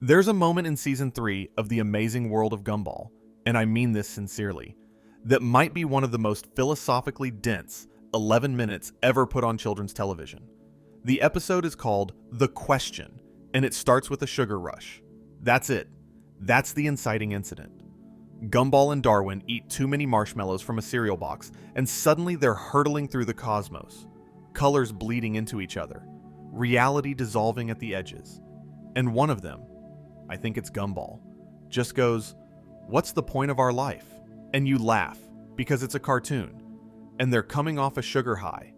There's a moment in Season 3 of The Amazing World of Gumball, and I mean this sincerely, that might be one of the most philosophically dense 11 minutes ever put on children's television. The episode is called The Question, and it starts with a sugar rush. That's it. That's the inciting incident. Gumball and Darwin eat too many marshmallows from a cereal box, and suddenly they're hurtling through the cosmos, colors bleeding into each other, reality dissolving at the edges. And one of them, I think it's Gumball, just goes, "What's the point of our life?" And you laugh, because it's a cartoon, and they're coming off a sugar high,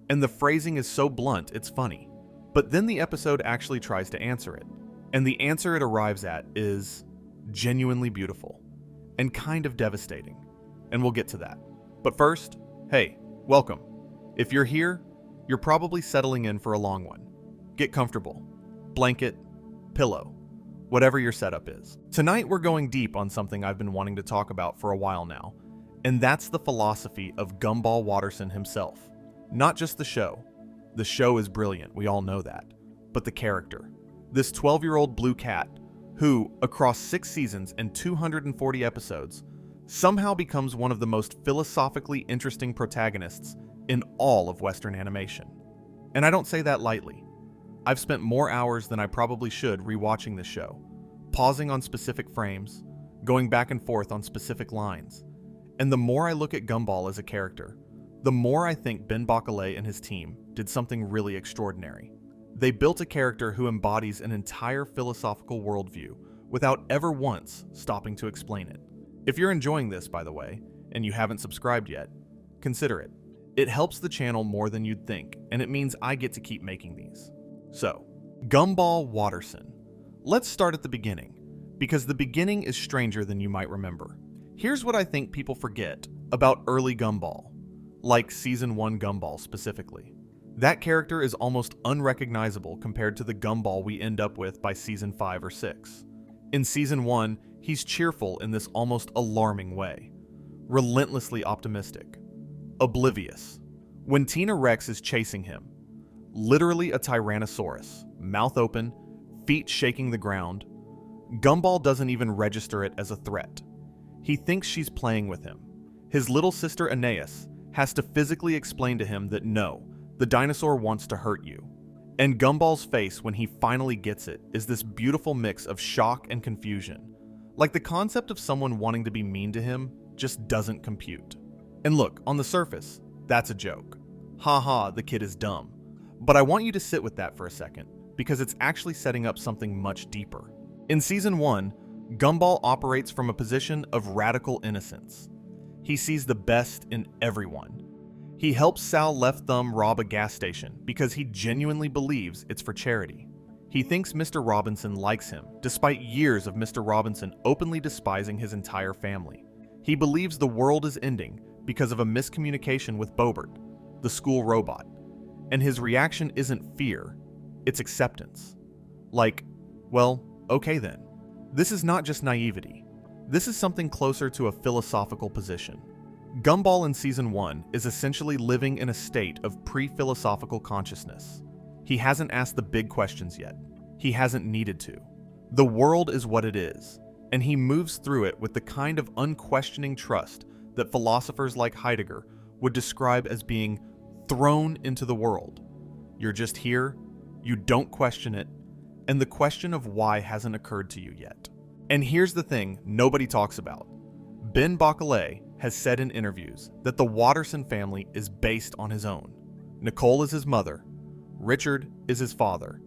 and the phrasing is so blunt it's funny. But then the episode actually tries to answer it, and the answer it arrives at is genuinely beautiful, and kind of devastating, and we'll get to that. But first, hey, welcome. If you're here, you're probably settling in for a long one. Get comfortable. Blanket, pillow, whatever your setup is. Tonight we're going deep on something I've been wanting to talk about for a while now, and that's the philosophy of Gumball Watterson himself. Not just the show. The show is brilliant, we all know that. But the character. This 12-year-old blue cat, who, across 6 seasons and 240 episodes, somehow becomes one of the most philosophically interesting protagonists in all of Western animation. And I don't say that lightly. I've spent more hours than I probably should rewatching this show, pausing on specific frames, going back and forth on specific lines. And the more I look at Gumball as a character, the more I think Ben Bachelet and his team did something really extraordinary. They built a character who embodies an entire philosophical worldview without ever once stopping to explain it. If you're enjoying this, by the way, and you haven't subscribed yet, consider it. It helps the channel more than you'd think, and it means I get to keep making these. So, Gumball Watterson. Let's start at the beginning, because the beginning is stranger than you might remember. Here's what I think people forget about early Gumball, like Season 1 Gumball specifically. That character is almost unrecognizable compared to the Gumball we end up with by Season 5 or 6. In Season 1, he's cheerful in this almost alarming way, relentlessly optimistic, oblivious. When Tina Rex is chasing him, literally a Tyrannosaurus, mouth open, feet shaking the ground, Gumball doesn't even register it as a threat. He thinks she's playing with him. His little sister Aeneas has to physically explain to him that no, the dinosaur wants to hurt you. And Gumball's face when he finally gets it is this beautiful mix of shock and confusion. Like the concept of someone wanting to be mean to him just doesn't compute. And look, on the surface, that's a joke. Haha, the kid is dumb. But I want you to sit with that for a second, because it's actually setting up something much deeper. In Season 1, Gumball operates from a position of radical innocence. He sees the best in everyone. He helps Sal Left Thumb rob a gas station because he genuinely believes it's for charity. He thinks Mr. Robinson likes him, despite years of Mr. Robinson openly despising his entire family. He believes the world is ending because of a miscommunication with Bobert, the school robot. And his reaction isn't fear, it's acceptance. Like, well, okay then. This is not just naivety. This is something closer to a philosophical position. Gumball in Season 1 is essentially living in a state of pre-philosophical consciousness. He hasn't asked the big questions yet. He hasn't needed to. The world is what it is, and he moves through it with the kind of unquestioning trust that philosophers like Heidegger would describe as being thrown into the world. You're just here, you don't question it, and the question of why hasn't occurred to you yet. And here's the thing nobody talks about. Ben Bachelet has said in interviews that the Watterson family is based on his own. Nicole is his mother, Richard is his father,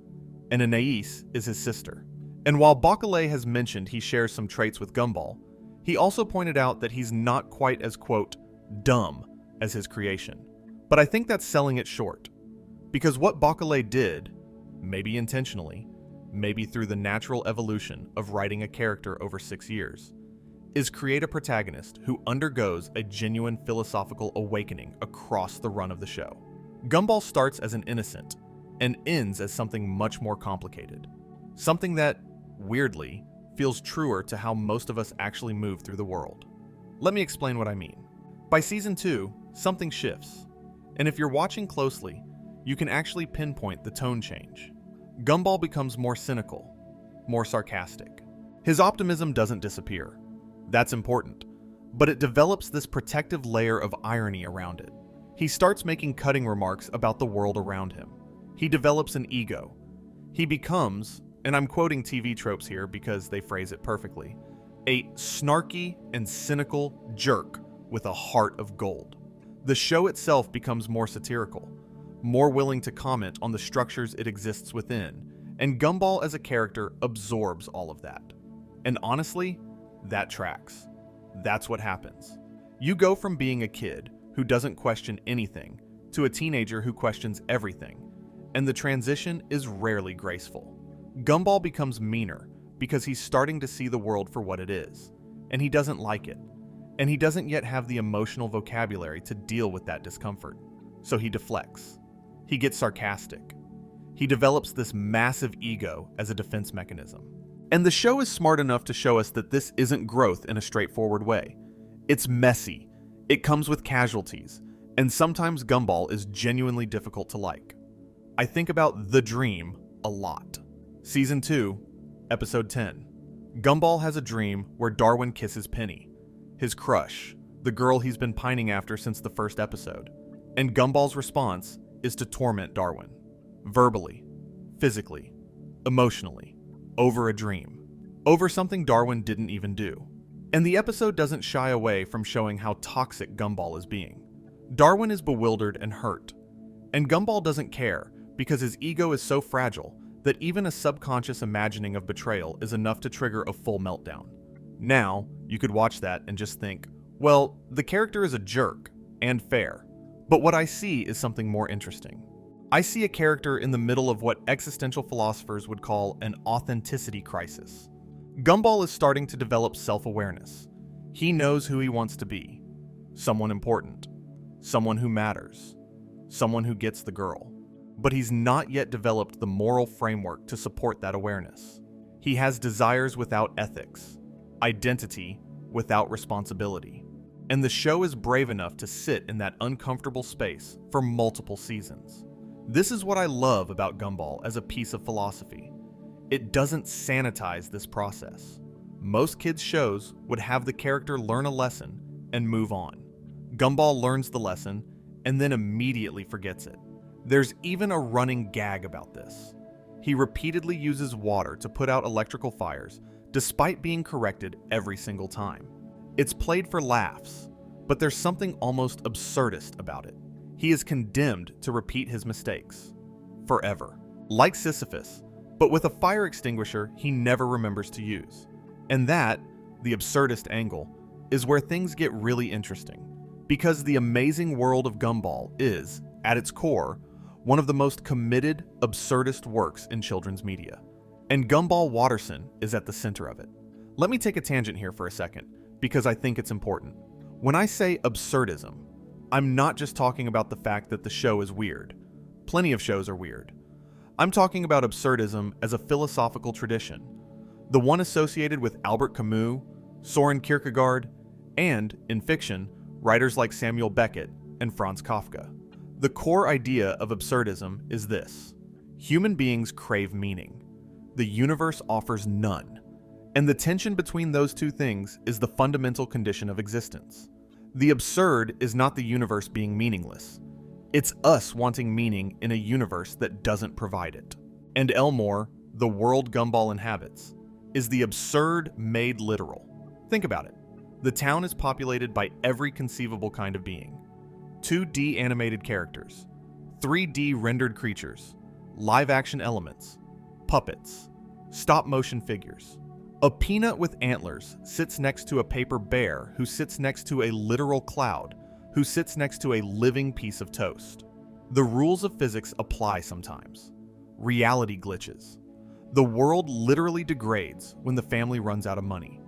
and Anais is his sister. And while Bachelet has mentioned he shares some traits with Gumball, he also pointed out that he's not quite as, quote, dumb as his creation. But I think that's selling it short. Because what Bachelet did, maybe intentionally, maybe through the natural evolution of writing a character over 6 years, is create a protagonist who undergoes a genuine philosophical awakening across the run of the show. Gumball starts as an innocent and ends as something much more complicated. Something that, weirdly, feels truer to how most of us actually move through the world. Let me explain what I mean. By Season 2, something shifts. And if you're watching closely, you can actually pinpoint the tone change. Gumball becomes more cynical, more sarcastic. His optimism doesn't disappear. That's important. But it develops this protective layer of irony around it. He starts making cutting remarks about the world around him. He develops an ego. He becomes, and I'm quoting TV tropes here because they phrase it perfectly, a snarky and cynical jerk with a heart of gold. The show itself becomes more satirical, more willing to comment on the structures it exists within, and Gumball as a character absorbs all of that. And honestly, that tracks. That's what happens. You go from being a kid who doesn't question anything to a teenager who questions everything, and the transition is rarely graceful. Gumball becomes meaner because he's starting to see the world for what it is, and he doesn't like it, and he doesn't yet have the emotional vocabulary to deal with that discomfort, so he deflects. He gets sarcastic. He develops this massive ego as a defense mechanism. And the show is smart enough to show us that this isn't growth in a straightforward way. It's messy, it comes with casualties, and sometimes Gumball is genuinely difficult to like. I think about The Dream a lot. Season 2, Episode 10. Gumball has a dream where Darwin kisses Penny, his crush, the girl he's been pining after since the first episode. And Gumball's response is to torment Darwin. Verbally, physically, emotionally, over a dream. Over something Darwin didn't even do. And the episode doesn't shy away from showing how toxic Gumball is being. Darwin is bewildered and hurt. And Gumball doesn't care because his ego is so fragile that even a subconscious imagining of betrayal is enough to trigger a full meltdown. Now, you could watch that and just think, well, the character is a jerk, and fair. But what I see is something more interesting. I see a character in the middle of what existential philosophers would call an authenticity crisis. Gumball is starting to develop self-awareness. He knows who he wants to be. Someone important. Someone who matters. Someone who gets the girl. But he's not yet developed the moral framework to support that awareness. He has desires without ethics, identity without responsibility. And the show is brave enough to sit in that uncomfortable space for multiple seasons. This is what I love about Gumball as a piece of philosophy. It doesn't sanitize this process. Most kids' shows would have the character learn a lesson and move on. Gumball learns the lesson and then immediately forgets it. There's even a running gag about this. He repeatedly uses water to put out electrical fires, despite being corrected every single time. It's played for laughs, but there's something almost absurdist about it. He is condemned to repeat his mistakes. Forever. Like Sisyphus, but with a fire extinguisher he never remembers to use. And that, the absurdist angle, is where things get really interesting. Because the amazing world of Gumball is, at its core, one of the most committed, absurdist works in children's media. And Gumball Watterson is at the center of it. Let me take a tangent here for a second, because I think it's important. When I say absurdism, I'm not just talking about the fact that the show is weird. Plenty of shows are weird. I'm talking about absurdism as a philosophical tradition, the one associated with Albert Camus, Soren Kierkegaard, and, in fiction, writers like Samuel Beckett and Franz Kafka. The core idea of absurdism is this: human beings crave meaning. The universe offers none. And the tension between those two things is the fundamental condition of existence. The absurd is not the universe being meaningless. It's us wanting meaning in a universe that doesn't provide it. And Elmore, the world Gumball inhabits, is the absurd made literal. Think about it. The town is populated by every conceivable kind of being. 2D animated characters, 3D rendered creatures, live-action elements, puppets, stop-motion figures. A peanut with antlers sits next to a paper bear who sits next to a literal cloud, who sits next to a living piece of toast. The rules of physics apply sometimes. Reality glitches. The world literally degrades when the family runs out of money.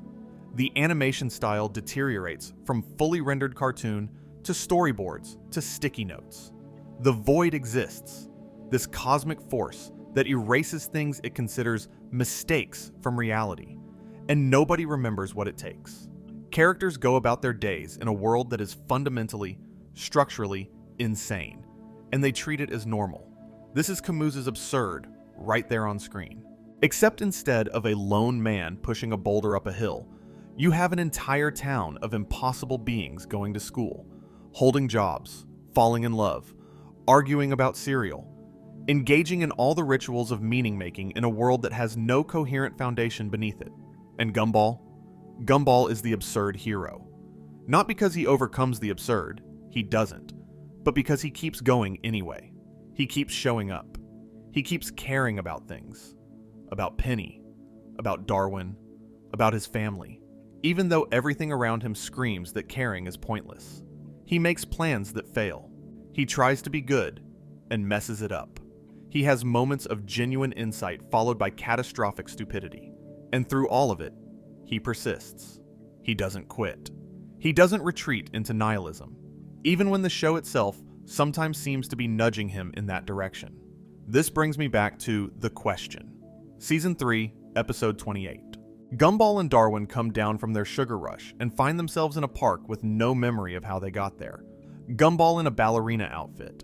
The animation style deteriorates from fully rendered cartoon to storyboards to sticky notes. The void exists, this cosmic force that erases things it considers mistakes from reality, and nobody remembers what it takes. Characters go about their days in a world that is fundamentally, structurally insane, and they treat it as normal. This is Camus's absurd right there on screen. Except instead of a lone man pushing a boulder up a hill, you have an entire town of impossible beings going to school, holding jobs, falling in love, arguing about cereal, engaging in all the rituals of meaning-making in a world that has no coherent foundation beneath it. And Gumball is the absurd hero. Not because he overcomes the absurd, he doesn't, but because he keeps going anyway. He keeps showing up. He keeps caring about things. About Penny, about Darwin, about his family. Even though everything around him screams that caring is pointless. He makes plans that fail. He tries to be good and messes it up. He has moments of genuine insight followed by catastrophic stupidity. And through all of it, he persists. He doesn't quit. He doesn't retreat into nihilism, even when the show itself sometimes seems to be nudging him in that direction. This brings me back to The Question. Season 3, Episode 28. Gumball and Darwin come down from their sugar rush and find themselves in a park with no memory of how they got there. Gumball in a ballerina outfit.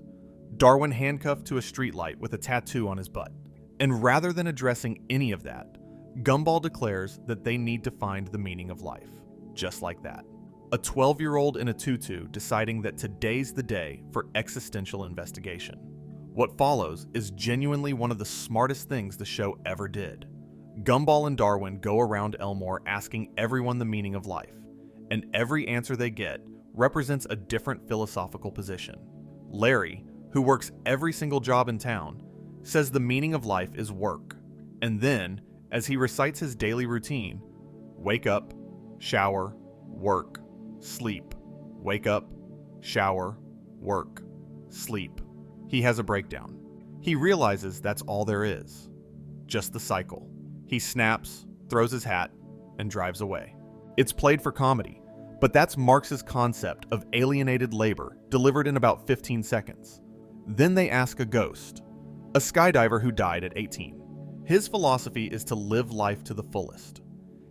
Darwin handcuffed to a streetlight with a tattoo on his butt. And rather than addressing any of that, Gumball declares that they need to find the meaning of life. Just like that. A 12-year-old in a tutu deciding that today's the day for existential investigation. What follows is genuinely one of the smartest things the show ever did. Gumball and Darwin go around Elmore asking everyone the meaning of life, and every answer they get represents a different philosophical position. Larry, who works every single job in town, says the meaning of life is work, and then, as he recites his daily routine, wake up, shower, work, sleep, wake up, shower, work, sleep. He has a breakdown. He realizes that's all there is. Just the cycle. He snaps, throws his hat, and drives away. It's played for comedy, but that's Marx's concept of alienated labor delivered in about 15 seconds. Then they ask a ghost, a skydiver who died at 18. His philosophy is to live life to the fullest.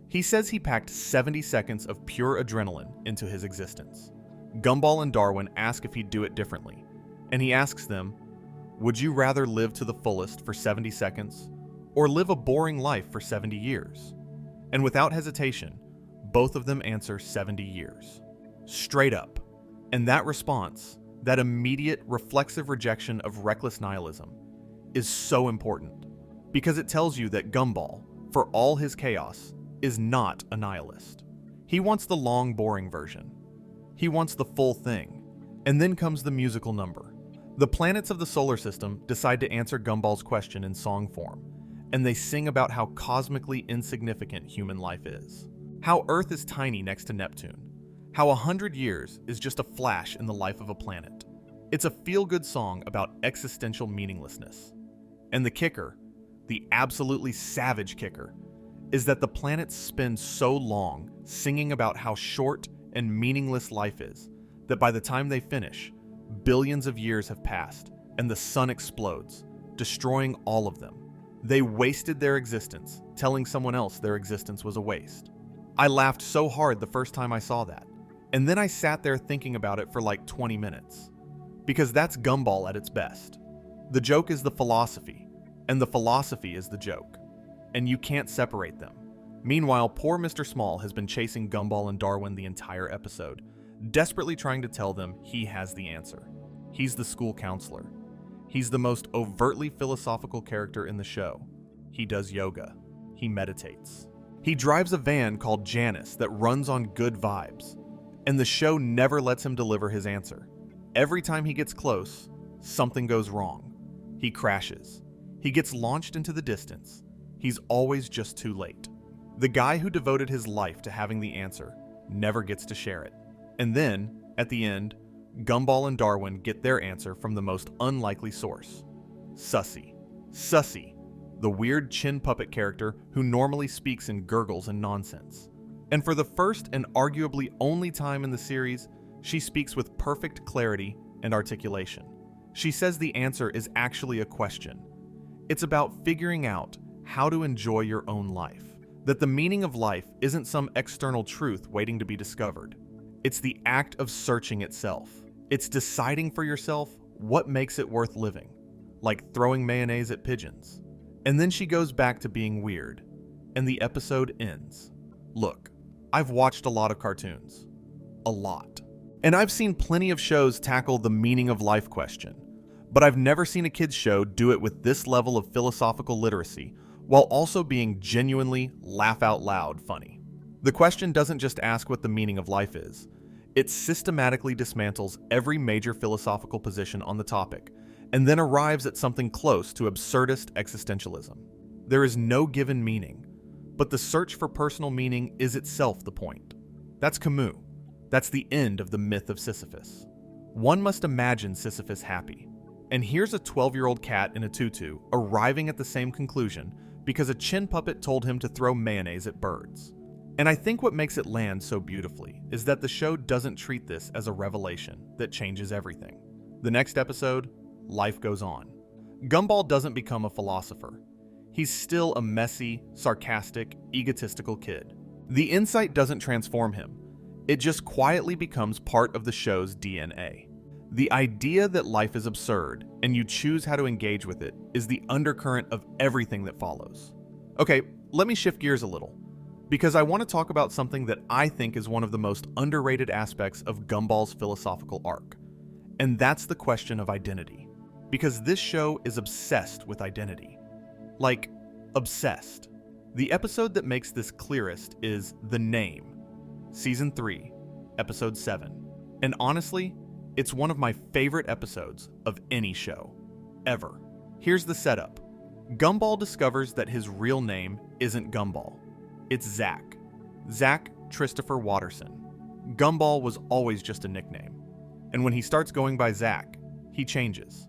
He says he packed 70 seconds of pure adrenaline into his existence. Gumball and Darwin ask if he'd do it differently, and he asks them, would you rather live to the fullest for 70 seconds, or live a boring life for 70 years? And without hesitation, both of them answer 70 years. Straight up. And that response, that immediate reflexive rejection of reckless nihilism, is so important, because it tells you that Gumball, for all his chaos, is not a nihilist. He wants the long, boring version. He wants the full thing. And then comes the musical number. The planets of the solar system decide to answer Gumball's question in song form, and they sing about how cosmically insignificant human life is. How Earth is tiny next to Neptune. How 100 years is just a flash in the life of a planet. It's a feel-good song about existential meaninglessness. And the kicker, the absolutely savage kicker, is that the planets spend so long singing about how short and meaningless life is that by the time they finish, billions of years have passed and the sun explodes, destroying all of them. They wasted their existence, telling someone else their existence was a waste. I laughed so hard the first time I saw that, and then I sat there thinking about it for like 20 minutes. Because that's Gumball at its best. The joke is the philosophy, and the philosophy is the joke. And you can't separate them. Meanwhile, poor Mr. Small has been chasing Gumball and Darwin the entire episode, desperately trying to tell them he has the answer. He's the school counselor. He's the most overtly philosophical character in the show. He does yoga. He meditates. He drives a van called Janice that runs on good vibes. And the show never lets him deliver his answer. Every time he gets close, something goes wrong. He crashes. He gets launched into the distance. He's always just too late. The guy who devoted his life to having the answer never gets to share it. And then, at the end, Gumball and Darwin get their answer from the most unlikely source. Sussy. Sussy, the weird chin puppet character who normally speaks in gurgles and nonsense. And for the first and arguably only time in the series, she speaks with perfect clarity and articulation. She says the answer is actually a question. It's about figuring out how to enjoy your own life. That the meaning of life isn't some external truth waiting to be discovered. It's the act of searching itself. It's deciding for yourself what makes it worth living, like throwing mayonnaise at pigeons. And then she goes back to being weird, and the episode ends. Look, I've watched a lot of cartoons. A lot. And I've seen plenty of shows tackle the meaning of life question, but I've never seen a kids show do it with this level of philosophical literacy while also being genuinely laugh out loud funny. The question doesn't just ask what the meaning of life is. It systematically dismantles every major philosophical position on the topic and then arrives at something close to absurdist existentialism. There is no given meaning, but the search for personal meaning is itself the point. That's Camus. That's the end of the myth of Sisyphus. One must imagine Sisyphus happy. And here's a 12-year-old cat in a tutu arriving at the same conclusion because a chin puppet told him to throw mayonnaise at birds. And I think what makes it land so beautifully is that the show doesn't treat this as a revelation that changes everything. The next episode, life goes on. Gumball doesn't become a philosopher. He's still a messy, sarcastic, egotistical kid. The insight doesn't transform him. It just quietly becomes part of the show's DNA. The idea that life is absurd and you choose how to engage with it is the undercurrent of everything that follows. Okay, let me shift gears a little, because I want to talk about something that I think is one of the most underrated aspects of Gumball's philosophical arc, and that's the question of identity. Because this show is obsessed with identity. Like, obsessed. The episode that makes this clearest is The Name, Season 3, Episode 7. And honestly, it's one of my favorite episodes of any show, ever. Here's the setup. Gumball discovers that his real name isn't Gumball. It's Zach. Zach Christopher Watterson. Gumball was always just a nickname. And when he starts going by Zach, he changes.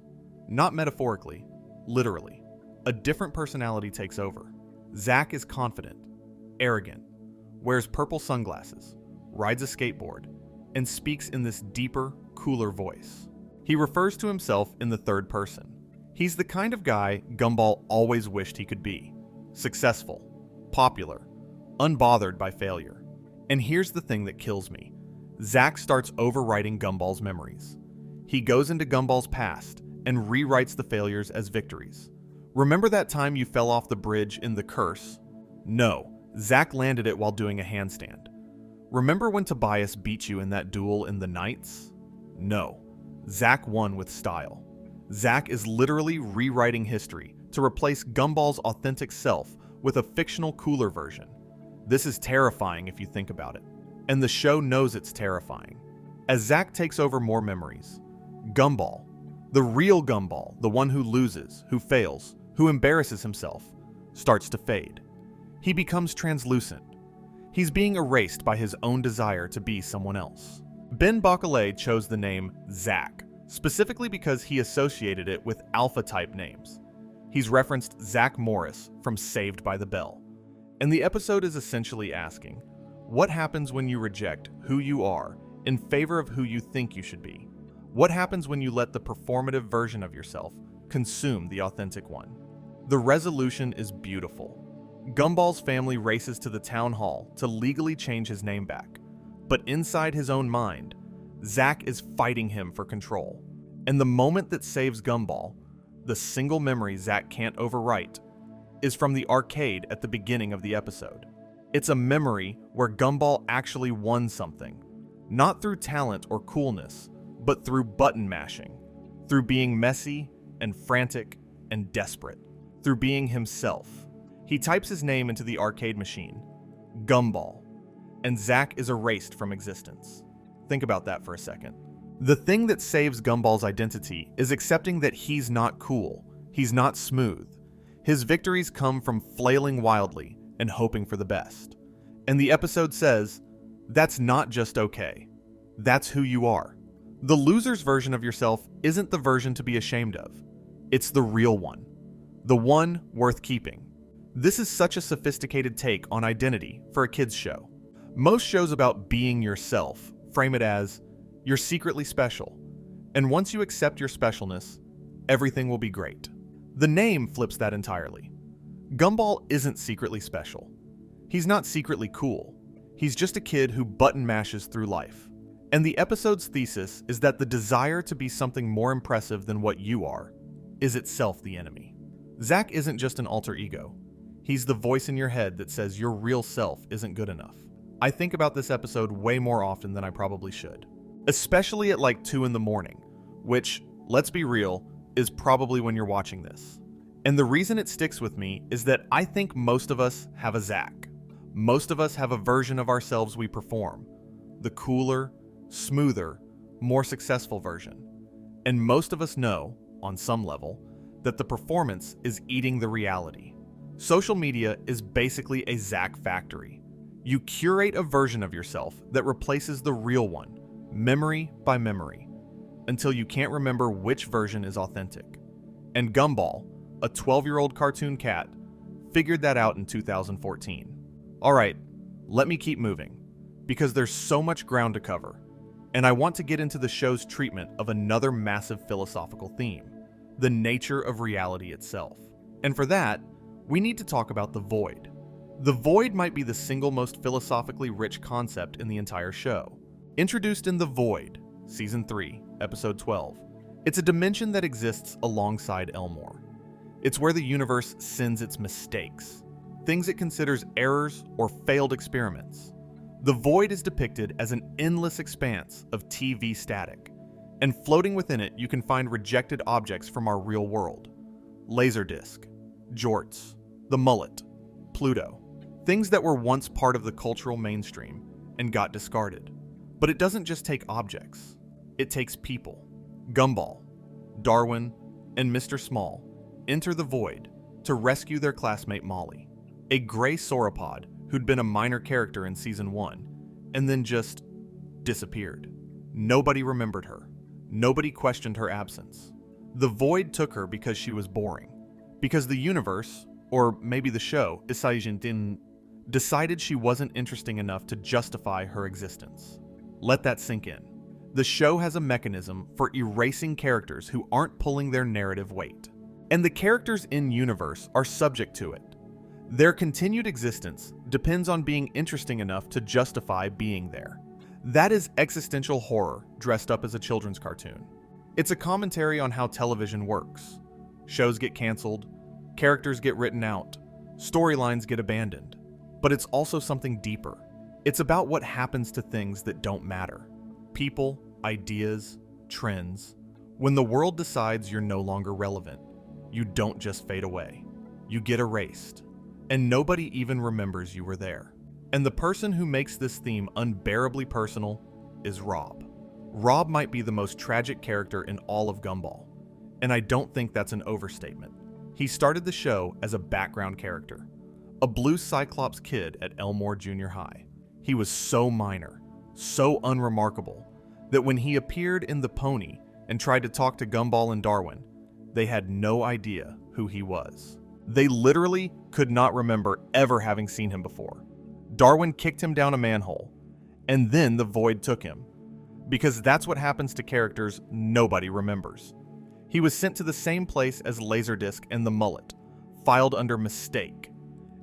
Not metaphorically, literally. A different personality takes over. Zach is confident, arrogant, wears purple sunglasses, rides a skateboard, and speaks in this deeper, cooler voice. He refers to himself in the third person. He's the kind of guy Gumball always wished he could be. Successful, popular, unbothered by failure. And here's the thing that kills me. Zach starts overwriting Gumball's memories. He goes into Gumball's past and rewrites the failures as victories. Remember that time you fell off the bridge in The Curse? No, Zach landed it while doing a handstand. Remember when Tobias beat you in that duel in The Knights? No, Zach won with style. Zach is literally rewriting history to replace Gumball's authentic self with a fictional, cooler version. This is terrifying if you think about it. And the show knows it's terrifying. As Zach takes over more memories, Gumball, the real Gumball, the one who loses, who fails, who embarrasses himself, starts to fade. He becomes translucent. He's being erased by his own desire to be someone else. Ben Bacalé chose the name Zach, specifically because he associated it with alpha-type names. He's referenced Zach Morris from Saved by the Bell. And the episode is essentially asking, what happens when you reject who you are in favor of who you think you should be? What happens when you let the performative version of yourself consume the authentic one? The resolution is beautiful. Gumball's family races to the town hall to legally change his name back. But inside his own mind, Zach is fighting him for control. And the moment that saves Gumball, the single memory Zach can't overwrite, is from the arcade at the beginning of the episode. It's a memory where Gumball actually won something, not through talent or coolness, but through button mashing, through being messy and frantic and desperate, through being himself. He types his name into the arcade machine, Gumball, and Zach is erased from existence. Think about that for a second. The thing that saves Gumball's identity is accepting that he's not cool, he's not smooth. His victories come from flailing wildly and hoping for the best. And the episode says, that's not just okay. That's who you are. The loser's version of yourself isn't the version to be ashamed of. It's the real one. The one worth keeping. This is such a sophisticated take on identity for a kids show. Most shows about being yourself frame it as, you're secretly special. And once you accept your specialness, everything will be great. The Name flips that entirely. Gumball isn't secretly special. He's not secretly cool. He's just a kid who button mashes through life. And the episode's thesis is that the desire to be something more impressive than what you are is itself the enemy. Zack isn't just an alter ego. He's the voice in your head that says your real self isn't good enough. I think about this episode way more often than I probably should. Especially at like 2 in the morning, which, let's be real, is probably when you're watching this. And the reason it sticks with me is that I think most of us have a Zack. Most of us have a version of ourselves we perform. The cooler, smoother, more successful version. And most of us know, on some level, that the performance is eating the reality. Social media is basically a Zack factory. You curate a version of yourself that replaces the real one, memory by memory, until you can't remember which version is authentic. And Gumball, a 12-year-old cartoon cat, figured that out in 2014. Alright, let me keep moving, because there's so much ground to cover, and I want to get into the show's treatment of another massive philosophical theme, the nature of reality itself. And for that, we need to talk about the void. The void might be the single most philosophically rich concept in the entire show. Introduced in The Void, Season 3, Episode 12, it's a dimension that exists alongside Elmore. It's where the universe sends its mistakes, things it considers errors or failed experiments. The void is depicted as an endless expanse of TV static, and floating within it you can find rejected objects from our real world. Laserdisc, jorts, the mullet, Pluto, things that were once part of the cultural mainstream and got discarded. But it doesn't just take objects, it takes people. Gumball, Darwin, and Mr. Small enter the void to rescue their classmate Molly, a gray sauropod who'd been a minor character in Season 1, and then just disappeared. Nobody remembered her. Nobody questioned her absence. The void took her because she was boring. Because the universe, or maybe the show, decided she wasn't interesting enough to justify her existence. Let that sink in. The show has a mechanism for erasing characters who aren't pulling their narrative weight. And the characters in universe are subject to it. Their continued existence depends on being interesting enough to justify being there. That is existential horror dressed up as a children's cartoon. It's a commentary on how television works. Shows get canceled, characters get written out, storylines get abandoned. But it's also something deeper. It's about what happens to things that don't matter. People, ideas, trends. When the world decides you're no longer relevant, you don't just fade away. You get erased. And nobody even remembers you were there. And the person who makes this theme unbearably personal is Rob. Rob might be the most tragic character in all of Gumball, and I don't think that's an overstatement. He started the show as a background character, a blue Cyclops kid at Elmore Junior High. He was so minor, so unremarkable, that when he appeared in The Pony and tried to talk to Gumball and Darwin, they had no idea who he was. They literally could not remember ever having seen him before. Darwin kicked him down a manhole, and then the void took him, because that's what happens to characters nobody remembers. He was sent to the same place as Laserdisc and the mullet, filed under mistake.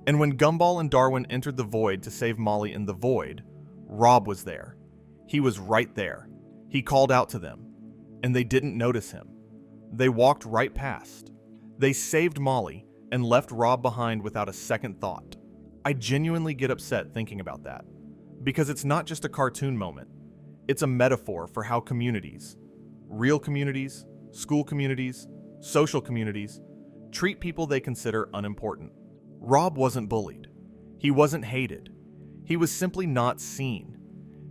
And when Gumball and Darwin entered the void to save Molly in the void, Rob was there. He was right there. He called out to them, and they didn't notice him. They walked right past. They saved Molly and left Rob behind without a second thought. I genuinely get upset thinking about that, because it's not just a cartoon moment. It's a metaphor for how communities, real communities, school communities, social communities, treat people they consider unimportant. Rob wasn't bullied. He wasn't hated. He was simply not seen.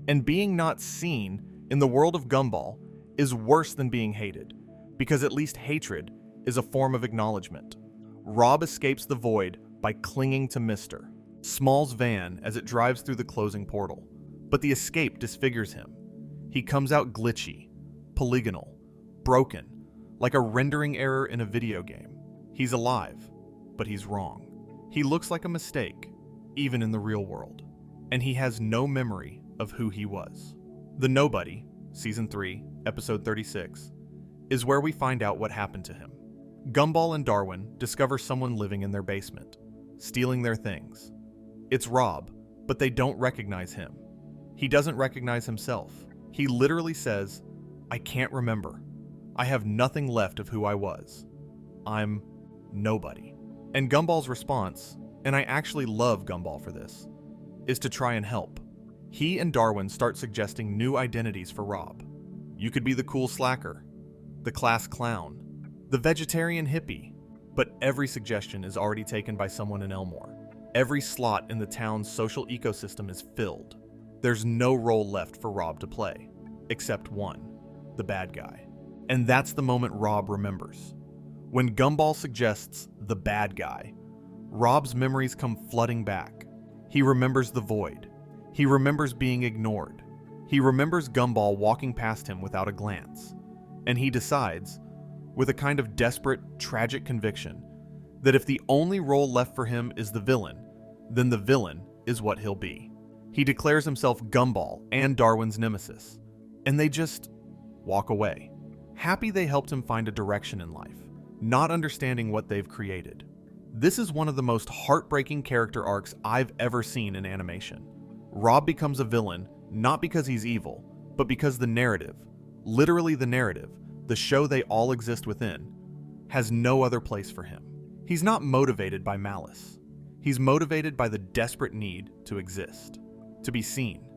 And being not seen in the world of Gumball is worse than being hated, because at least hatred is a form of acknowledgement. Rob escapes the void by clinging to Mr. Small's van as it drives through the closing portal, but the escape disfigures him. He comes out glitchy, polygonal, broken, like a rendering error in a video game. He's alive, but he's wrong. He looks like a mistake, even in the real world, and he has no memory of who he was. The Nobody, Season 3, Episode 36, is where we find out what happened to him. Gumball and Darwin discover someone living in their basement, stealing their things. It's Rob, but they don't recognize him. He doesn't recognize himself. He literally says, "I can't remember. I have nothing left of who I was. I'm Nobody. And Gumball's response, and I actually love Gumball for this, is to try and help. He and Darwin start suggesting new identities for Rob. You could be the cool slacker, the class clown, the vegetarian hippie, but every suggestion is already taken by someone in Elmore. Every slot in the town's social ecosystem is filled. There's no role left for Rob to play, except one, the bad guy. And that's the moment Rob remembers. When Gumball suggests the bad guy, Rob's memories come flooding back. He remembers the void. He remembers being ignored. He remembers Gumball walking past him without a glance. And he decides, with a kind of desperate, tragic conviction, that if the only role left for him is the villain, then the villain is what he'll be. He declares himself Gumball and Darwin's nemesis, and they just walk away, happy they helped him find a direction in life, not understanding what they've created. This is one of the most heartbreaking character arcs I've ever seen in animation. Rob becomes a villain not because he's evil, but because the narrative, literally the narrative, the show they all exist within, has no other place for him. He's not motivated by malice. He's motivated by the desperate need to exist, to be seen,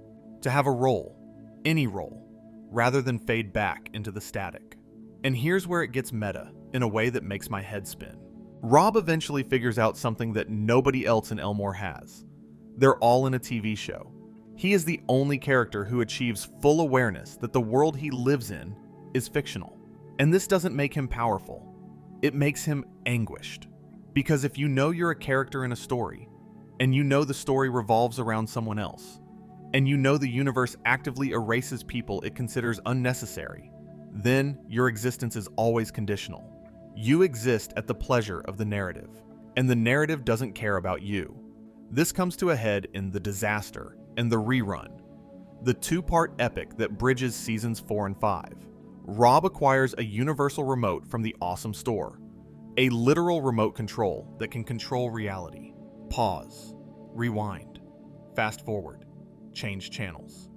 to have a role, any role, rather than fade back into the static. And here's where it gets meta in a way that makes my head spin. Rob eventually figures out something that nobody else in Elmore has. They're all in a TV show. He is the only character who achieves full awareness that the world he lives in is fictional. And this doesn't make him powerful. It makes him anguished. Because if you know you're a character in a story, and you know the story revolves around someone else, and you know the universe actively erases people it considers unnecessary, then your existence is always conditional. You exist at the pleasure of the narrative, and the narrative doesn't care about you. This comes to a head in The Disaster and The Rerun, the two-part epic that bridges seasons 4 and 5. Rob acquires a universal remote from the Awesome Store, a literal remote control that can control reality. Pause, rewind, fast forward, change channels.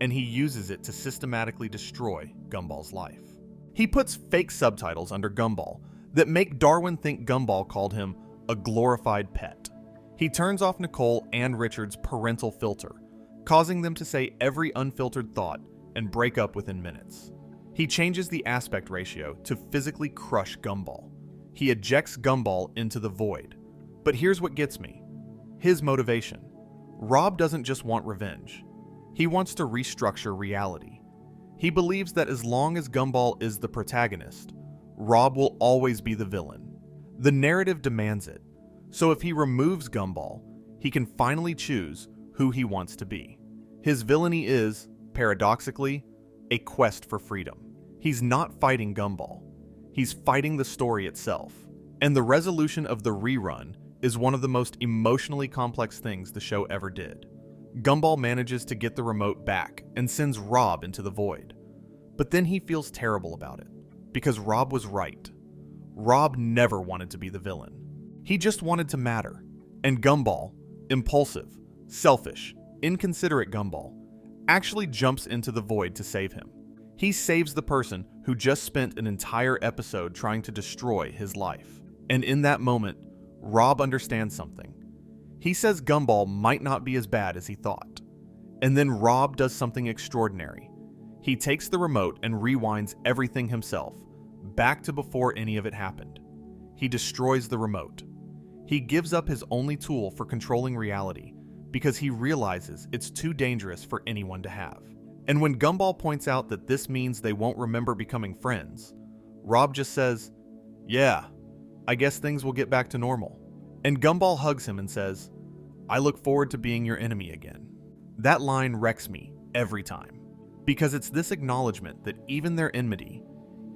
And he uses it to systematically destroy Gumball's life. He puts fake subtitles under Gumball that make Darwin think Gumball called him a glorified pet. He turns off Nicole and Richard's parental filter, causing them to say every unfiltered thought and break up within minutes. He changes the aspect ratio to physically crush Gumball. He ejects Gumball into the void. But here's what gets me. His motivation. Rob doesn't just want revenge. He wants to restructure reality. He believes that as long as Gumball is the protagonist, Rob will always be the villain. The narrative demands it. So if he removes Gumball, he can finally choose who he wants to be. His villainy is, paradoxically, a quest for freedom. He's not fighting Gumball. He's fighting the story itself. And the resolution of the rerun is one of the most emotionally complex things the show ever did. Gumball manages to get the remote back and sends Rob into the void. But then he feels terrible about it, because Rob was right. Rob never wanted to be the villain. He just wanted to matter. And Gumball, impulsive, selfish, inconsiderate Gumball, actually jumps into the void to save him. He saves the person who just spent an entire episode trying to destroy his life. And in that moment, Rob understands something. He says Gumball might not be as bad as he thought. And then Rob does something extraordinary. He takes the remote and rewinds everything himself, back to before any of it happened. He destroys the remote. He gives up his only tool for controlling reality because he realizes it's too dangerous for anyone to have. And when Gumball points out that this means they won't remember becoming friends, Rob just says, "Yeah, I guess things will get back to normal." And Gumball hugs him and says, "I look forward to being your enemy again." That line wrecks me every time, because it's this acknowledgement that even their enmity,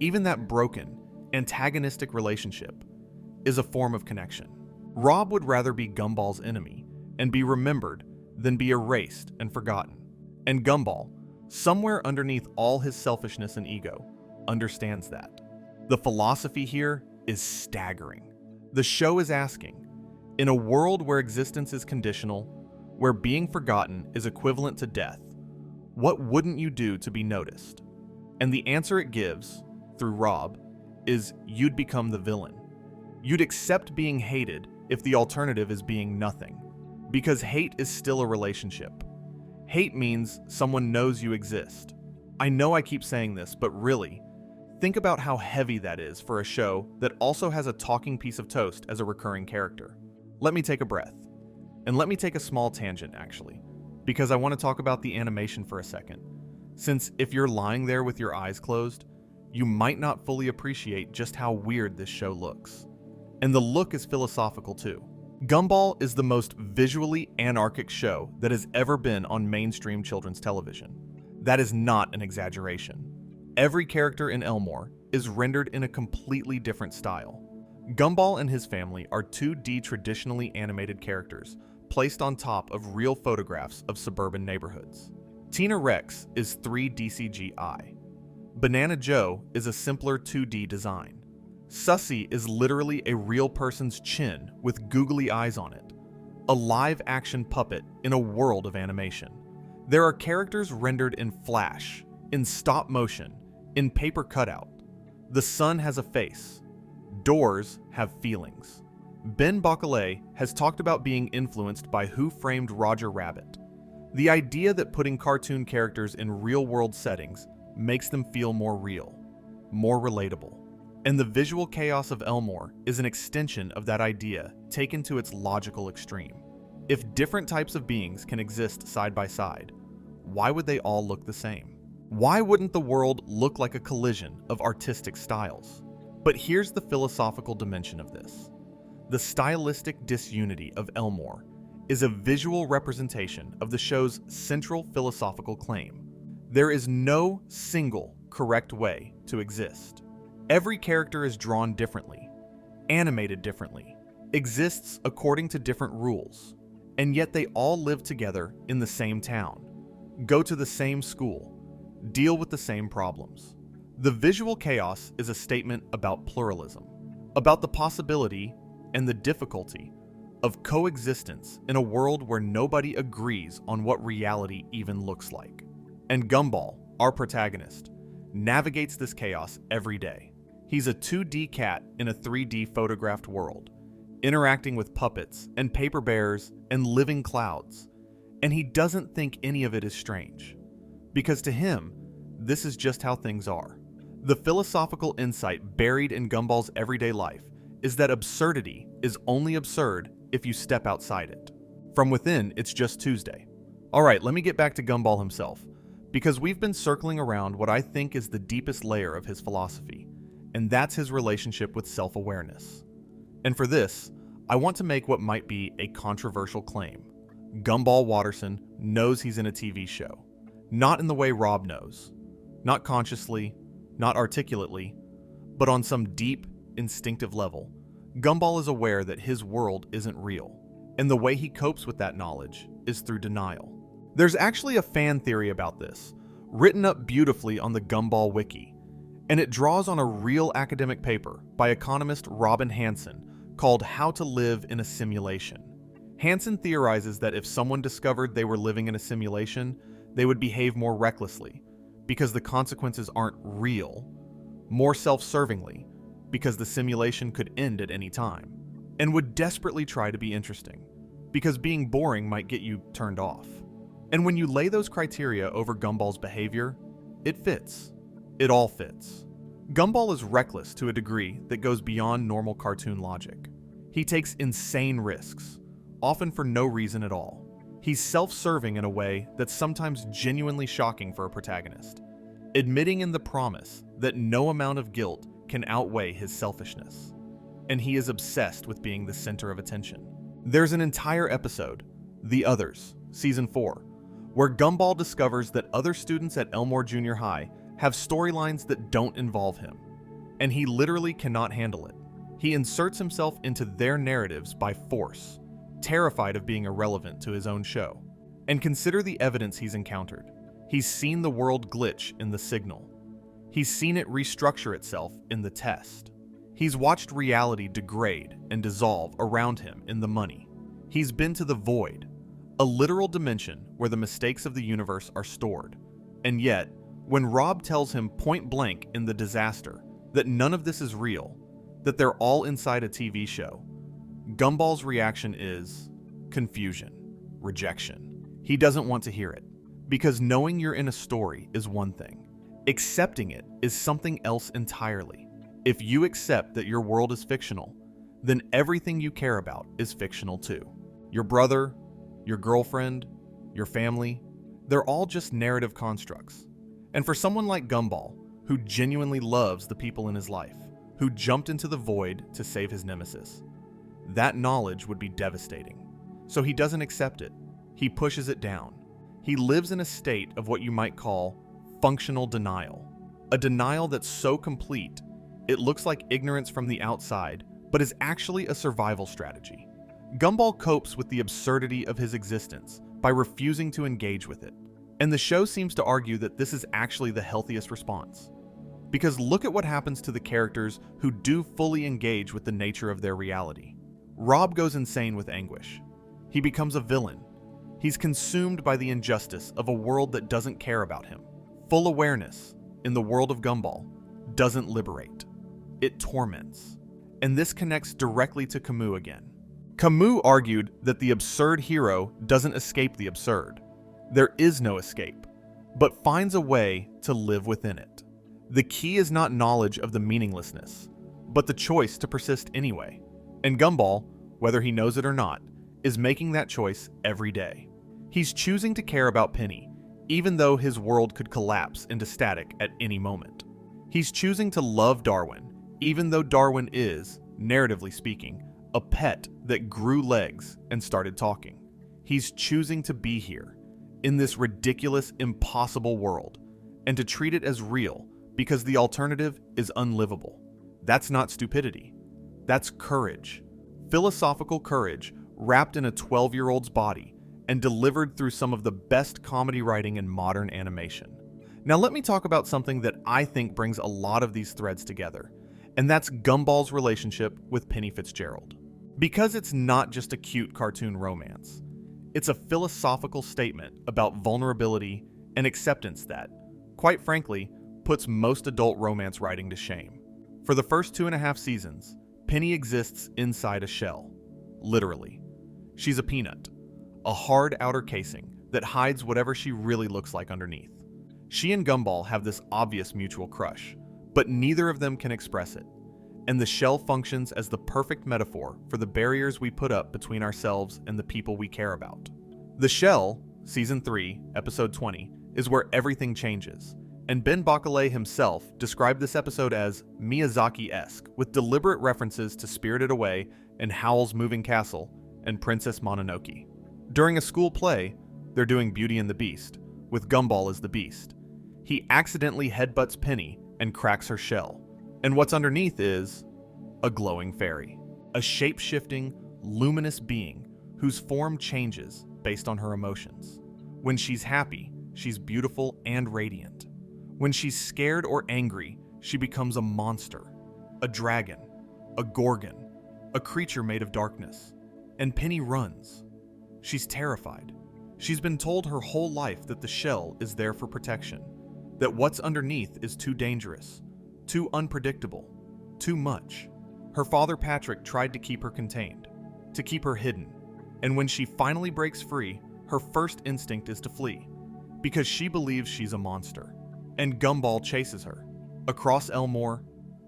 even that broken, antagonistic relationship, is a form of connection. Rob would rather be Gumball's enemy and be remembered than be erased and forgotten. And Gumball, somewhere underneath all his selfishness and ego, understands that. The philosophy here is staggering. The show is asking, in a world where existence is conditional, where being forgotten is equivalent to death, what wouldn't you do to be noticed? And the answer it gives, through Rob, is you'd become the villain. You'd accept being hated if the alternative is being nothing, because hate is still a relationship. Hate means someone knows you exist. I know I keep saying this, but really, think about how heavy that is for a show that also has a talking piece of toast as a recurring character. Let me take a breath. And let me take a small tangent, actually, because I want to talk about the animation for a second. Since if you're lying there with your eyes closed, you might not fully appreciate just how weird this show looks. And the look is philosophical too. Gumball is the most visually anarchic show that has ever been on mainstream children's television. That is not an exaggeration. Every character in Elmore is rendered in a completely different style. Gumball and his family are 2D traditionally animated characters placed on top of real photographs of suburban neighborhoods. Tina Rex is 3D CGI. Banana Joe is a simpler 2D design. Sussy is literally a real person's chin with googly eyes on it. A live-action puppet in a world of animation. There are characters rendered in Flash, in stop motion, in paper cutout. The sun has a face. Doors have feelings. Ben Bocquelet has talked about being influenced by Who Framed Roger Rabbit. The idea that putting cartoon characters in real-world settings makes them feel more real, more relatable. And the visual chaos of Elmore is an extension of that idea taken to its logical extreme. If different types of beings can exist side by side, why would they all look the same? Why wouldn't the world look like a collision of artistic styles? But here's the philosophical dimension of this. The stylistic disunity of Elmore is a visual representation of the show's central philosophical claim. There is no single correct way to exist. Every character is drawn differently, animated differently, exists according to different rules, and yet they all live together in the same town, go to the same school, deal with the same problems. The visual chaos is a statement about pluralism, about the possibility and the difficulty of coexistence in a world where nobody agrees on what reality even looks like. And Gumball, our protagonist, navigates this chaos every day. He's a 2D cat in a 3D photographed world, interacting with puppets and paper bears and living clouds, and he doesn't think any of it is strange, because to him, this is just how things are. The philosophical insight buried in Gumball's everyday life is that absurdity is only absurd if you step outside it. From within, it's just Tuesday. Alright, let me get back to Gumball himself, because we've been circling around what I think is the deepest layer of his philosophy, and that's his relationship with self-awareness. And for this, I want to make what might be a controversial claim. Gumball Watterson knows he's in a TV show. Not in the way Rob knows. Not consciously, not articulately, but on some deep, instinctive level. Gumball is aware that his world isn't real, and the way he copes with that knowledge is through denial. There's actually a fan theory about this, written up beautifully on the Gumball Wiki, and it draws on a real academic paper by economist Robin Hanson called How to Live in a Simulation. Hanson theorizes that if someone discovered they were living in a simulation, they would behave more recklessly, because the consequences aren't real, more self-servingly, because the simulation could end at any time, and would desperately try to be interesting, because being boring might get you turned off. And when you lay those criteria over Gumball's behavior, it fits. It all fits. Gumball is reckless to a degree that goes beyond normal cartoon logic. He takes insane risks, often for no reason at all. He's self-serving in a way that's sometimes genuinely shocking for a protagonist, admitting in the promise that no amount of guilt can outweigh his selfishness. And he is obsessed with being the center of attention. There's an entire episode, The Others, Season 4, where Gumball discovers that other students at Elmore Junior High have storylines that don't involve him, and he literally cannot handle it. He inserts himself into their narratives by force, terrified of being irrelevant to his own show. And consider the evidence he's encountered. He's seen the world glitch in the signal. He's seen it restructure itself in the test. He's watched reality degrade and dissolve around him in the money. He's been to the void, a literal dimension where the mistakes of the universe are stored. And yet, when Rob tells him point blank in The Disaster that none of this is real, that they're all inside a TV show, Gumball's reaction is confusion, rejection. He doesn't want to hear it, because knowing you're in a story is one thing. Accepting it is something else entirely. If you accept that your world is fictional, then everything you care about is fictional too. Your brother, your girlfriend, your family, they're all just narrative constructs. And for someone like Gumball, who genuinely loves the people in his life, who jumped into the void to save his nemesis, that knowledge would be devastating. So he doesn't accept it. He pushes it down. He lives in a state of what you might call functional denial. A denial that's so complete, it looks like ignorance from the outside, but is actually a survival strategy. Gumball copes with the absurdity of his existence by refusing to engage with it. And the show seems to argue that this is actually the healthiest response. Because look at what happens to the characters who do fully engage with the nature of their reality. Rob goes insane with anguish. He becomes a villain. He's consumed by the injustice of a world that doesn't care about him. Full awareness, in the world of Gumball, doesn't liberate. It torments. And this connects directly to Camus again. Camus argued that the absurd hero doesn't escape the absurd. There is no escape, but finds a way to live within it. The key is not knowledge of the meaninglessness, but the choice to persist anyway. And Gumball, whether he knows it or not, is making that choice every day. He's choosing to care about Penny, even though his world could collapse into static at any moment. He's choosing to love Darwin, even though Darwin is, narratively speaking, a pet that grew legs and started talking. He's choosing to be here, in this ridiculous, impossible world, and to treat it as real because the alternative is unlivable. That's not stupidity. That's courage. Philosophical courage wrapped in a 12-year-old's body and delivered through some of the best comedy writing in modern animation. Now let me talk about something that I think brings a lot of these threads together, and that's Gumball's relationship with Penny Fitzgerald. Because it's not just a cute cartoon romance. It's a philosophical statement about vulnerability and acceptance that, quite frankly, puts most adult romance writing to shame. For the first 2.5 seasons, Penny exists inside a shell, literally. She's a peanut, a hard outer casing that hides whatever she really looks like underneath. She and Gumball have this obvious mutual crush, but neither of them can express it. And the shell functions as the perfect metaphor for the barriers we put up between ourselves and the people we care about. The Shell, Season 3, Episode 20, is where everything changes, and Ben Bacalé himself described this episode as Miyazaki-esque, with deliberate references to Spirited Away and Howl's Moving Castle and Princess Mononoke. During a school play, they're doing Beauty and the Beast, with Gumball as the Beast. He accidentally headbutts Penny and cracks her shell. And what's underneath is a glowing fairy, a shape-shifting, luminous being whose form changes based on her emotions. When she's happy, she's beautiful and radiant. When she's scared or angry, she becomes a monster, a dragon, a gorgon, a creature made of darkness. And Penny runs. She's terrified. She's been told her whole life that the shell is there for protection, that what's underneath is too dangerous, too unpredictable, too much. Her father Patrick tried to keep her contained, to keep her hidden, and when she finally breaks free, her first instinct is to flee, because she believes she's a monster. And Gumball chases her, across Elmore,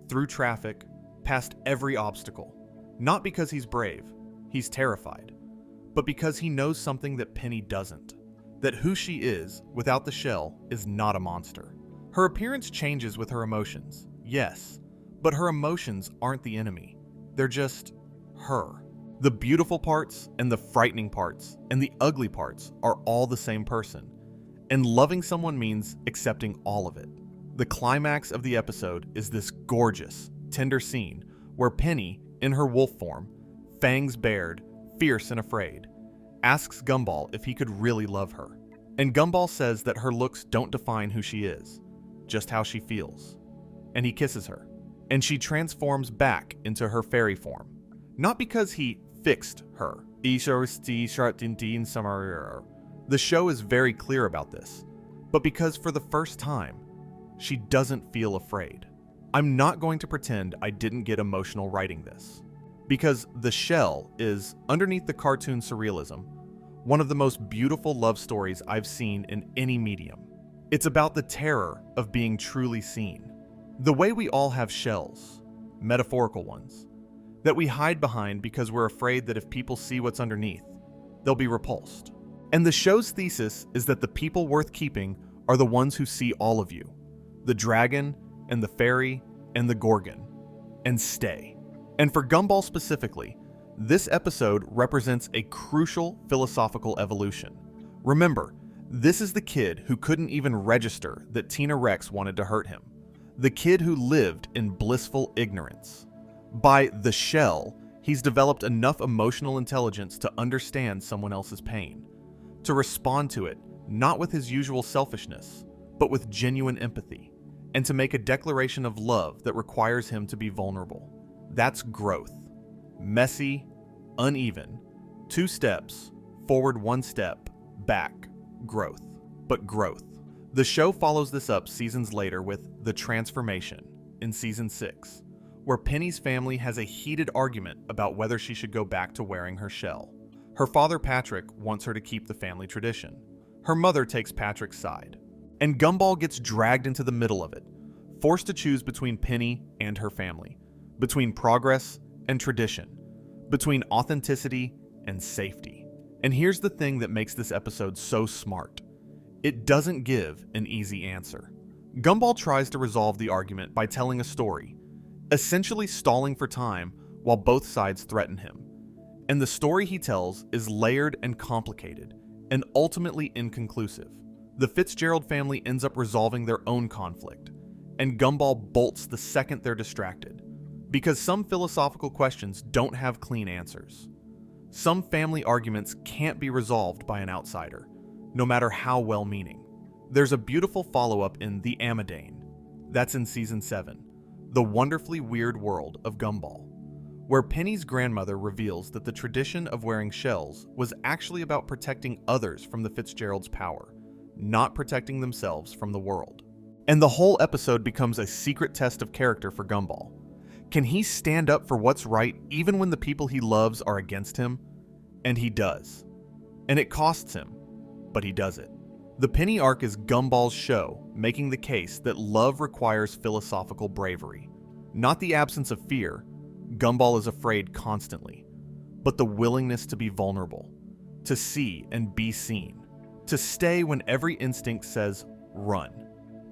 through traffic, past every obstacle. Not because he's brave, he's terrified, but because he knows something that Penny doesn't, that who she is without the shell is not a monster. Her appearance changes with her emotions, yes, but her emotions aren't the enemy. They're just her. The beautiful parts and the frightening parts and the ugly parts are all the same person. And loving someone means accepting all of it. The climax of the episode is this gorgeous, tender scene where Penny, in her wolf form, fangs bared, fierce and afraid, asks Gumball if he could really love her. And Gumball says that her looks don't define who she is, just how she feels. And he kisses her. And she transforms back into her fairy form. Not because he fixed her. The show is very clear about this, but because for the first time, she doesn't feel afraid. I'm not going to pretend I didn't get emotional writing this, because The Shell is, underneath the cartoon surrealism, one of the most beautiful love stories I've seen in any medium. It's about the terror of being truly seen. The way we all have shells, metaphorical ones, that we hide behind because we're afraid that if people see what's underneath, they'll be repulsed. And the show's thesis is that the people worth keeping are the ones who see all of you, the dragon and the fairy and the gorgon, and stay. And for Gumball specifically, this episode represents a crucial philosophical evolution. Remember, this is the kid who couldn't even register that Tina Rex wanted to hurt him. The kid who lived in blissful ignorance. By the shell, he's developed enough emotional intelligence to understand someone else's pain, to respond to it not with his usual selfishness, but with genuine empathy, and to make a declaration of love that requires him to be vulnerable. That's growth. Messy, uneven, 2 steps, forward 1 step, back, growth. But growth. The show follows this up seasons later with The Transformation in season 6, where Penny's family has a heated argument about whether she should go back to wearing her shell. Her father Patrick wants her to keep the family tradition. Her mother takes Patrick's side. And Gumball gets dragged into the middle of it, forced to choose between Penny and her family, between progress and tradition, between authenticity and safety. And here's the thing that makes this episode so smart. It doesn't give an easy answer. Gumball tries to resolve the argument by telling a story, essentially stalling for time while both sides threaten him. And the story he tells is layered and complicated, and ultimately inconclusive. The Fitzgerald family ends up resolving their own conflict, and Gumball bolts the second they're distracted. Because some philosophical questions don't have clean answers. Some family arguments can't be resolved by an outsider, no matter how well-meaning. There's a beautiful follow-up in The Amadane. That's in season 7, The Wonderfully Weird World of Gumball, where Penny's grandmother reveals that the tradition of wearing shells was actually about protecting others from the Fitzgerald's power, not protecting themselves from the world. And the whole episode becomes a secret test of character for Gumball. Can he stand up for what's right even when the people he loves are against him? And he does. And it costs him, but he does it. The Penny arc is Gumball's show, making the case that love requires philosophical bravery. Not the absence of fear, Gumball is afraid constantly, but the willingness to be vulnerable, to see and be seen, to stay when every instinct says, run.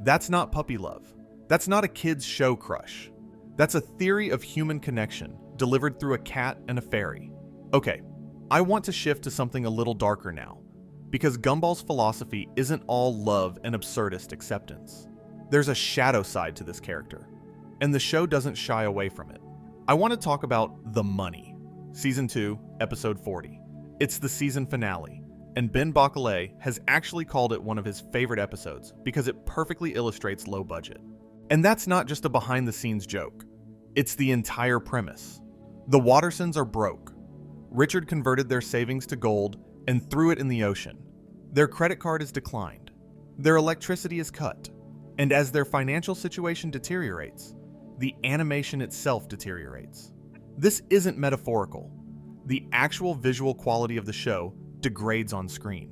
That's not puppy love. That's not a kid's show crush. That's a theory of human connection, delivered through a cat and a fairy. Okay, I want to shift to something a little darker now, because Gumball's philosophy isn't all love and absurdist acceptance. There's a shadow side to this character, and the show doesn't shy away from it. I want to talk about The Money, Season 2, Episode 40. It's the season finale, and Ben Bacalé has actually called it one of his favorite episodes because it perfectly illustrates low budget. And that's not just a behind-the-scenes joke. It's the entire premise. The Wattersons are broke. Richard converted their savings to gold and threw it in the ocean. Their credit card is declined. Their electricity is cut. And as their financial situation deteriorates, the animation itself deteriorates. This isn't metaphorical. The actual visual quality of the show degrades on screen.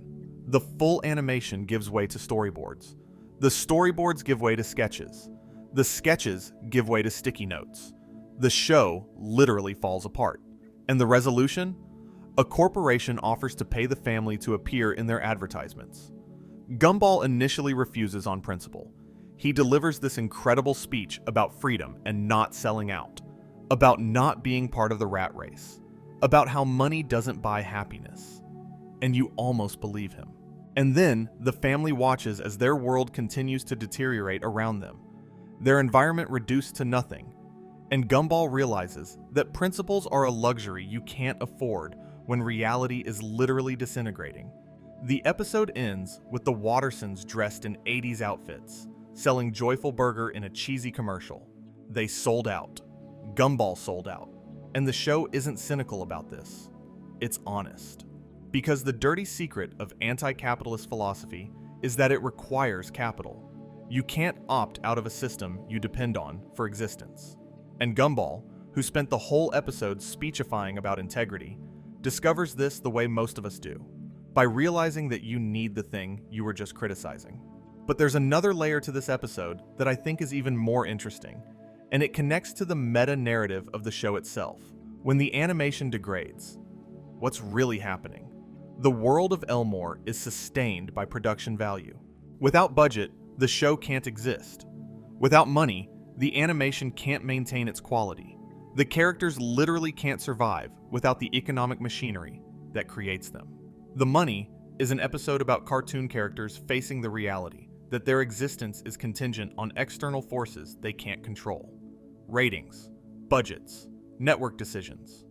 The full animation gives way to storyboards. The storyboards give way to sketches. The sketches give way to sticky notes. The show literally falls apart. And the resolution? A corporation offers to pay the family to appear in their advertisements. Gumball initially refuses on principle. He delivers this incredible speech about freedom and not selling out, about not being part of the rat race, about how money doesn't buy happiness. And you almost believe him. And then the family watches as their world continues to deteriorate around them, their environment reduced to nothing, and Gumball realizes that principles are a luxury you can't afford when reality is literally disintegrating. The episode ends with the Wattersons dressed in 80s outfits, selling Joyful Burger in a cheesy commercial. They sold out. Gumball sold out. And the show isn't cynical about this. It's honest. Because the dirty secret of anti-capitalist philosophy is that it requires capital. You can't opt out of a system you depend on for existence. And Gumball, who spent the whole episode speechifying about integrity, discovers this the way most of us do, by realizing that you need the thing you were just criticizing. But there's another layer to this episode that I think is even more interesting, and it connects to the meta-narrative of the show itself. When the animation degrades, what's really happening? The world of Elmore is sustained by production value. Without budget, the show can't exist. Without money, the animation can't maintain its quality. The characters literally can't survive without the economic machinery that creates them. The Money is an episode about cartoon characters facing the reality that their existence is contingent on external forces they can't control. Ratings, budgets, network decisions.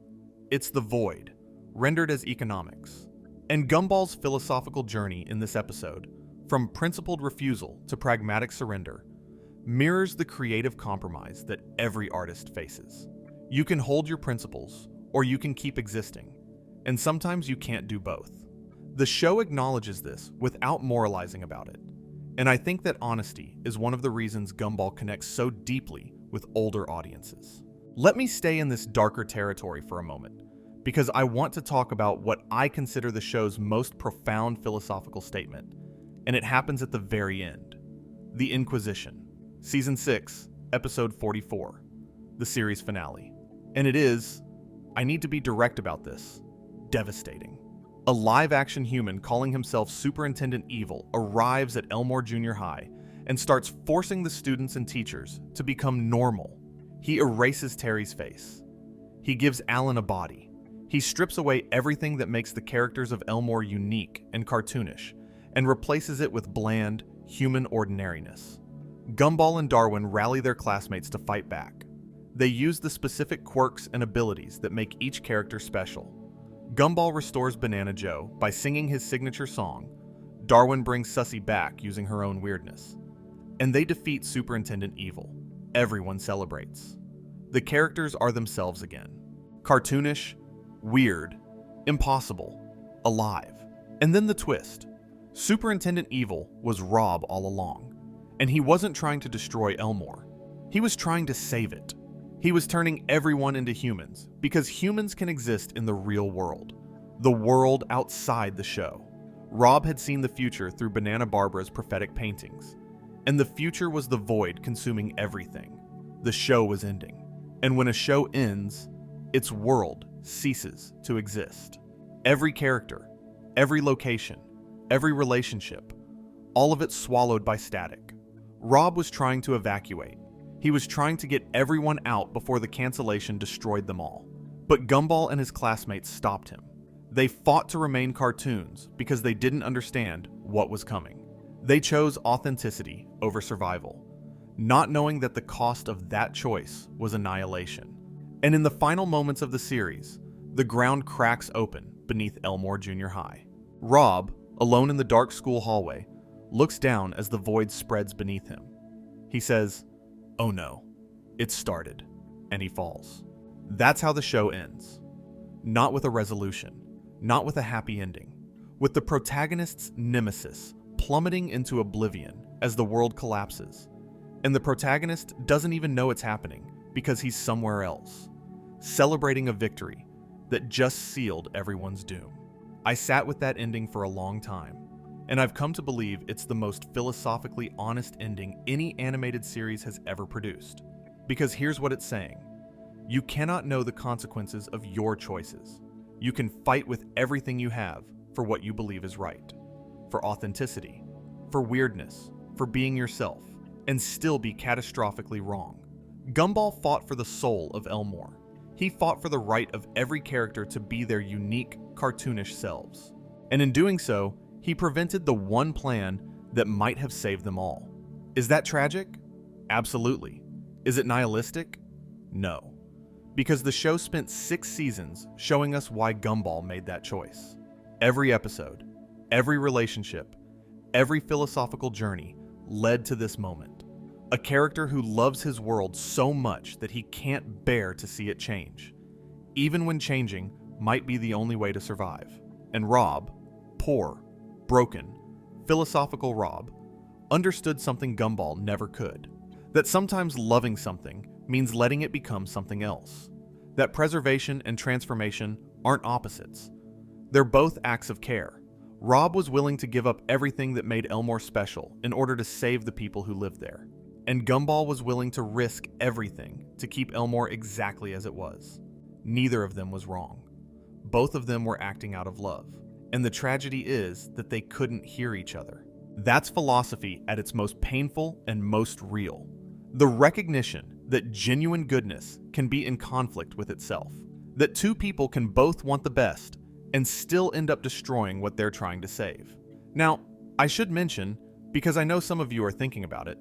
It's the void, rendered as economics. And Gumball's philosophical journey in this episode, from principled refusal to pragmatic surrender, mirrors the creative compromise that every artist faces. You can hold your principles, or you can keep existing, and sometimes you can't do both. The show acknowledges this without moralizing about it, and I think that honesty is one of the reasons Gumball connects so deeply with older audiences. Let me stay in this darker territory for a moment, because I want to talk about what I consider the show's most profound philosophical statement, and it happens at the very end. The Inquisition, Season 6, Episode 44, the series finale. And it is, I need to be direct about this, devastating. A live-action human calling himself Superintendent Evil arrives at Elmore Junior High and starts forcing the students and teachers to become normal. He erases Terry's face. He gives Alan a body. He strips away everything that makes the characters of Elmore unique and cartoonish and replaces it with bland, human ordinariness. Gumball and Darwin rally their classmates to fight back. They use the specific quirks and abilities that make each character special. Gumball restores Banana Joe by singing his signature song. Darwin brings Sussy back using her own weirdness. And they defeat Superintendent Evil. Everyone celebrates. The characters are themselves again. Cartoonish, weird, impossible, alive. And then the twist. Superintendent Evil was Rob all along. And he wasn't trying to destroy Elmore. He was trying to save it. He was turning everyone into humans, because humans can exist in the real world, the world outside the show. Rob had seen the future through Banana Barbara's prophetic paintings, and the future was the void consuming everything. The show was ending, and when a show ends, its world ceases to exist. Every character, every location, every relationship, all of it swallowed by static. Rob was trying to evacuate. He was trying to get everyone out before the cancellation destroyed them all. But Gumball and his classmates stopped him. They fought to remain cartoons because they didn't understand what was coming. They chose authenticity over survival, not knowing that the cost of that choice was annihilation. And in the final moments of the series, the ground cracks open beneath Elmore Junior High. Rob, alone in the dark school hallway, looks down as the void spreads beneath him. He says, "Oh no, it's started," and he falls. That's how the show ends. Not with a resolution, not with a happy ending, with the protagonist's nemesis plummeting into oblivion as the world collapses, and the protagonist doesn't even know it's happening because he's somewhere else, celebrating a victory that just sealed everyone's doom. I sat with that ending for a long time, and I've come to believe it's the most philosophically honest ending any animated series has ever produced. Because here's what it's saying. You cannot know the consequences of your choices. You can fight with everything you have for what you believe is right, for authenticity, for weirdness, for being yourself, and still be catastrophically wrong. Gumball fought for the soul of Elmore. He fought for the right of every character to be their unique, cartoonish selves. And in doing so, he prevented the one plan that might have saved them all. Is that tragic? Absolutely. Is it nihilistic? No. Because the show spent 6 seasons showing us why Gumball made that choice. Every episode, every relationship, every philosophical journey led to this moment. A character who loves his world so much that he can't bear to see it change, even when changing might be the only way to survive. And Rob, poor, broken, philosophical Rob, understood something Gumball never could. That sometimes loving something means letting it become something else. That preservation and transformation aren't opposites. They're both acts of care. Rob was willing to give up everything that made Elmore special in order to save the people who lived there. And Gumball was willing to risk everything to keep Elmore exactly as it was. Neither of them was wrong. Both of them were acting out of love. And the tragedy is that they couldn't hear each other. That's philosophy at its most painful and most real. The recognition that genuine goodness can be in conflict with itself. That two people can both want the best and still end up destroying what they're trying to save. Now, I should mention, because I know some of you are thinking about it,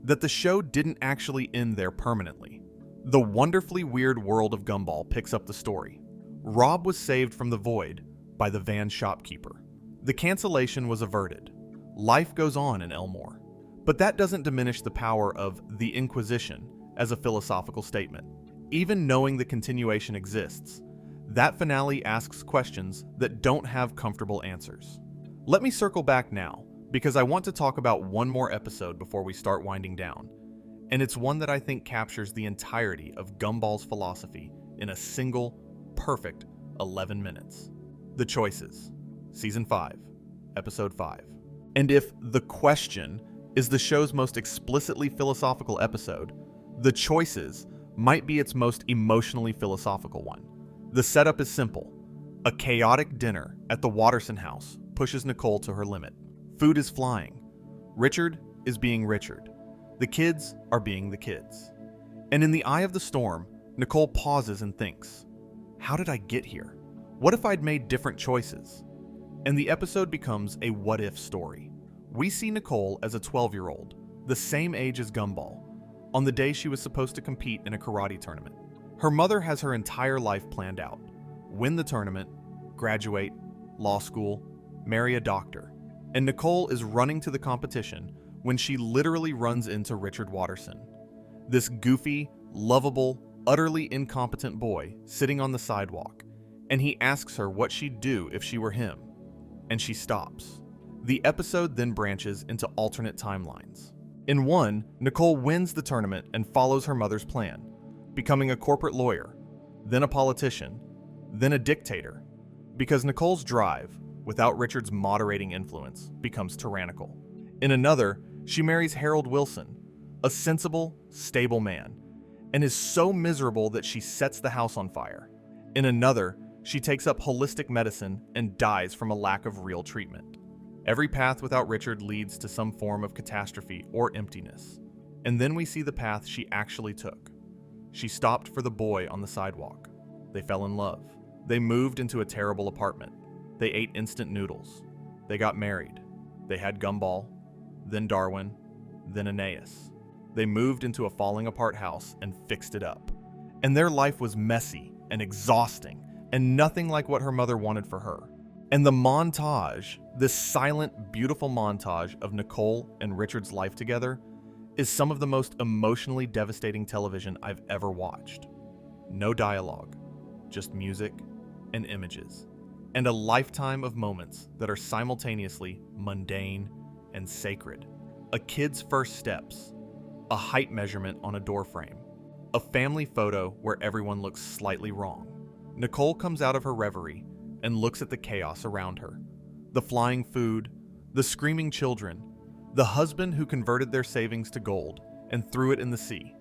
that the show didn't actually end there permanently. The wonderfully weird world of Gumball picks up the story. Rob was saved from the void by the van shopkeeper. The cancellation was averted. Life goes on in Elmore. But that doesn't diminish the power of the Inquisition as a philosophical statement. Even knowing the continuation exists, that finale asks questions that don't have comfortable answers. Let me circle back now, because I want to talk about one more episode before we start winding down, and it's one that I think captures the entirety of Gumball's philosophy in a single, perfect 11 minutes. The Choices, Season 5, Episode 5. And if The Question is the show's most explicitly philosophical episode, The Choices might be its most emotionally philosophical one. The setup is simple. A chaotic dinner at the Watterson house pushes Nicole to her limit. Food is flying. Richard is being Richard. The kids are being the kids. And in the eye of the storm, Nicole pauses and thinks, how did I get here? What if I'd made different choices? And the episode becomes a what-if story. We see Nicole as a 12-year-old, the same age as Gumball, on the day she was supposed to compete in a karate tournament. Her mother has her entire life planned out. Win the tournament, graduate, law school, marry a doctor. And Nicole is running to the competition when she literally runs into Richard Watterson. This goofy, lovable, utterly incompetent boy sitting on the sidewalk. And he asks her what she'd do if she were him. And she stops. The episode then branches into alternate timelines. In one, Nicole wins the tournament and follows her mother's plan, becoming a corporate lawyer, then a politician, then a dictator, because Nicole's drive, without Richard's moderating influence, becomes tyrannical. In another, she marries Harold Wilson, a sensible, stable man, and is so miserable that she sets the house on fire. In another, she takes up holistic medicine and dies from a lack of real treatment. Every path without Richard leads to some form of catastrophe or emptiness. And then we see the path she actually took. She stopped for the boy on the sidewalk. They fell in love. They moved into a terrible apartment. They ate instant noodles. They got married. They had Gumball, then Darwin, then Aeneas. They moved into a falling apart house and fixed it up. And their life was messy and exhausting and nothing like what her mother wanted for her. And the montage, this silent, beautiful montage of Nicole and Richard's life together, is some of the most emotionally devastating television I've ever watched. No dialogue, just music and images, and a lifetime of moments that are simultaneously mundane and sacred. A kid's first steps, a height measurement on a doorframe, a family photo where everyone looks slightly wrong. Nicole comes out of her reverie and looks at the chaos around her. The flying food, the screaming children, the husband who converted their savings to gold and threw it in the sea.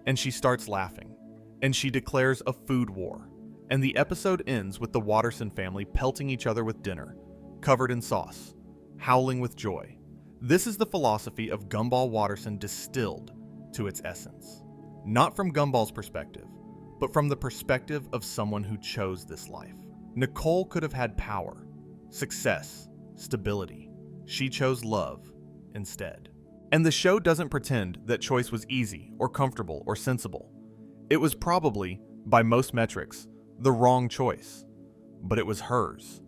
And she starts laughing, and she declares a food war. And the episode ends with the Watterson family pelting each other with dinner, covered in sauce, howling with joy. This is the philosophy of Gumball Watterson distilled to its essence. Not from Gumball's perspective, but from the perspective of someone who chose this life. Nicole could have had power, success, stability. She chose love instead. And the show doesn't pretend that choice was easy or comfortable or sensible. It was probably, by most metrics, the wrong choice, but it was hers.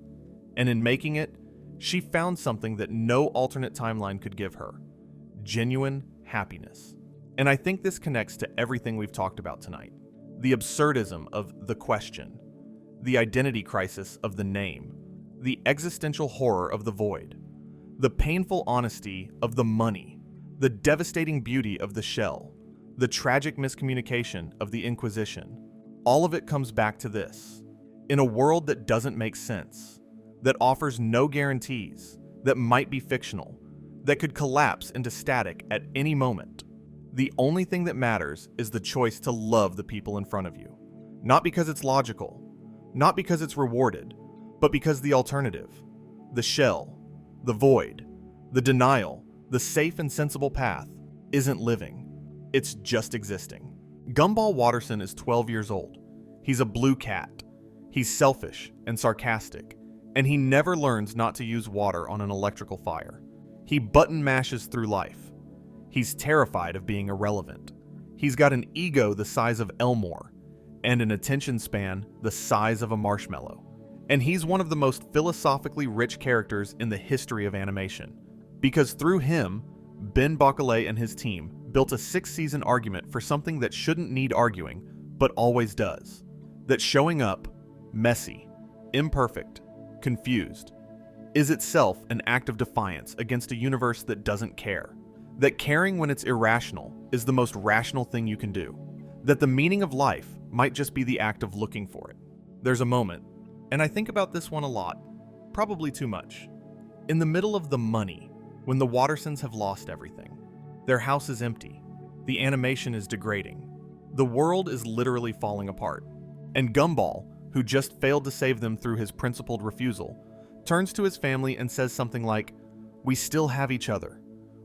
And in making it, she found something that no alternate timeline could give her: genuine happiness. And I think this connects to everything we've talked about tonight. The absurdism of the question, the identity crisis of the name, the existential horror of the void, the painful honesty of the money, the devastating beauty of the shell, the tragic miscommunication of the Inquisition. All of it comes back to this. In a world that doesn't make sense, that offers no guarantees, that might be fictional, that could collapse into static at any moment, the only thing that matters is the choice to love the people in front of you. Not because it's logical, not because it's rewarded, but because the alternative, the shell, the void, the denial, the safe and sensible path, isn't living. It's just existing. Gumball Watterson is 12 years old. He's a blue cat. He's selfish and sarcastic, and he never learns not to use water on an electrical fire. He button mashes through life. He's terrified of being irrelevant. He's got an ego the size of Elmore, and an attention span the size of a marshmallow. And he's one of the most philosophically rich characters in the history of animation. Because through him, Ben Bocquelet and his team built a 6-season argument for something that shouldn't need arguing, but always does. That showing up, messy, imperfect, confused, is itself an act of defiance against a universe that doesn't care. That caring when it's irrational is the most rational thing you can do. That the meaning of life might just be the act of looking for it. There's a moment, and I think about this one a lot, probably too much. In the middle of the money, when the Wattersons have lost everything. Their house is empty. The animation is degrading. The world is literally falling apart. And Gumball, who just failed to save them through his principled refusal, turns to his family and says something like, "We still have each other.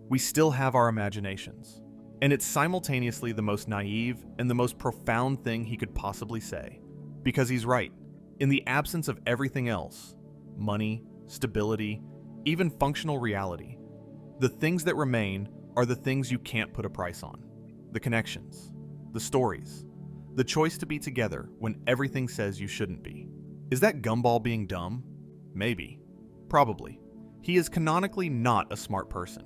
We still have our imaginations." And it's simultaneously the most naive and the most profound thing he could possibly say. Because he's right. In the absence of everything else, money, stability, even functional reality, the things that remain are the things you can't put a price on. The connections, the stories, the choice to be together when everything says you shouldn't be. Is that Gumball being dumb? Maybe. Probably. He is canonically not a smart person.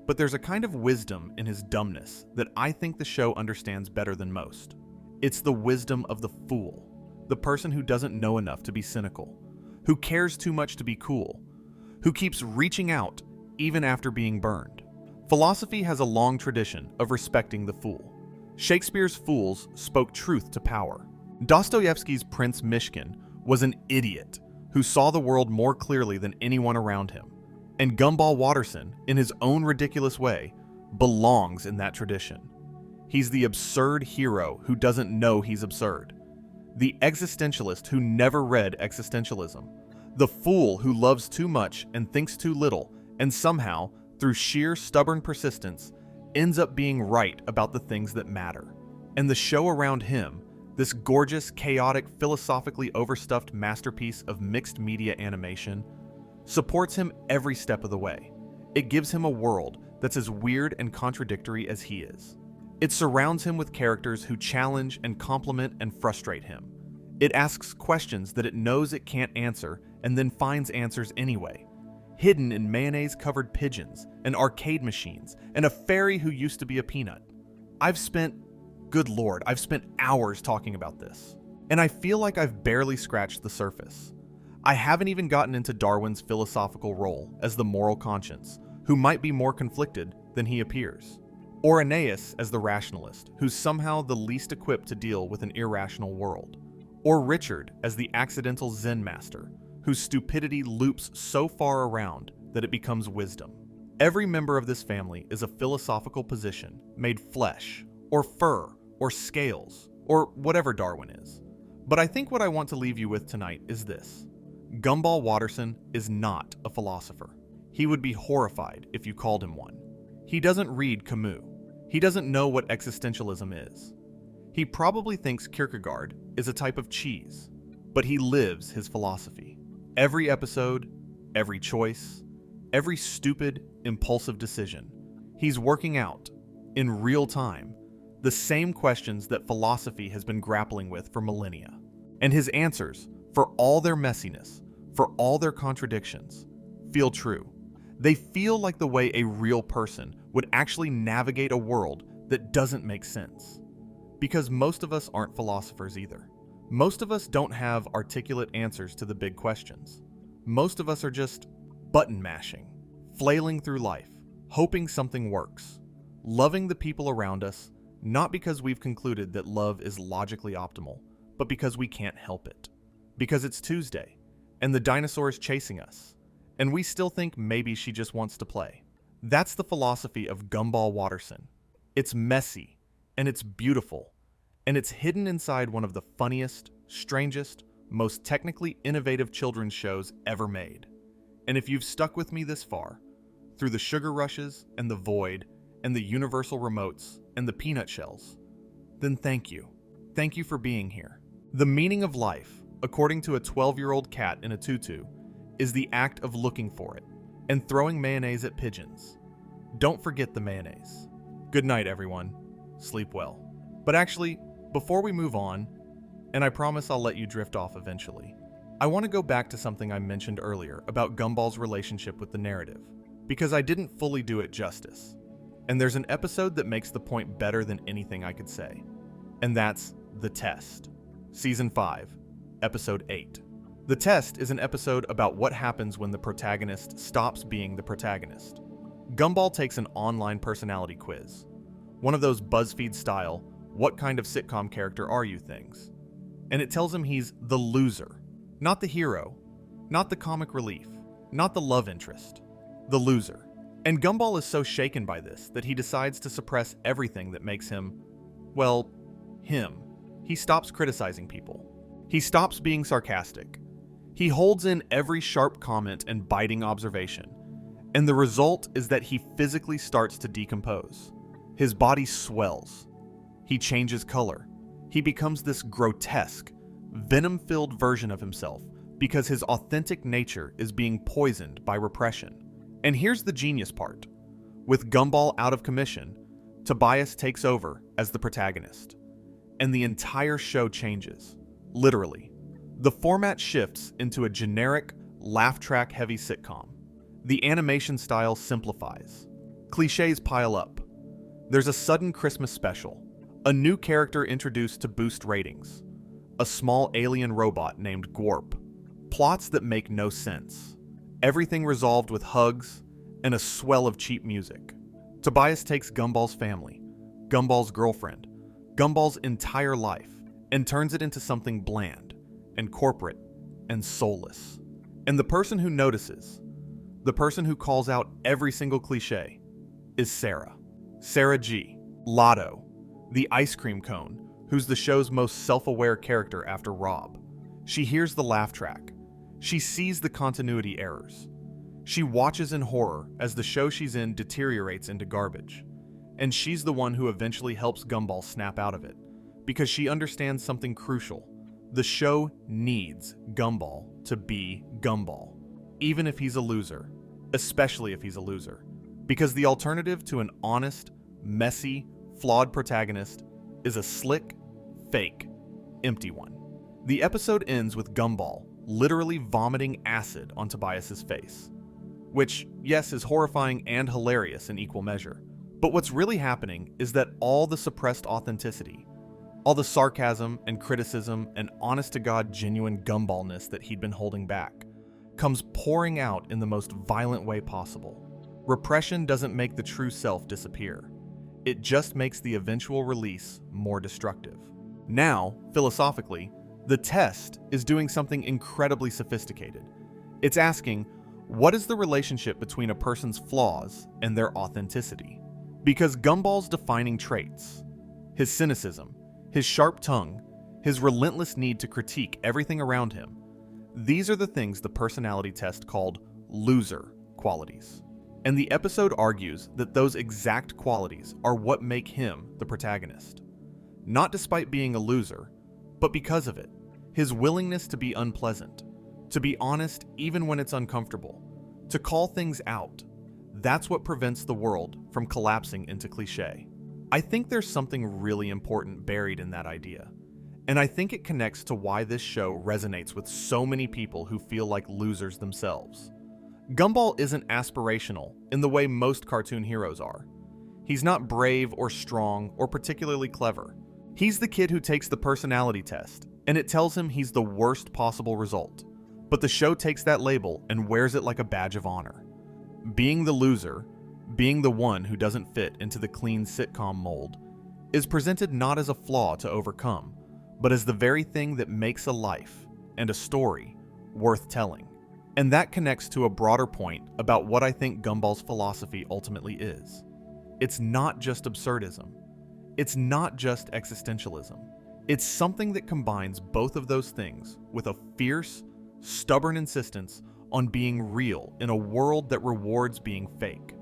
But there's a kind of wisdom in his dumbness that I think the show understands better than most. It's the wisdom of the fool, the person who doesn't know enough to be cynical, who cares too much to be cool, who keeps reaching out even after being burned. Philosophy has a long tradition of respecting the fool. Shakespeare's fools spoke truth to power. Dostoevsky's Prince Mishkin was an idiot who saw the world more clearly than anyone around him. And Gumball Watterson, in his own ridiculous way, belongs in that tradition. He's the absurd hero who doesn't know he's absurd. The existentialist who never read existentialism. The fool who loves too much and thinks too little, and somehow, through sheer stubborn persistence, ends up being right about the things that matter. And the show around him, this gorgeous, chaotic, philosophically overstuffed masterpiece of mixed media animation, supports him every step of the way. It gives him a world that's as weird and contradictory as he is. It surrounds him with characters who challenge and compliment and frustrate him. It asks questions that it knows it can't answer and then finds answers anyway. Hidden in mayonnaise-covered pigeons and arcade machines and a fairy who used to be a peanut. Good Lord, I've spent hours talking about this. And I feel like I've barely scratched the surface. I haven't even gotten into Darwin's philosophical role as the moral conscience, who might be more conflicted than he appears. Or Aeneas as the rationalist, who's somehow the least equipped to deal with an irrational world. Or Richard as the accidental Zen master, whose stupidity loops so far around that it becomes wisdom. Every member of this family is a philosophical position made flesh, or fur, or scales, or whatever Darwin is. But I think what I want to leave you with tonight is this. Gumball Watterson is not a philosopher. He would be horrified if you called him one. He doesn't read Camus. He doesn't know what existentialism is. He probably thinks Kierkegaard is a type of cheese, but he lives his philosophy. Every episode, every choice, every stupid, impulsive decision, he's working out, in real time, the same questions that philosophy has been grappling with for millennia. And his answers, for all their messiness, for all their contradictions, feel true. They feel like the way a real person would actually navigate a world that doesn't make sense. Because most of us aren't philosophers either. Most of us don't have articulate answers to the big questions. Most of us are just button mashing, flailing through life, hoping something works, loving the people around us, not because we've concluded that love is logically optimal, but because we can't help it. Because it's Tuesday, and the dinosaur is chasing us, and we still think maybe she just wants to play. That's the philosophy of Gumball Watterson. It's messy, and it's beautiful, and it's hidden inside one of the funniest, strangest, most technically innovative children's shows ever made. And if you've stuck with me this far, through the sugar rushes and the void and the universal remotes and the peanut shells, then thank you. Thank you for being here. The meaning of life, according to a 12-year-old cat in a tutu, is the act of looking for it and throwing mayonnaise at pigeons. Don't forget the mayonnaise. Good night, everyone. Sleep well. But actually, before we move on, and I promise I'll let you drift off eventually, I want to go back to something I mentioned earlier about Gumball's relationship with the narrative, because I didn't fully do it justice. And there's an episode that makes the point better than anything I could say, and that's The Test. Season 5, Episode 8. The Test is an episode about what happens when the protagonist stops being the protagonist. Gumball takes an online personality quiz, one of those BuzzFeed-style, what kind of sitcom character are you things, and it tells him he's the loser, not the hero, not the comic relief, not the love interest, the loser. And Gumball is so shaken by this that he decides to suppress everything that makes him, well, him. He stops criticizing people. He stops being sarcastic. He holds in every sharp comment and biting observation, and the result is that he physically starts to decompose. His body swells. He changes color. He becomes this grotesque, venom-filled version of himself because his authentic nature is being poisoned by repression. And here's the genius part. With Gumball out of commission, Tobias takes over as the protagonist, and the entire show changes. Literally. The format shifts into a generic, laugh-track-heavy sitcom. The animation style simplifies. Cliches pile up. There's a sudden Christmas special, a new character introduced to boost ratings, a small alien robot named Gwarp, plots that make no sense, everything resolved with hugs and a swell of cheap music. Tobias takes Gumball's family, Gumball's girlfriend, Gumball's entire life, and turns it into something bland and corporate and soulless. And the person who notices, the person who calls out every single cliche, is Sarah. Sarah G. Lotto, the ice cream cone, who's the show's most self-aware character after Rob. She hears the laugh track. She sees the continuity errors. She watches in horror as the show she's in deteriorates into garbage. And she's the one who eventually helps Gumball snap out of it, because she understands something crucial. The show needs Gumball to be Gumball, even if he's a loser, especially if he's a loser. Because the alternative to an honest, messy, flawed protagonist is a slick, fake, empty one. The episode ends with Gumball literally vomiting acid on Tobias's face, which, yes, is horrifying and hilarious in equal measure. But what's really happening is that all the suppressed authenticity, all the sarcasm and criticism and honest-to-God genuine Gumballness that he'd been holding back, comes pouring out in the most violent way possible. Repression doesn't make the true self disappear. It just makes the eventual release more destructive. Now, philosophically, The Test is doing something incredibly sophisticated. It's asking, what is the relationship between a person's flaws and their authenticity? Because Gumball's defining traits, his cynicism, his sharp tongue, his relentless need to critique everything around him, these are the things the personality test called loser qualities. And the episode argues that those exact qualities are what make him the protagonist. Not despite being a loser, but because of it. His willingness to be unpleasant, to be honest even when it's uncomfortable, to call things out. That's what prevents the world from collapsing into cliche. I think there's something really important buried in that idea. And I think it connects to why this show resonates with so many people who feel like losers themselves. Gumball isn't aspirational in the way most cartoon heroes are. He's not brave or strong or particularly clever. He's the kid who takes the personality test, and it tells him he's the worst possible result. But the show takes that label and wears it like a badge of honor. Being the loser, being the one who doesn't fit into the clean sitcom mold, is presented not as a flaw to overcome, but as the very thing that makes a life and a story worth telling. And that connects to a broader point about what I think Gumball's philosophy ultimately is. It's not just absurdism. It's not just existentialism. It's something that combines both of those things with a fierce, stubborn insistence on being real in a world that rewards being fake.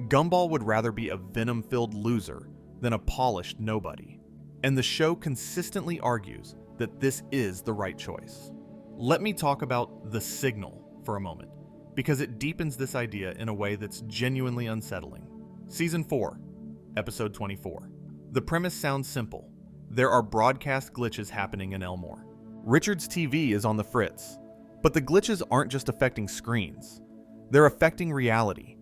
Gumball would rather be a venom-filled loser than a polished nobody. And the show consistently argues that this is the right choice. Let me talk about the signal for a moment, because it deepens this idea in a way that's genuinely unsettling. Season 4, Episode 24. The premise sounds simple. There are broadcast glitches happening in Elmore. Richard's TV is on the fritz, but the glitches aren't just affecting screens. They're affecting reality.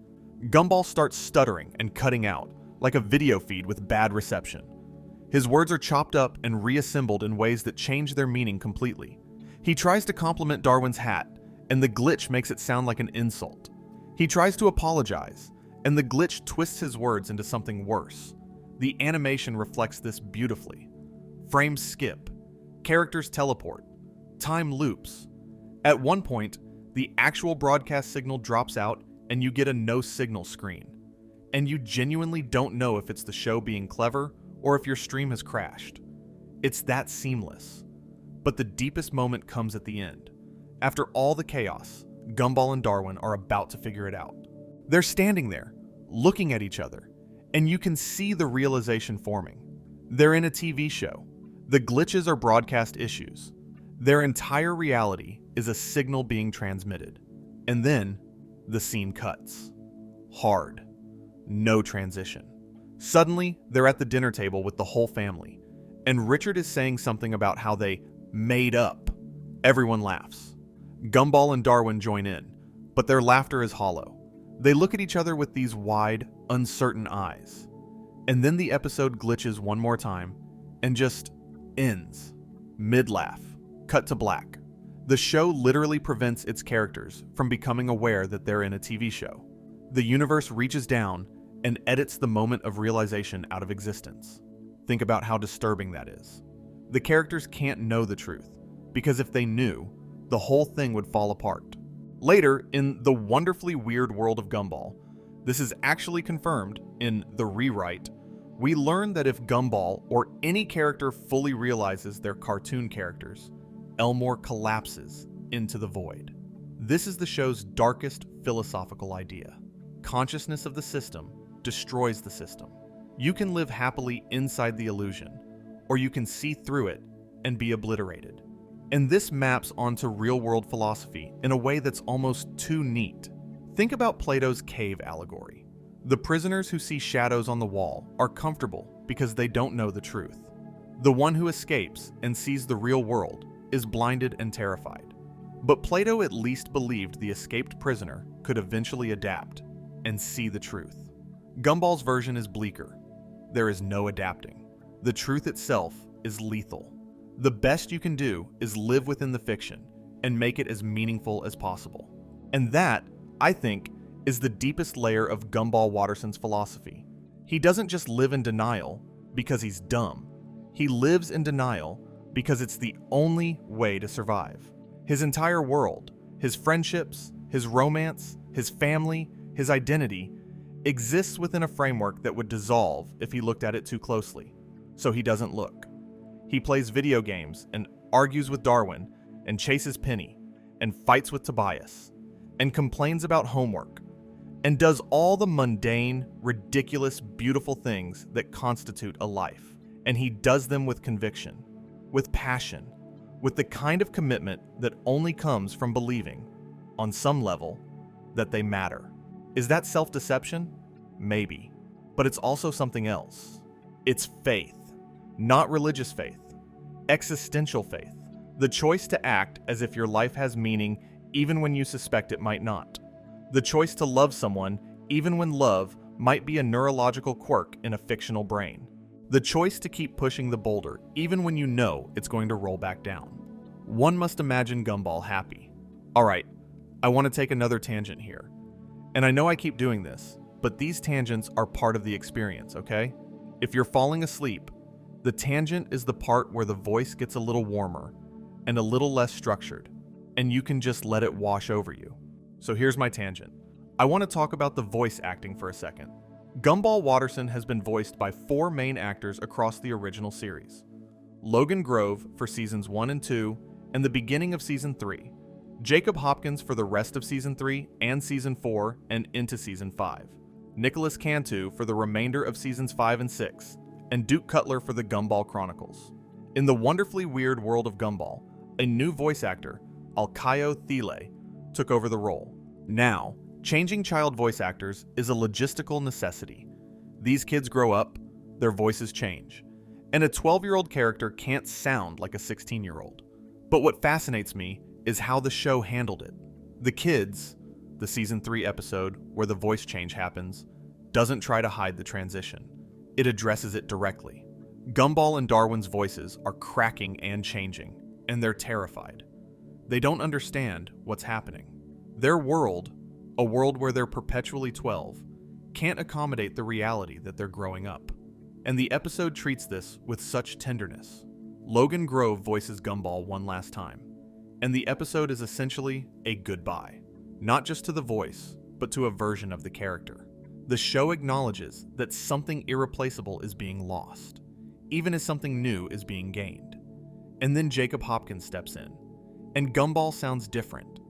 Gumball starts stuttering and cutting out, like a video feed with bad reception. His words are chopped up and reassembled in ways that change their meaning completely. He tries to compliment Darwin's hat, and the glitch makes it sound like an insult. He tries to apologize, and the glitch twists his words into something worse. The animation reflects this beautifully. Frames skip, characters teleport, time loops. At one point, the actual broadcast signal drops out and you get a no signal screen. And you genuinely don't know if it's the show being clever or if your stream has crashed. It's that seamless. But the deepest moment comes at the end. After all the chaos, Gumball and Darwin are about to figure it out. They're standing there, looking at each other, and you can see the realization forming. They're in a TV show. The glitches are broadcast issues. Their entire reality is a signal being transmitted. And then, the scene cuts. Hard. No transition. Suddenly, they're at the dinner table with the whole family, and Richard is saying something about how they made up. Everyone laughs. Gumball and Darwin join in, but their laughter is hollow. They look at each other with these wide, uncertain eyes. And then the episode glitches one more time and just ends. Mid-laugh. Cut to black. The show literally prevents its characters from becoming aware that they're in a TV show. The universe reaches down and edits the moment of realization out of existence. Think about how disturbing that is. The characters can't know the truth, because if they knew, the whole thing would fall apart. Later, in the wonderfully weird world of Gumball, this is actually confirmed in The Rewrite, we learn that if Gumball or any character fully realizes they're cartoon characters, Elmore collapses into the void. This is the show's darkest philosophical idea. Consciousness of the system destroys the system. You can live happily inside the illusion, or you can see through it and be obliterated. And this maps onto real-world philosophy in a way that's almost too neat. Think about Plato's cave allegory. The prisoners who see shadows on the wall are comfortable because they don't know the truth. The one who escapes and sees the real world is blinded and terrified. But Plato at least believed the escaped prisoner could eventually adapt and see the truth. Gumball's version is bleaker. There is no adapting. The truth itself is lethal. The best you can do is live within the fiction and make it as meaningful as possible. And that, I think, is the deepest layer of Gumball Watterson's philosophy. He doesn't just live in denial because he's dumb. He lives in denial because it's the only way to survive. His entire world, his friendships, his romance, his family, his identity, exists within a framework that would dissolve if he looked at it too closely. So he doesn't look. He plays video games and argues with Darwin and chases Penny and fights with Tobias and complains about homework and does all the mundane, ridiculous, beautiful things that constitute a life. And he does them with conviction, with passion, with the kind of commitment that only comes from believing, on some level, that they matter. Is that self-deception? Maybe. But it's also something else. It's faith. Not religious faith. Existential faith. The choice to act as if your life has meaning even when you suspect it might not. The choice to love someone even when love might be a neurological quirk in a fictional brain. The choice to keep pushing the boulder even when you know it's going to roll back down. One must imagine Gumball happy. Alright, I want to take another tangent here. And I know I keep doing this, but these tangents are part of the experience, okay? If you're falling asleep, the tangent is the part where the voice gets a little warmer and a little less structured, and you can just let it wash over you. So here's my tangent. I want to talk about the voice acting for a second. Gumball Watterson has been voiced by 4 main actors across the original series. Logan Grove for seasons 1 and 2 and the beginning of season 3. Jacob Hopkins for the rest of season 3 and season 4 and into season 5. Nicholas Cantu for the remainder of seasons 5 and 6. And Duke Cutler for the Gumball Chronicles. In the wonderfully weird world of Gumball, a new voice actor, Alcayo Thiele, took over the role. Now, changing child voice actors is a logistical necessity. These kids grow up, their voices change, and a 12-year-old character can't sound like a 16-year-old. But what fascinates me is how the show handled it. The kids, the season 3 episode where the voice change happens, doesn't try to hide the transition. It addresses it directly. Gumball and Darwin's voices are cracking and changing, and they're terrified. They don't understand what's happening. Their world, a world where they're perpetually 12, can't accommodate the reality that they're growing up. And the episode treats this with such tenderness. Logan Grove voices Gumball one last time, and the episode is essentially a goodbye, not just to the voice, but to a version of the character. The show acknowledges that something irreplaceable is being lost, even as something new is being gained. And then Jacob Hopkins steps in, and Gumball sounds different,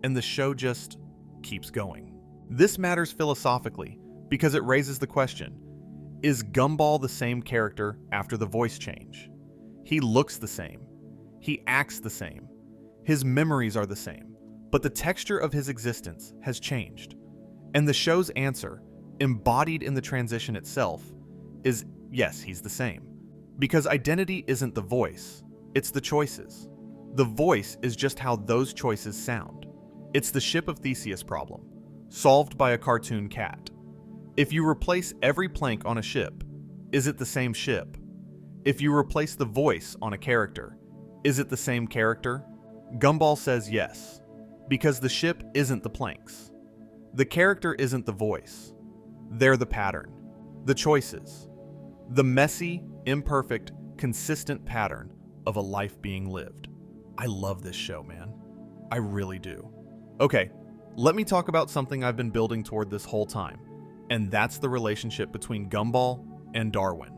and the show just keeps going. This matters philosophically because it raises the question, is Gumball the same character after the voice change? He looks the same. He acts the same. His memories are the same, but the texture of his existence has changed. And the show's answer, embodied in the transition itself, is yes, he's the same. Because identity isn't the voice, it's the choices. The voice is just how those choices sound. It's the Ship of Theseus problem, solved by a cartoon cat. If you replace every plank on a ship, is it the same ship? If you replace the voice on a character, is it the same character? Gumball says yes, because the ship isn't the planks. The character isn't the voice. They're the pattern, the choices, the messy, imperfect, consistent pattern of a life being lived. I love this show, man. I really do. Okay, let me talk about something I've been building toward this whole time, and that's the relationship between Gumball and Darwin.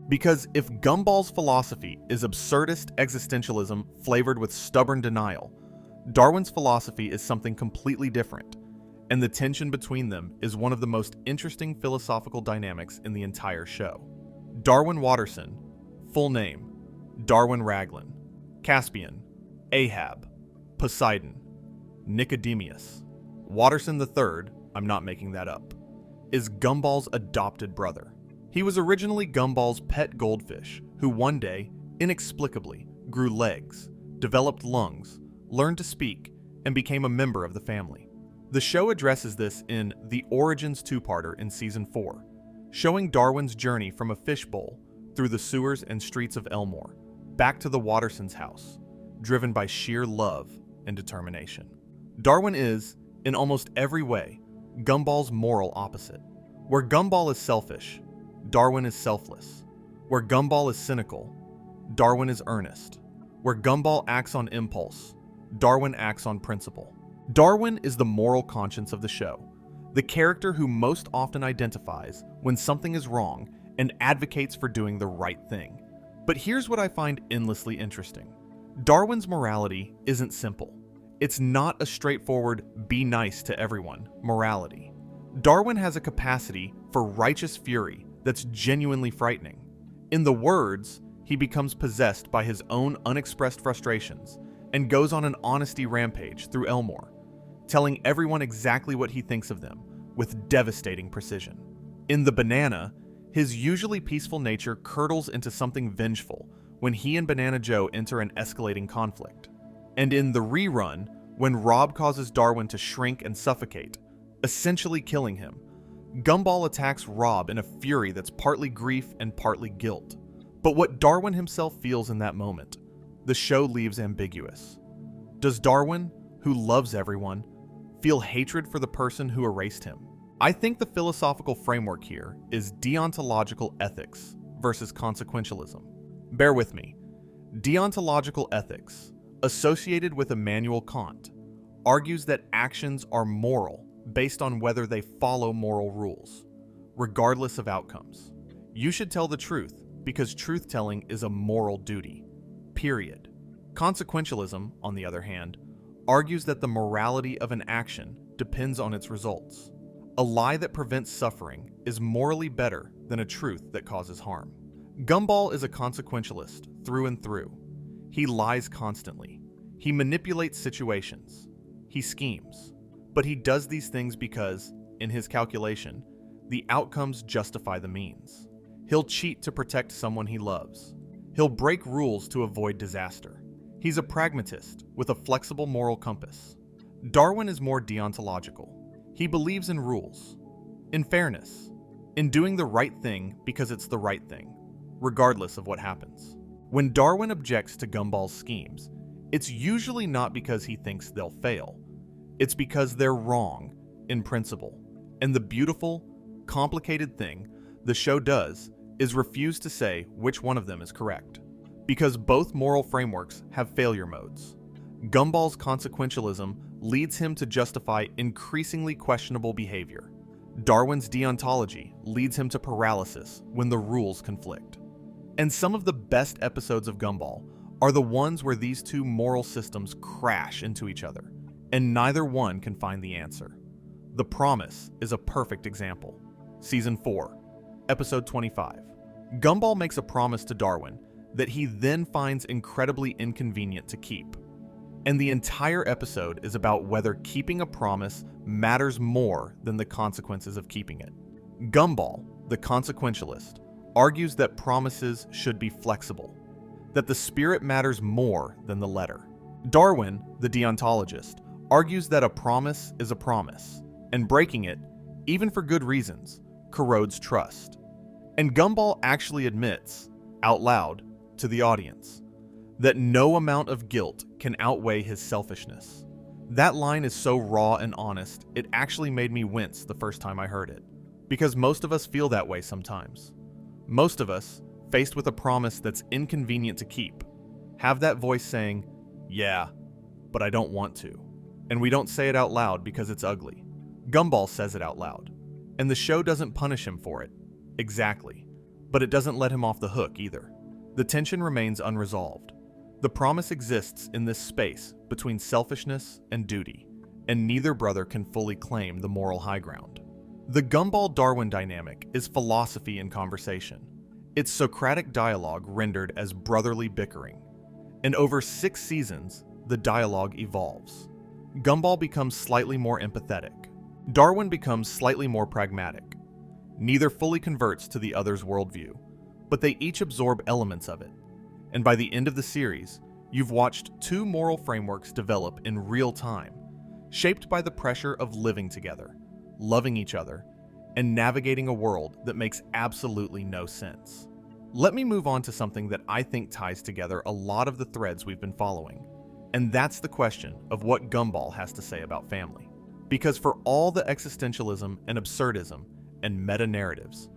Because if Gumball's philosophy is absurdist existentialism flavored with stubborn denial, Darwin's philosophy is something completely different, and the tension between them is one of the most interesting philosophical dynamics in the entire show. Darwin Watterson, full name, Darwin Raglan, Caspian, Ahab, Poseidon, Nicodemus. Watterson III, I'm not making that up, is Gumball's adopted brother. He was originally Gumball's pet goldfish, who one day, inexplicably, grew legs, developed lungs, learned to speak, and became a member of the family. The show addresses this in The Origins two-parter in Season 4, showing Darwin's journey from a fishbowl through the sewers and streets of Elmore, back to the Wattersons' house, driven by sheer love and determination. Darwin is, in almost every way, Gumball's moral opposite. Where Gumball is selfish, Darwin is selfless. Where Gumball is cynical, Darwin is earnest. Where Gumball acts on impulse, Darwin acts on principle. Darwin is the moral conscience of the show, the character who most often identifies when something is wrong and advocates for doing the right thing. But here's what I find endlessly interesting. Darwin's morality isn't simple. It's not a straightforward, be nice to everyone morality. Darwin has a capacity for righteous fury that's genuinely frightening. In the words, he becomes possessed by his own unexpressed frustrations and goes on an honesty rampage through Elmore, telling everyone exactly what he thinks of them with devastating precision. In The Banana, his usually peaceful nature curdles into something vengeful when he and Banana Joe enter an escalating conflict. And in The Rerun, when Rob causes Darwin to shrink and suffocate, essentially killing him, Gumball attacks Rob in a fury that's partly grief and partly guilt. But what Darwin himself feels in that moment, the show leaves ambiguous. Does Darwin, who loves everyone, feel hatred for the person who erased him. I think the philosophical framework here is deontological ethics versus consequentialism. Bear with me. Deontological ethics, associated with Immanuel Kant, argues that actions are moral based on whether they follow moral rules, regardless of outcomes. You should tell the truth because truth-telling is a moral duty, period. Consequentialism, on the other hand, argues that the morality of an action depends on its results. A lie that prevents suffering is morally better than a truth that causes harm. Gumball is a consequentialist through and through. He lies constantly. He manipulates situations. He schemes. But he does these things because, in his calculation, the outcomes justify the means. He'll cheat to protect someone he loves. He'll break rules to avoid disaster. He's a pragmatist with a flexible moral compass. Darwin is more deontological. He believes in rules, in fairness, in doing the right thing because it's the right thing, regardless of what happens. When Darwin objects to Gumball's schemes, it's usually not because he thinks they'll fail. It's because they're wrong in principle. And the beautiful, complicated thing the show does is refuse to say which one of them is correct, because both moral frameworks have failure modes. Gumball's consequentialism leads him to justify increasingly questionable behavior. Darwin's deontology leads him to paralysis when the rules conflict. And some of the best episodes of Gumball are the ones where these two moral systems crash into each other, and neither one can find the answer. The Promise is a perfect example. Season 4, Episode 25. Gumball makes a promise to Darwin that he then finds incredibly inconvenient to keep. And the entire episode is about whether keeping a promise matters more than the consequences of keeping it. Gumball, the consequentialist, argues that promises should be flexible, that the spirit matters more than the letter. Darwin, the deontologist, argues that a promise is a promise, and breaking it, even for good reasons, corrodes trust. And Gumball actually admits, out loud, to the audience, that no amount of guilt can outweigh his selfishness. That line is so raw and honest, it actually made me wince the first time I heard it. Because most of us feel that way sometimes. Most of us, faced with a promise that's inconvenient to keep, have that voice saying, "Yeah, but I don't want to." And we don't say it out loud because it's ugly. Gumball says it out loud. And the show doesn't punish him for it. Exactly. But it doesn't let him off the hook either. The tension remains unresolved. The promise exists in this space between selfishness and duty, and neither brother can fully claim the moral high ground. The Gumball-Darwin dynamic is philosophy in conversation. It's Socratic dialogue rendered as brotherly bickering. And over 6 seasons, the dialogue evolves. Gumball becomes slightly more empathetic. Darwin becomes slightly more pragmatic. Neither fully converts to the other's worldview, but they each absorb elements of it. And by the end of the series, you've watched 2 moral frameworks develop in real time, shaped by the pressure of living together, loving each other, and navigating a world that makes absolutely no sense. Let me move on to something that I think ties together a lot of the threads we've been following, and that's the question of what Gumball has to say about family. Because for all the existentialism and absurdism and meta-narratives,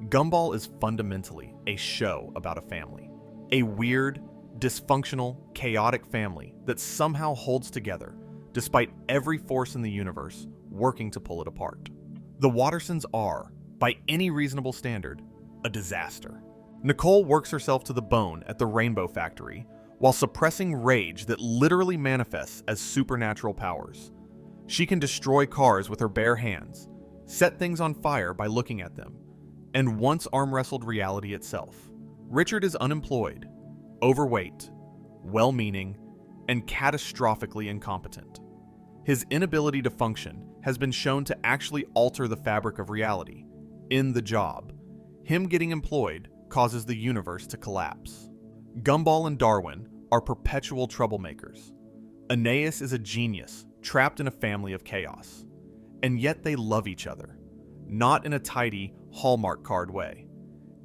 Gumball is fundamentally a show about a family. A weird, dysfunctional, chaotic family that somehow holds together despite every force in the universe working to pull it apart. The Wattersons are, by any reasonable standard, a disaster. Nicole works herself to the bone at the Rainbow Factory while suppressing rage that literally manifests as supernatural powers. She can destroy cars with her bare hands, set things on fire by looking at them, and once arm-wrestled reality itself. Richard is unemployed, overweight, well-meaning, and catastrophically incompetent. His inability to function has been shown to actually alter the fabric of reality. In The Job, him getting employed causes the universe to collapse. Gumball and Darwin are perpetual troublemakers. Aeneas is a genius trapped in a family of chaos. And yet they love each other, not in a tidy Hallmark card way,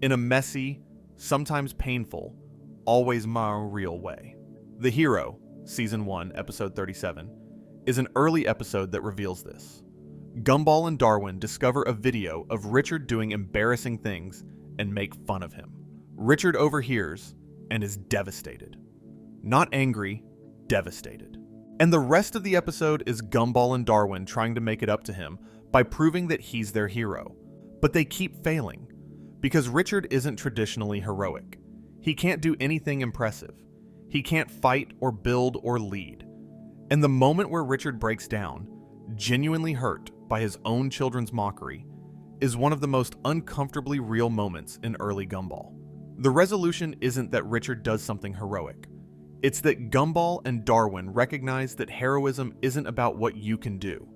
in a messy, sometimes painful, always more real way. The hero, Season 1, Episode 37, is an early episode that reveals this. Gumball and Darwin discover a video of Richard doing embarrassing things and make fun of him. Richard overhears and is devastated. Not angry, devastated. And the rest of the episode is Gumball and Darwin trying to make it up to him by proving that he's their hero. But they keep failing, because Richard isn't traditionally heroic. He can't do anything impressive. He can't fight or build or lead. And the moment where Richard breaks down, genuinely hurt by his own children's mockery, is one of the most uncomfortably real moments in early Gumball. The resolution isn't that Richard does something heroic. It's that Gumball and Darwin recognize that heroism isn't about what you can do.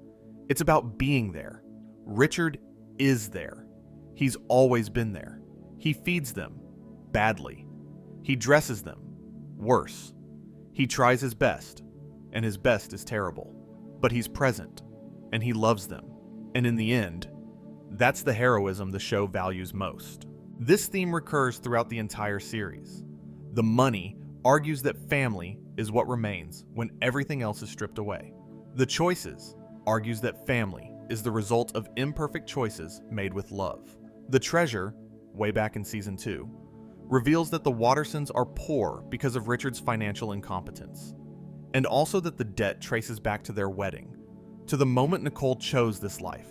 It's about being there. Richard is there. He's always been there. He feeds them badly. He dresses them worse. He tries his best, and his best is terrible. But he's present, and he loves them. And in the end, that's the heroism the show values most. This theme recurs throughout the entire series. The money argues that family is what remains when everything else is stripped away. The choices argues that family is the result of imperfect choices made with love. The treasure, way back in season 2, reveals that the Wattersons are poor because of Richard's financial incompetence, and also that the debt traces back to their wedding, to the moment Nicole chose this life,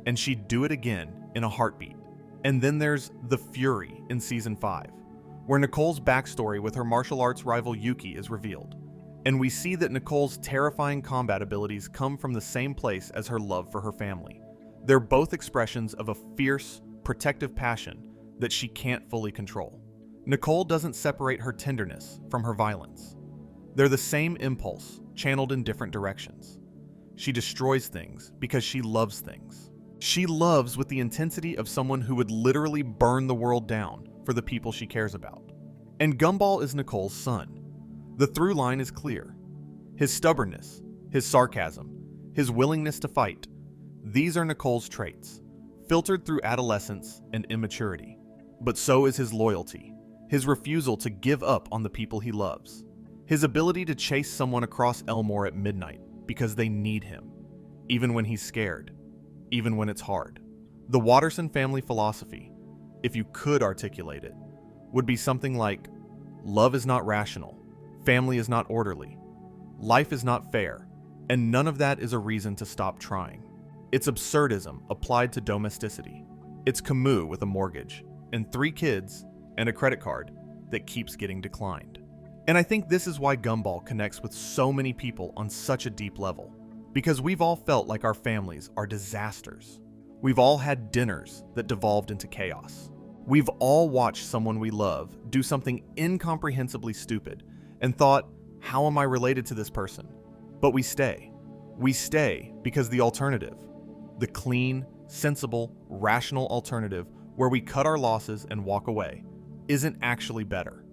and she'd do it again in a heartbeat. And then there's the Fury in season 5, where Nicole's backstory with her martial arts rival Yuki is revealed, and we see that Nicole's terrifying combat abilities come from the same place as her love for her family. They're both expressions of a fierce, protective passion that she can't fully control. Nicole doesn't separate her tenderness from her violence. They're the same impulse, channeled in different directions. She destroys things because she loves things. She loves with the intensity of someone who would literally burn the world down for the people she cares about. And Gumball is Nicole's son. The through line is clear. His stubbornness, his sarcasm, his willingness to fight, these are Nicole's traits, filtered through adolescence and immaturity. But so is his loyalty, his refusal to give up on the people he loves, his ability to chase someone across Elmore at midnight because they need him, even when he's scared, even when it's hard. The Watterson family philosophy, if you could articulate it, would be something like, love is not rational, family is not orderly, life is not fair, and none of that is a reason to stop trying. It's absurdism applied to domesticity. It's Camus with a mortgage, and 3 kids, and a credit card that keeps getting declined. And I think this is why Gumball connects with so many people on such a deep level. Because we've all felt like our families are disasters. We've all had dinners that devolved into chaos. We've all watched someone we love do something incomprehensibly stupid and thought, how am I related to this person? But we stay. We stay because the alternative, the clean, sensible, rational alternative where we cut our losses and walk away, isn't actually better.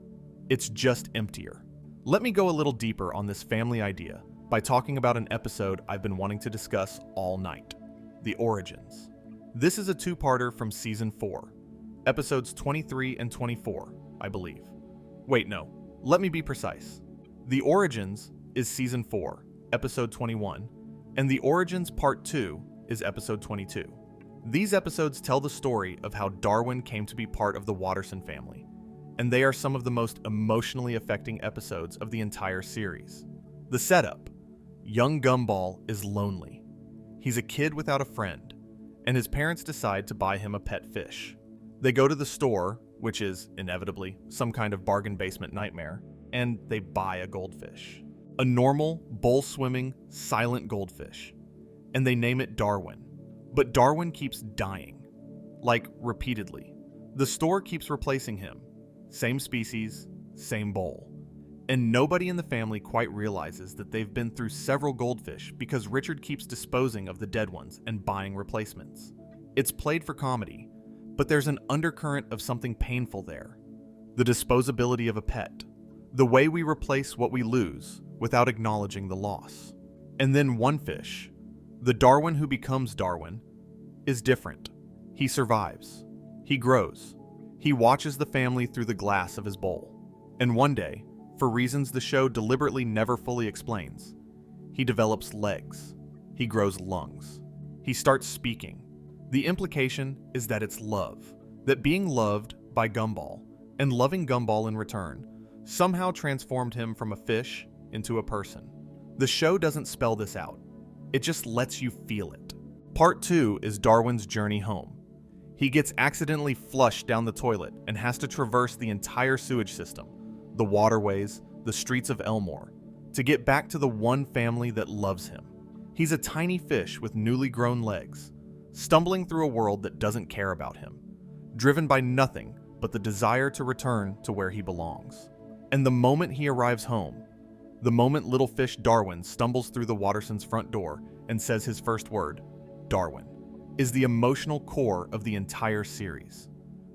It's just emptier. Let me go a little deeper on this family idea by talking about an episode I've been wanting to discuss all night, The Origins. This is a 2-parter from season 4, episodes 23 and 24, I believe. Wait, no, let me be precise. The Origins is season 4, episode 21, and The Origins Part 2 is episode 22. These episodes tell the story of how Darwin came to be part of the Watterson family, and they are some of the most emotionally affecting episodes of the entire series. The setup: young Gumball is lonely. He's a kid without a friend, and his parents decide to buy him a pet fish. They go to the store, which is, inevitably, some kind of bargain basement nightmare, and they buy a goldfish. A normal, bowl-swimming, silent goldfish. And they name it Darwin. But Darwin keeps dying. Like, repeatedly. The store keeps replacing him. Same species, same bowl. And nobody in the family quite realizes that they've been through several goldfish because Richard keeps disposing of the dead ones and buying replacements. It's played for comedy, but there's an undercurrent of something painful there. The disposability of a pet. The way we replace what we lose without acknowledging the loss. And then one fish, the Darwin who becomes Darwin, is different. He survives. He grows. He watches the family through the glass of his bowl. And one day, for reasons the show deliberately never fully explains, He develops legs. He grows lungs. He starts speaking. The implication is that it's love, that being loved by Gumball and loving Gumball in return somehow transformed him from a fish into a person. The show doesn't spell this out. It just lets you feel it. Part 2 is Darwin's journey home. He gets accidentally flushed down the toilet and has to traverse the entire sewage system, the waterways, the streets of Elmore, to get back to the one family that loves him. He's a tiny fish with newly grown legs, stumbling through a world that doesn't care about him, driven by nothing but the desire to return to where he belongs. And the moment he arrives home, the moment little fish Darwin stumbles through the Wattersons' front door and says his first word, Darwin, is the emotional core of the entire series.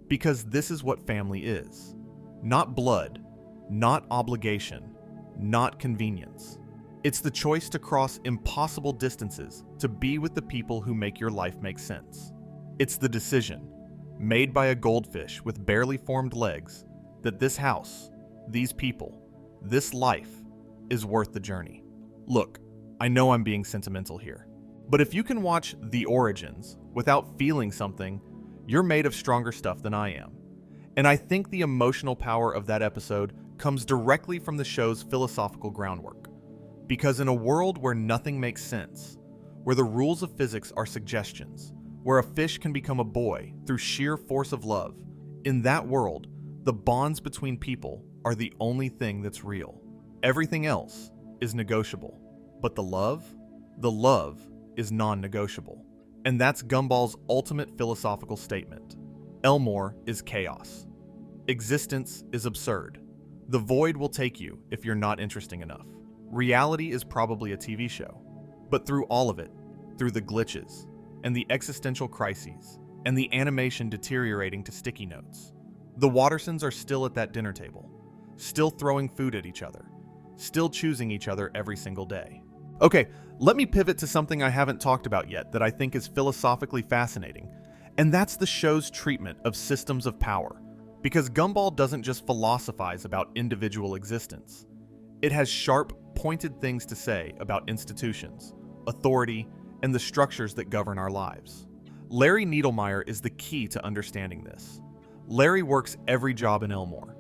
Because this is what family is. Not blood, not obligation, not convenience. It's the choice to cross impossible distances to be with the people who make your life make sense. It's the decision, made by a goldfish with barely formed legs, that this house, these people, this life is worth the journey. Look, I know I'm being sentimental here, but if you can watch The Origins without feeling something, you're made of stronger stuff than I am. And I think the emotional power of that episode comes directly from the show's philosophical groundwork. Because in a world where nothing makes sense, where the rules of physics are suggestions, where a fish can become a boy through sheer force of love, in that world, the bonds between people are the only thing that's real. Everything else is negotiable. But the love is non-negotiable. And that's Gumball's ultimate philosophical statement. Elmore is chaos. Existence is absurd. The void will take you if you're not interesting enough. Reality is probably a TV show. But through all of it, through the glitches, and the existential crises, and the animation deteriorating to sticky notes, the Wattersons are still at that dinner table, still throwing food at each other, still choosing each other every single day. Okay, let me pivot to something I haven't talked about yet that I think is philosophically fascinating, and that's the show's treatment of systems of power. Because Gumball doesn't just philosophize about individual existence. It has sharp, pointed things to say about institutions, authority, and the structures that govern our lives. Larry Needlemeyer is the key to understanding this. Larry works every job in Elmore.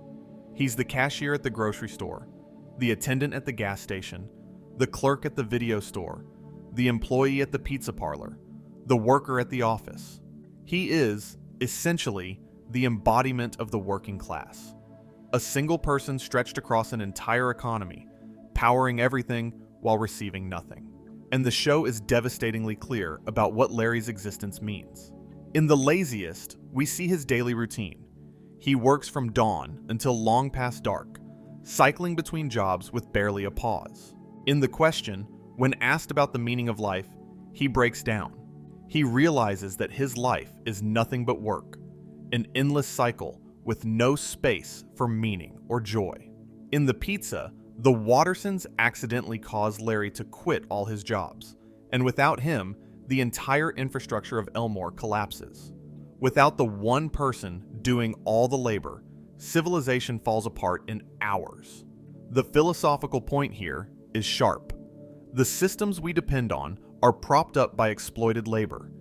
He's the cashier at the grocery store, the attendant at the gas station, the clerk at the video store, the employee at the pizza parlor, the worker at the office. He is, essentially, the embodiment of the working class. A single person stretched across an entire economy, powering everything while receiving nothing. And the show is devastatingly clear about what Larry's existence means. In The Laziest, we see his daily routine. He works from dawn until long past dark, cycling between jobs with barely a pause. In The Question, when asked about the meaning of life, he breaks down. He realizes that his life is nothing but work, an endless cycle with no space for meaning or joy. In The Pizza, the Wattersons accidentally cause Larry to quit all his jobs, and without him, the entire infrastructure of Elmore collapses. Without the one person doing all the labor, civilization falls apart in hours. The philosophical point here is sharp. The systems we depend on are propped up by exploited labor,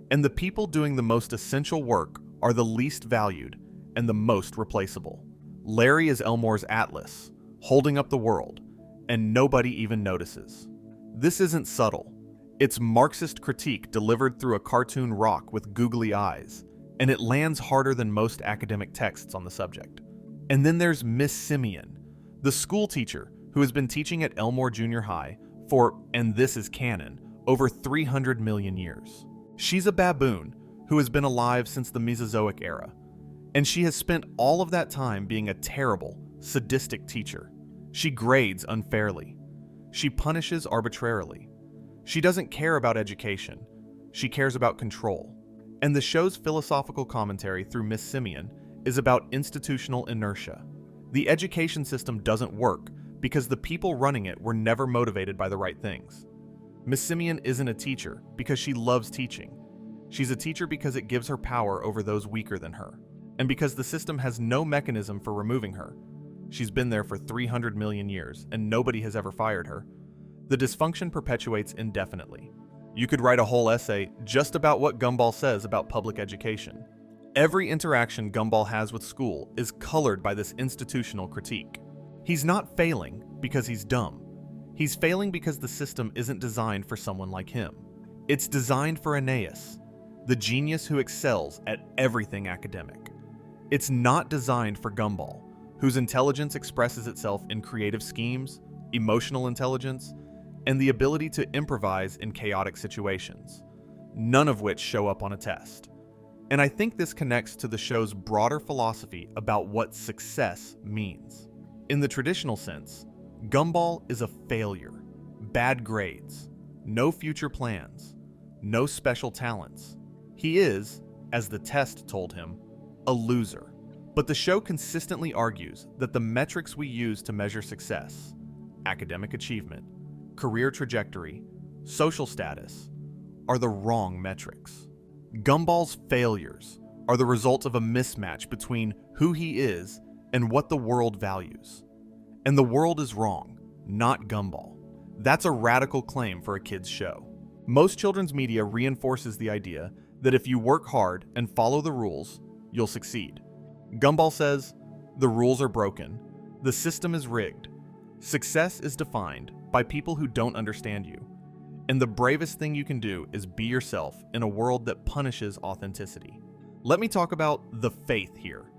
and the people doing the most essential work are the least valued and the most replaceable. Larry is Elmore's Atlas, holding up the world, and nobody even notices. This isn't subtle. It's Marxist critique delivered through a cartoon rock with googly eyes, and it lands harder than most academic texts on the subject. And then there's Miss Simeon, the school teacher who has been teaching at Elmore Junior High for, and this is canon, over 300 million years. She's a baboon who has been alive since the Mesozoic era, and she has spent all of that time being a terrible, sadistic teacher. She grades unfairly. She punishes arbitrarily. She doesn't care about education. She cares about control. And the show's philosophical commentary through Miss Simeon is about institutional inertia. The education system doesn't work because the people running it were never motivated by the right things. Miss Simeon isn't a teacher because she loves teaching. She's a teacher because it gives her power over those weaker than her, and because the system has no mechanism for removing her. She's been there for 300 million years, and nobody has ever fired her. the dysfunction perpetuates indefinitely. You could write a whole essay just about what Gumball says about public education. Every interaction Gumball has with school is colored by this institutional critique. He's not failing because he's dumb. He's failing because the system isn't designed for someone like him. It's designed for Aeneas, the genius who excels at everything academic. It's not designed for Gumball, whose intelligence expresses itself in creative schemes, emotional intelligence, and the ability to improvise in chaotic situations, none of which show up on a test. And I think this connects to the show's broader philosophy about what success means. In the traditional sense, Gumball is a failure, bad grades, no future plans, no special talents. He is, as the test told him, a loser. But the show consistently argues that the metrics we use to measure success, academic achievement, career trajectory, social status, are the wrong metrics. Gumball's failures are the result of a mismatch between who he is and what the world values. And the world is wrong, not Gumball. That's a radical claim for a kid's show. Most children's media reinforces the idea that if you work hard and follow the rules, you'll succeed. Gumball says, the rules are broken, the system is rigged, success is defined by people who don't understand you, and the bravest thing you can do is be yourself in a world that punishes authenticity. Let me talk about the faith here,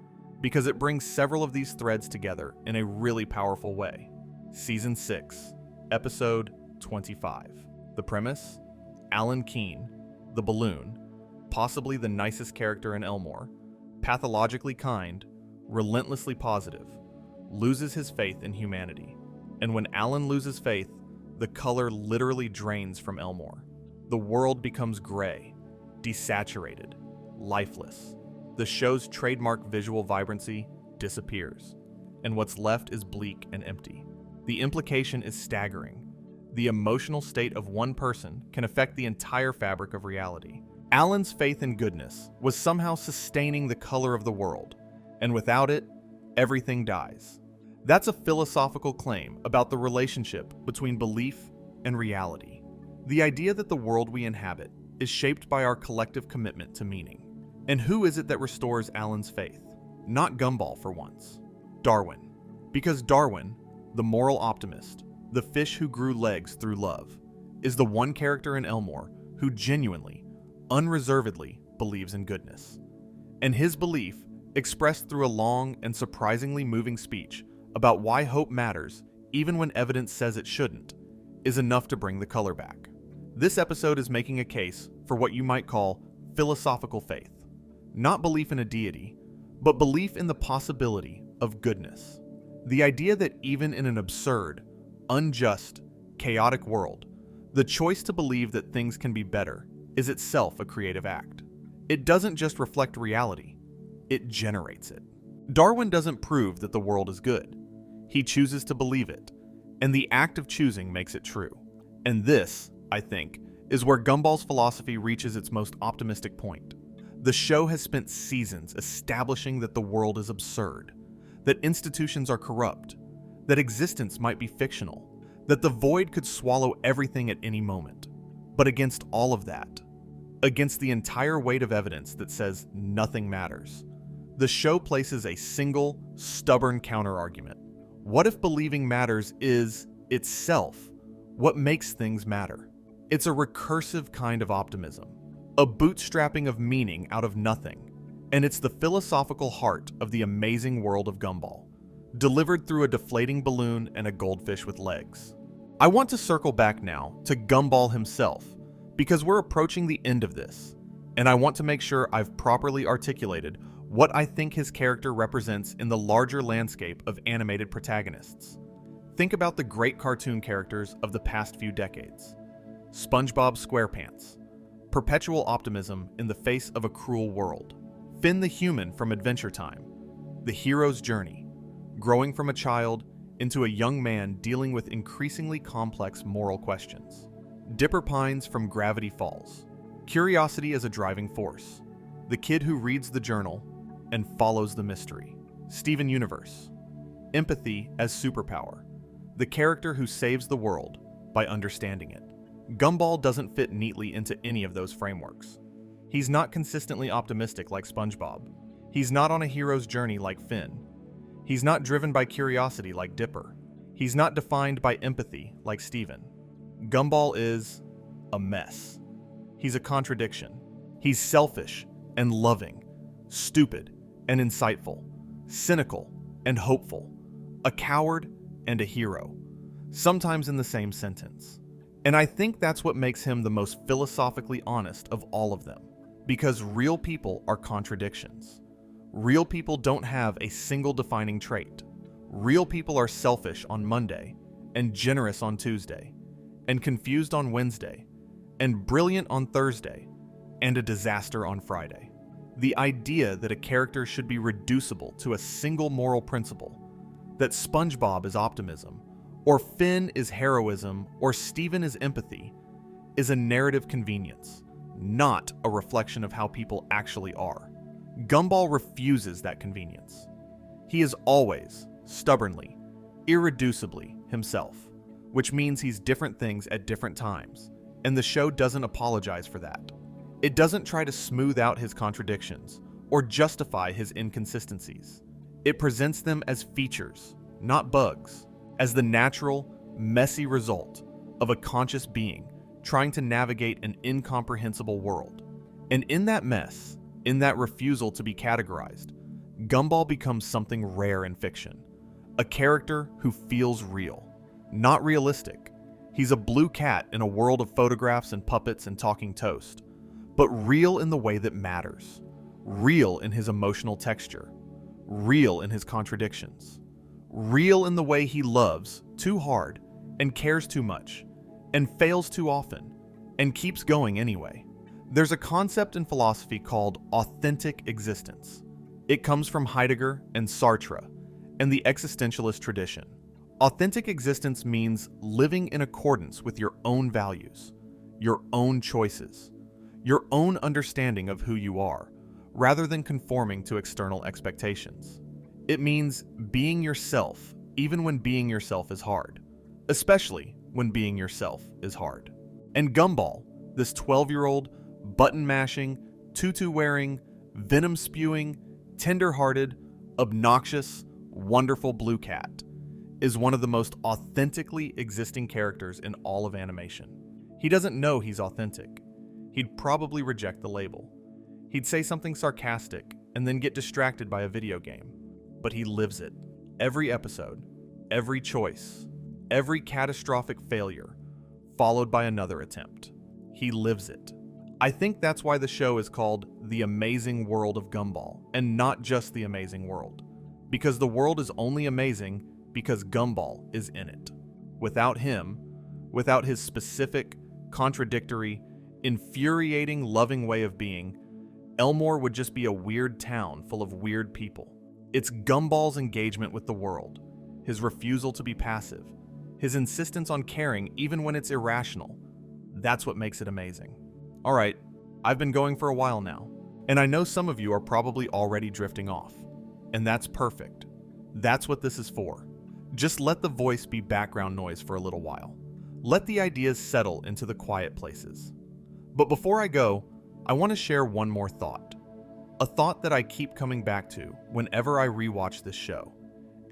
because it brings several of these threads together in a really powerful way. Season 6, Episode 25. The premise? Alan Keene, the balloon, possibly the nicest character in Elmore, pathologically kind, relentlessly positive, loses his faith in humanity. And when Alan loses faith, the color literally drains from Elmore. The world becomes gray, desaturated, lifeless. The show's trademark visual vibrancy disappears, and what's left is bleak and empty. The implication is staggering. The emotional state of one person can affect the entire fabric of reality. Alan's faith in goodness was somehow sustaining the color of the world, and without it, everything dies. That's a philosophical claim about the relationship between belief and reality. The idea that the world we inhabit is shaped by our collective commitment to meaning. And who is it that restores Alan's faith? Not Gumball for once. Darwin. Because Darwin, the moral optimist, the fish who grew legs through love, is the one character in Elmore who genuinely, unreservedly believes in goodness. And his belief, expressed through a long and surprisingly moving speech about why hope matters even when evidence says it shouldn't, is enough to bring the color back. This episode is making a case for what you might call philosophical faith. Not belief in a deity, but belief in the possibility of goodness. The idea that even in an absurd, unjust, chaotic world, the choice to believe that things can be better is itself a creative act. It doesn't just reflect reality, it generates it. Darwin doesn't prove that the world is good. He chooses to believe it, and the act of choosing makes it true. And this, I think, is where Gumball's philosophy reaches its most optimistic point. The show has spent seasons establishing that the world is absurd, that institutions are corrupt, that existence might be fictional, that the void could swallow everything at any moment. But against all of that, against the entire weight of evidence that says nothing matters, the show places a single, stubborn counterargument. What if believing matters is, itself, what makes things matter? It's a recursive kind of optimism, a bootstrapping of meaning out of nothing, and it's the philosophical heart of the amazing world of Gumball, delivered through a deflating balloon and a goldfish with legs. I want to circle back now to Gumball himself, because we're approaching the end of this, and I want to make sure I've properly articulated what I think his character represents in the larger landscape of animated protagonists. Think about the great cartoon characters of the past few decades. SpongeBob SquarePants, perpetual optimism in the face of a cruel world. Finn the Human from Adventure Time, the hero's journey, growing from a child into a young man dealing with increasingly complex moral questions. Dipper Pines from Gravity Falls, curiosity as a driving force, the kid who reads the journal and follows the mystery. Steven Universe, empathy as superpower, the character who saves the world, by understanding it. Gumball doesn't fit neatly into any of those frameworks. He's not consistently optimistic like SpongeBob. He's not on a hero's journey like Finn. He's not driven by curiosity like Dipper. He's not defined by empathy like Steven. Gumball is a mess. He's a contradiction. He's selfish and loving, stupid and insightful, cynical and hopeful, a coward and a hero, sometimes in the same sentence. And I think that's what makes him the most philosophically honest of all of them, because real people are contradictions. Real people don't have a single defining trait. Real people are selfish on Monday, and generous on Tuesday, and confused on Wednesday, and brilliant on Thursday, and a disaster on Friday. The idea that a character should be reducible to a single moral principle, that SpongeBob is optimism, or Finn is heroism, or Steven is empathy, is a narrative convenience, not a reflection of how people actually are. Gumball refuses that convenience. He is always, stubbornly, irreducibly himself, which means he's different things at different times, and the show doesn't apologize for that. It doesn't try to smooth out his contradictions or justify his inconsistencies. It presents them as features, not bugs, as the natural, messy result of a conscious being trying to navigate an incomprehensible world. And in that mess, in that refusal to be categorized, Gumball becomes something rare in fiction. A character who feels real, not realistic. He's a blue cat in a world of photographs and puppets and talking toast, but real in the way that matters. Real in his emotional texture. Real in his contradictions. Real in the way he loves too hard and cares too much and fails too often and keeps going anyway. There's a concept in philosophy called authentic existence. It comes from Heidegger and Sartre and the existentialist tradition. Authentic existence means living in accordance with your own values, your own choices, your own understanding of who you are, rather than conforming to external expectations. It means being yourself, even when being yourself is hard, especially when being yourself is hard. And Gumball, this 12-year-old, button-mashing, tutu-wearing, venom-spewing, tender-hearted, obnoxious, wonderful blue cat, is one of the most authentically existing characters in all of animation. He doesn't know he's authentic. He'd probably reject the label. He'd say something sarcastic and then get distracted by a video game. But he lives it. Every episode, every choice, every catastrophic failure, followed by another attempt. He lives it. I think that's why the show is called The Amazing World of Gumball, and not just The Amazing World. Because the world is only amazing because Gumball is in it. Without him, without his specific, contradictory, infuriating, loving way of being, Elmore would just be a weird town full of weird people. It's Gumball's engagement with the world, his refusal to be passive, his insistence on caring even when it's irrational. That's what makes it amazing. All right, I've been going for a while now, and I know some of you are probably already drifting off, and that's perfect. That's what this is for. Just let the voice be background noise for a little while. Let the ideas settle into the quiet places. But before I go, I want to share one more thought. A thought that I keep coming back to whenever I rewatch this show.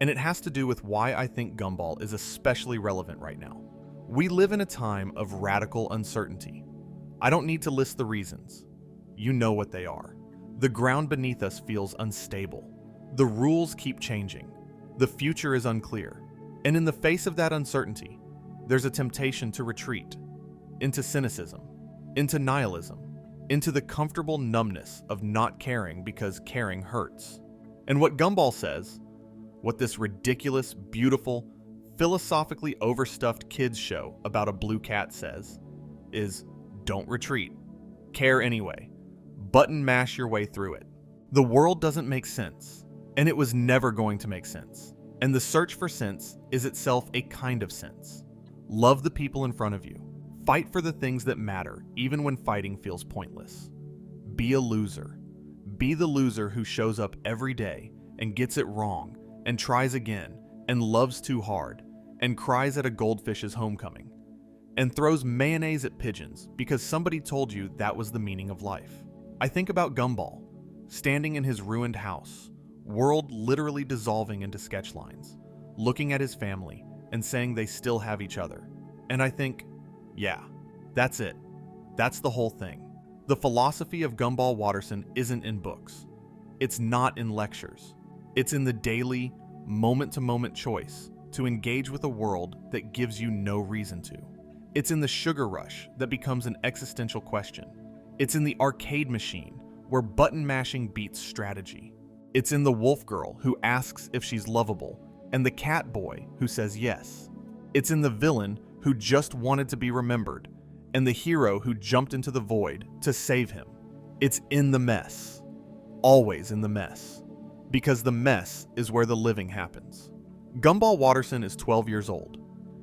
And it has to do with why I think Gumball is especially relevant right now. We live in a time of radical uncertainty. I don't need to list the reasons. You know what they are. The ground beneath us feels unstable. The rules keep changing. The future is unclear. And in the face of that uncertainty, there's a temptation to retreat into cynicism, into nihilism, into the comfortable numbness of not caring because caring hurts. And what Gumball says, what this ridiculous, beautiful, philosophically overstuffed kids show about a blue cat says, is don't retreat. Care anyway. Button mash your way through it. The world doesn't make sense, and it was never going to make sense. And the search for sense is itself a kind of sense. Love the people in front of you. Fight for the things that matter, even when fighting feels pointless. Be a loser. Be the loser who shows up every day and gets it wrong and tries again and loves too hard and cries at a goldfish's homecoming. and throws mayonnaise at pigeons because somebody told you that was the meaning of life. I think about Gumball, standing in his ruined house, world literally dissolving into sketch lines, looking at his family and saying they still have each other. And I think, yeah, that's it. That's the whole thing. The philosophy of Gumball Watterson isn't in books. It's not in lectures. It's in the daily, moment-to-moment choice to engage with a world that gives you no reason to. It's in the sugar rush that becomes an existential question. It's in the arcade machine where button mashing beats strategy. It's in the wolf girl who asks if she's lovable and the cat boy who says yes. It's in the villain who just wanted to be remembered and the hero who jumped into the void to save him. It's in the mess. Always in the mess. Because the mess is where the living happens. Gumball Watterson is 12 years old.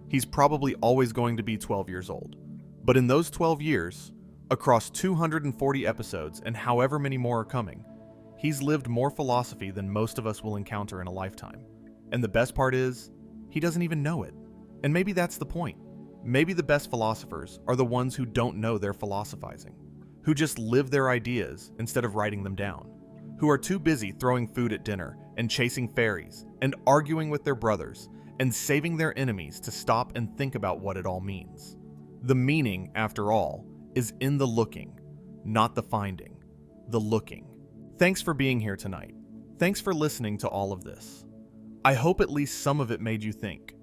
He's probably always going to be 12 years old. But in those 12 years, across 240 episodes and however many more are coming, he's lived more philosophy than most of us will encounter in a lifetime. And the best part is, he doesn't even know it. And maybe that's the point. Maybe the best philosophers are the ones who don't know they're philosophizing, who just live their ideas instead of writing them down, who are too busy throwing food at dinner and chasing fairies and arguing with their brothers and saving their enemies to stop and think about what it all means. The meaning, after all, is in the looking, not the finding. The looking. Thanks for being here tonight. Thanks for listening to all of this. I hope at least some of it made you think,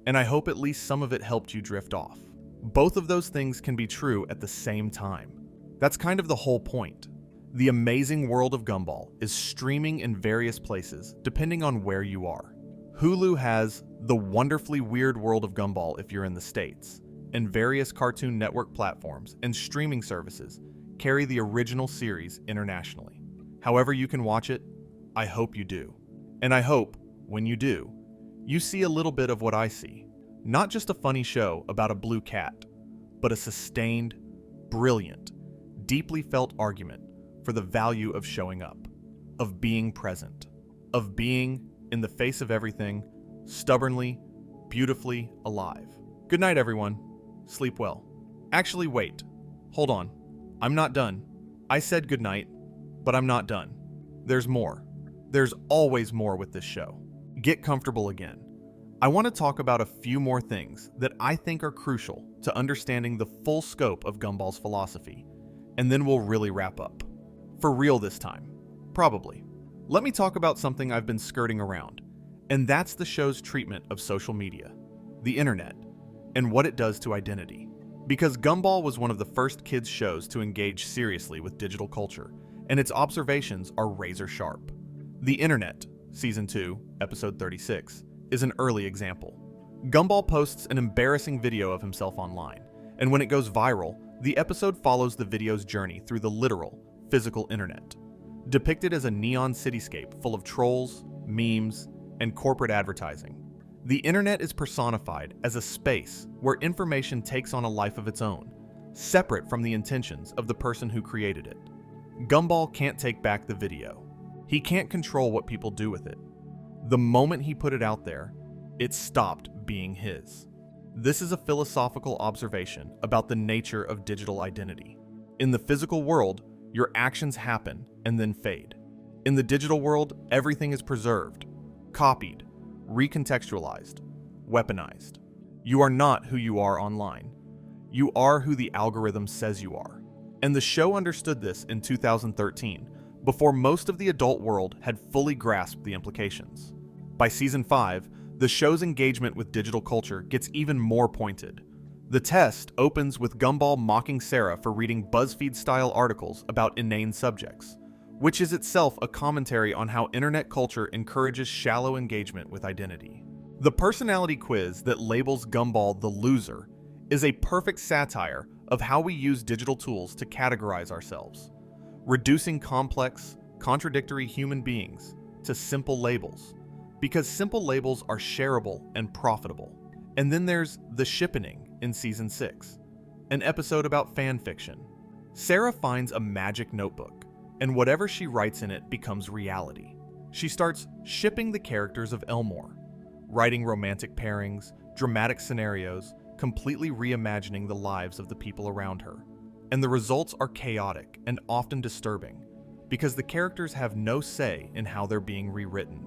and I hope at least some of it helped you drift off. Both of those things can be true at the same time. That's kind of the whole point. The amazing world of Gumball is streaming in various places depending on where you are. Hulu has The Wonderfully Weird World of Gumball if you're in the States, and various Cartoon Network platforms and streaming services carry the original series internationally. However you can watch it, I hope you do. And I hope, when you do, you see a little bit of what I see. Not just a funny show about a blue cat, but a sustained, brilliant, deeply felt argument for the value of showing up, of being present, of being, in the face of everything, stubbornly, beautifully alive. Good night, everyone. Sleep well. Actually, wait. Hold on. I'm not done. I said good night, but I'm not done. There's more. There's always more with this show. Get comfortable again. I want to talk about a few more things that I think are crucial to understanding the full scope of Gumball's philosophy, and then we'll really wrap up. For real this time. Probably. Let me talk about something I've been skirting around, and that's the show's treatment of social media, the internet, and what it does to identity. Because Gumball was one of the first kids' shows to engage seriously with digital culture, and its observations are razor sharp. The Internet, Season 2, Episode 36, is an early example. Gumball posts an embarrassing video of himself online, and when it goes viral, the episode follows the video's journey through the literal, physical internet, depicted as a neon cityscape full of trolls, memes, and corporate advertising. The internet is personified as a space where information takes on a life of its own, separate from the intentions of the person who created it. Gumball can't take back the video. He can't control what people do with it. The moment he put it out there, it stopped being his. This is a philosophical observation about the nature of digital identity. In the physical world, your actions happen and then fade. In the digital world, everything is preserved, copied, recontextualized, weaponized. You are not who you are online. You are who the algorithm says you are. And the show understood this in 2013, before most of the adult world had fully grasped the implications. By season 5, the show's engagement with digital culture gets even more pointed. The test opens with Gumball mocking Sarah for reading BuzzFeed-style articles about inane subjects, which is itself a commentary on how internet culture encourages shallow engagement with identity. The personality quiz that labels Gumball the loser is a perfect satire of how we use digital tools to categorize ourselves, reducing complex, contradictory human beings to simple labels, because simple labels are shareable and profitable. And then there's The Shippening in Season 6, an episode about fan fiction. Sarah finds a magic notebook, and whatever she writes in it becomes reality. She starts shipping the characters of Elmore, writing romantic pairings, dramatic scenarios, completely reimagining the lives of the people around her. And the results are chaotic and often disturbing, because the characters have no say in how they're being rewritten.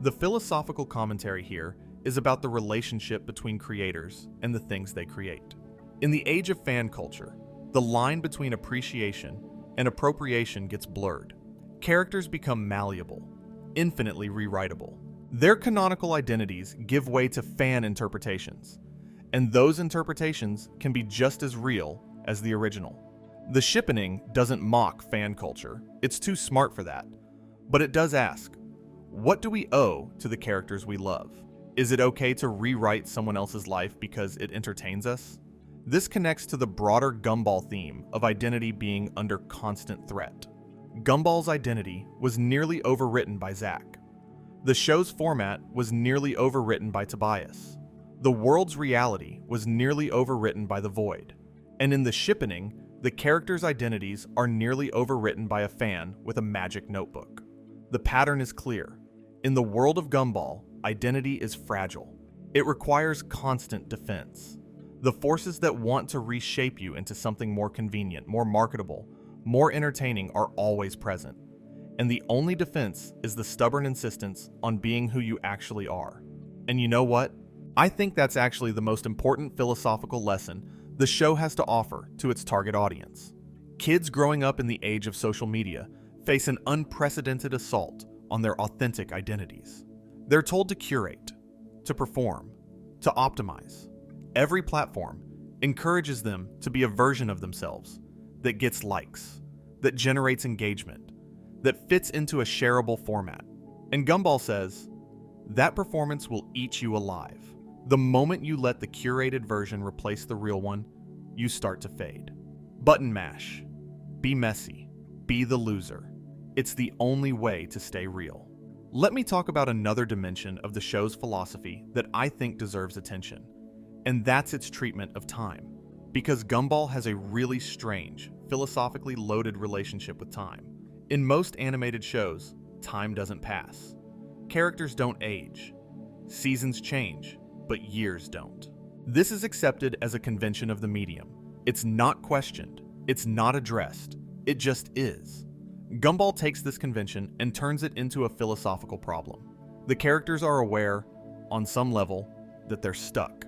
The philosophical commentary here is about the relationship between creators and the things they create. In the age of fan culture, the line between appreciation and appropriation gets blurred. Characters become malleable, infinitely rewritable. Their canonical identities give way to fan interpretations, and those interpretations can be just as real as the original. The shippening doesn't mock fan culture, it's too smart for that, but it does ask, what do we owe to the characters we love? Is it okay to rewrite someone else's life because it entertains us? This connects to the broader Gumball theme of identity being under constant threat. Gumball's identity was nearly overwritten by Zach. The show's format was nearly overwritten by Tobias. The world's reality was nearly overwritten by the Void. And in the shippening, the characters' identities are nearly overwritten by a fan with a magic notebook. The pattern is clear. In the world of Gumball, identity is fragile. It requires constant defense. The forces that want to reshape you into something more convenient, more marketable, more entertaining are always present. And the only defense is the stubborn insistence on being who you actually are. And you know what? I think that's actually the most important philosophical lesson the show has to offer to its target audience. Kids growing up in the age of social media face an unprecedented assault on their authentic identities. They're told to curate, to perform, to optimize. Every platform encourages them to be a version of themselves that gets likes, that generates engagement, that fits into a shareable format. And Gumball says, that performance will eat you alive. The moment you let the curated version replace the real one, you start to fade. Button mash. Be messy. Be the loser. It's the only way to stay real. Let me talk about another dimension of the show's philosophy that I think deserves attention, and that's its treatment of time. Because Gumball has a really strange, philosophically loaded relationship with time. In most animated shows, time doesn't pass. Characters don't age. Seasons change, but years don't. This is accepted as a convention of the medium. It's not questioned. It's not addressed. It just is. Gumball takes this convention and turns it into a philosophical problem. The characters are aware, on some level, that they're stuck.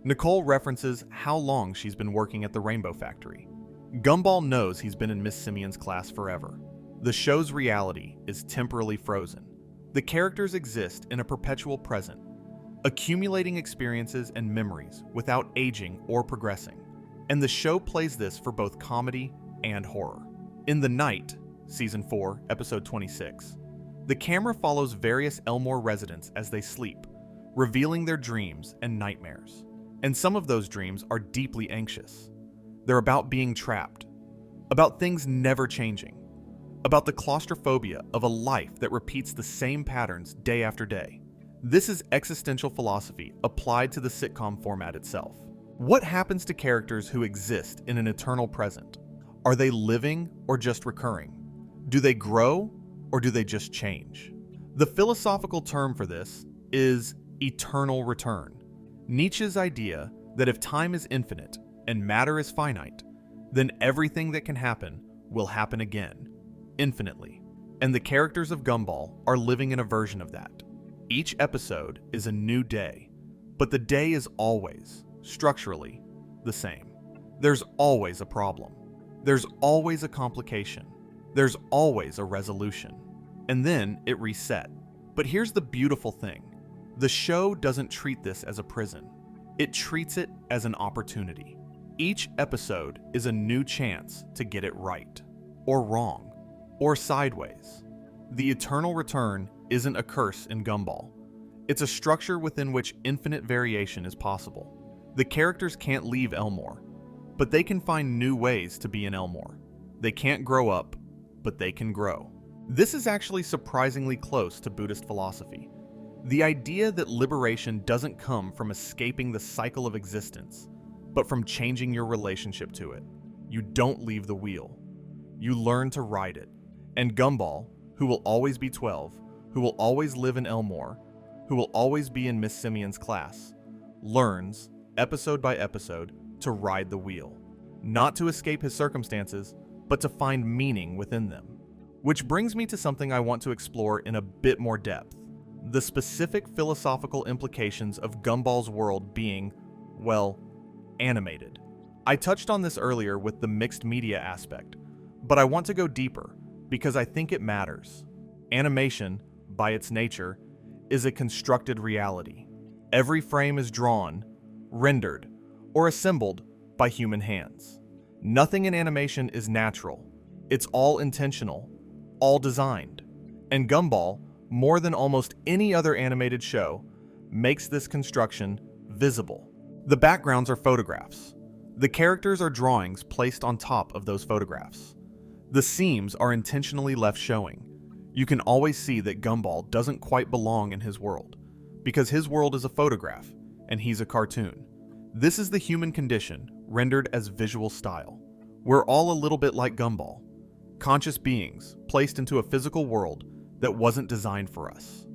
Nicole references how long she's been working at the Rainbow Factory. Gumball knows he's been in Miss Simeon's class forever. The show's reality is temporally frozen. The characters exist in a perpetual present, accumulating experiences and memories without aging or progressing. And the show plays this for both comedy and horror. In The Night, Season 4, Episode 26, the camera follows various Elmore residents as they sleep, revealing their dreams and nightmares. And some of those dreams are deeply anxious. They're about being trapped, about things never changing, about the claustrophobia of a life that repeats the same patterns day after day. This is existential philosophy applied to the sitcom format itself. What happens to characters who exist in an eternal present? Are they living or just recurring? Do they grow or do they just change? The philosophical term for this is eternal return. Nietzsche's idea that if time is infinite and matter is finite, then everything that can happen will happen again, infinitely. And the characters of Gumball are living in a version of that. Each episode is a new day, but the day is always, structurally, the same. There's always a problem. There's always a complication. There's always a resolution. And then it reset. But here's the beautiful thing. The show doesn't treat this as a prison. It treats it as an opportunity. Each episode is a new chance to get it right, or wrong, or sideways. The eternal return isn't a curse in Gumball. It's a structure within which infinite variation is possible. The characters can't leave Elmore, but they can find new ways to be in Elmore. They can't grow up, but they can grow. This is actually surprisingly close to Buddhist philosophy. The idea that liberation doesn't come from escaping the cycle of existence, but from changing your relationship to it. You don't leave the wheel. You learn to ride it. And Gumball, who will always be 12, who will always live in Elmore, who will always be in Miss Simeon's class, learns episode by episode, to ride the wheel. Not to escape his circumstances, but to find meaning within them. Which brings me to something I want to explore in a bit more depth. The specific philosophical implications of Gumball's world being, well, animated. I touched on this earlier with the mixed media aspect, but I want to go deeper because I think it matters. Animation, by its nature, is a constructed reality. Every frame is drawn, rendered, or assembled by human hands. Nothing in animation is natural. It's all intentional, all designed. And Gumball, more than almost any other animated show, makes this construction visible. The backgrounds are photographs. The characters are drawings placed on top of those photographs. The seams are intentionally left showing. You can always see that Gumball doesn't quite belong in his world, because his world is a photograph, and he's a cartoon. This is the human condition, rendered as visual style. We're all a little bit like Gumball, conscious beings placed into a physical world that wasn't designed for us.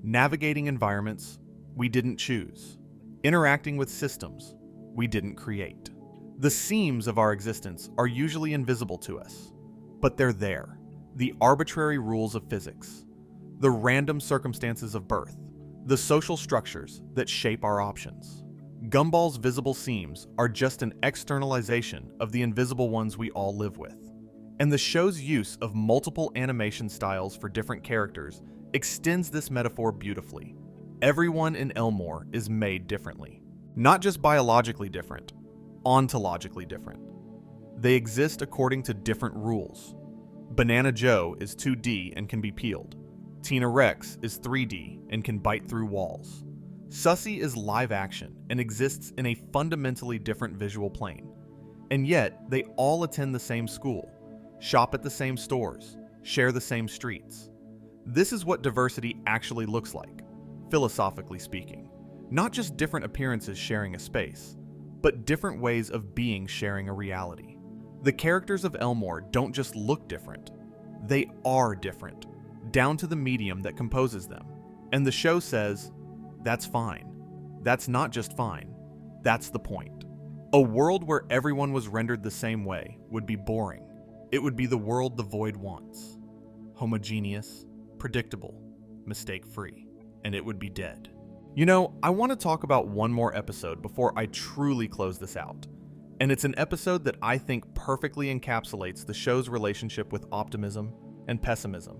Navigating environments we didn't choose. Interacting with systems we didn't create. The seams of our existence are usually invisible to us, but they're there. The arbitrary rules of physics, the random circumstances of birth, the social structures that shape our options. Gumball's visible seams are just an externalization of the invisible ones we all live with. And the show's use of multiple animation styles for different characters extends this metaphor beautifully. Everyone in Elmore is made differently. Not just biologically different, ontologically different. They exist according to different rules. Banana Joe is 2D and can be peeled. Tina Rex is 3D and can bite through walls. Sussy is live action and exists in a fundamentally different visual plane. And yet, they all attend the same school, shop at the same stores, share the same streets. This is what diversity actually looks like, philosophically speaking. Not just different appearances sharing a space, but different ways of being sharing a reality. The characters of Elmore don't just look different, they are different, down to the medium that composes them. And the show says, that's fine. That's not just fine, that's the point. A world where everyone was rendered the same way would be boring. It would be the world the void wants. Homogeneous, predictable, mistake-free, and it would be dead. You know, I want to talk about one more episode before I truly close this out. And it's an episode that I think perfectly encapsulates the show's relationship with optimism and pessimism.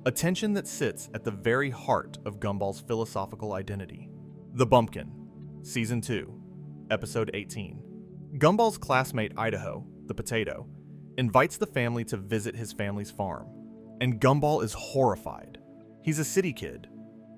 A tension that sits at the very heart of Gumball's philosophical identity. The Bumpkin, Season 2, Episode 18. Gumball's classmate Idaho, the potato, invites the family to visit his family's farm. And Gumball is horrified. He's a city kid.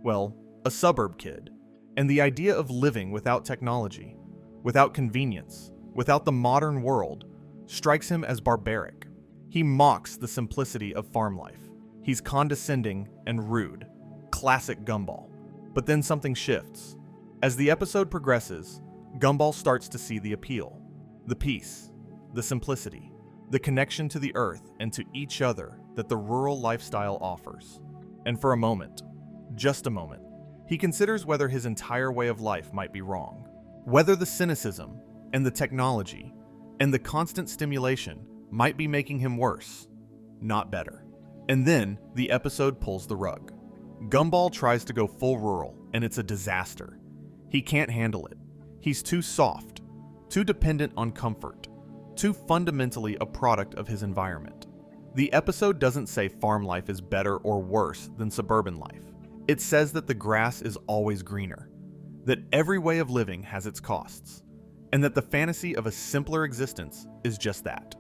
Well, a suburb kid. And the idea of living without technology, without convenience, without the modern world, strikes him as barbaric. He mocks the simplicity of farm life. He's condescending and rude. Classic Gumball. But then something shifts. As the episode progresses, Gumball starts to see the appeal, the peace, the simplicity, the connection to the earth and to each other that the rural lifestyle offers. And for a moment, just a moment, he considers whether his entire way of life might be wrong. Whether the cynicism and the technology and the constant stimulation might be making him worse, not better. And then the episode pulls the rug. Gumball tries to go full rural, and it's a disaster. He can't handle it. He's too soft, too dependent on comfort, too fundamentally a product of his environment. The episode doesn't say farm life is better or worse than suburban life. It says that the grass is always greener, that every way of living has its costs, and that the fantasy of a simpler existence is just that,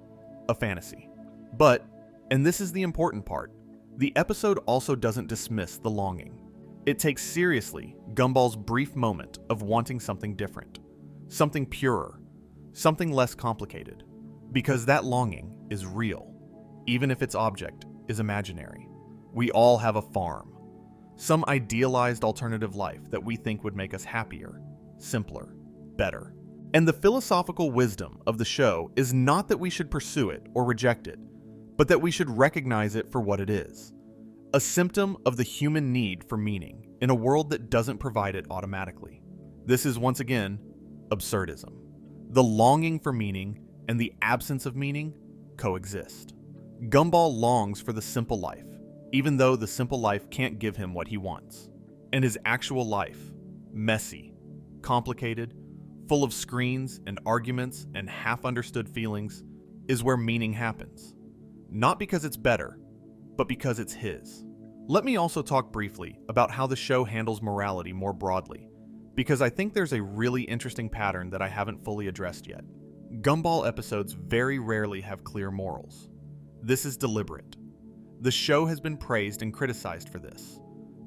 a fantasy. But, and this is the important part, the episode also doesn't dismiss the longing. It takes seriously Gumball's brief moment of wanting something different, something purer, something less complicated, because that longing is real, even if its object is imaginary. We all have a farm, some idealized alternative life that we think would make us happier, simpler, better. And the philosophical wisdom of the show is not that we should pursue it or reject it, but that we should recognize it for what it is. A symptom of the human need for meaning in a world that doesn't provide it automatically. This is once again absurdism. The longing for meaning and the absence of meaning coexist. Gumball longs for the simple life, even though the simple life can't give him what he wants. And his actual life, messy, complicated, full of screens and arguments and half-understood feelings, is where meaning happens. Not because it's better, but because it's his. Let me also talk briefly about how the show handles morality more broadly, because I think there's a really interesting pattern that I haven't fully addressed yet. Gumball episodes very rarely have clear morals. This is deliberate. The show has been praised and criticized for this.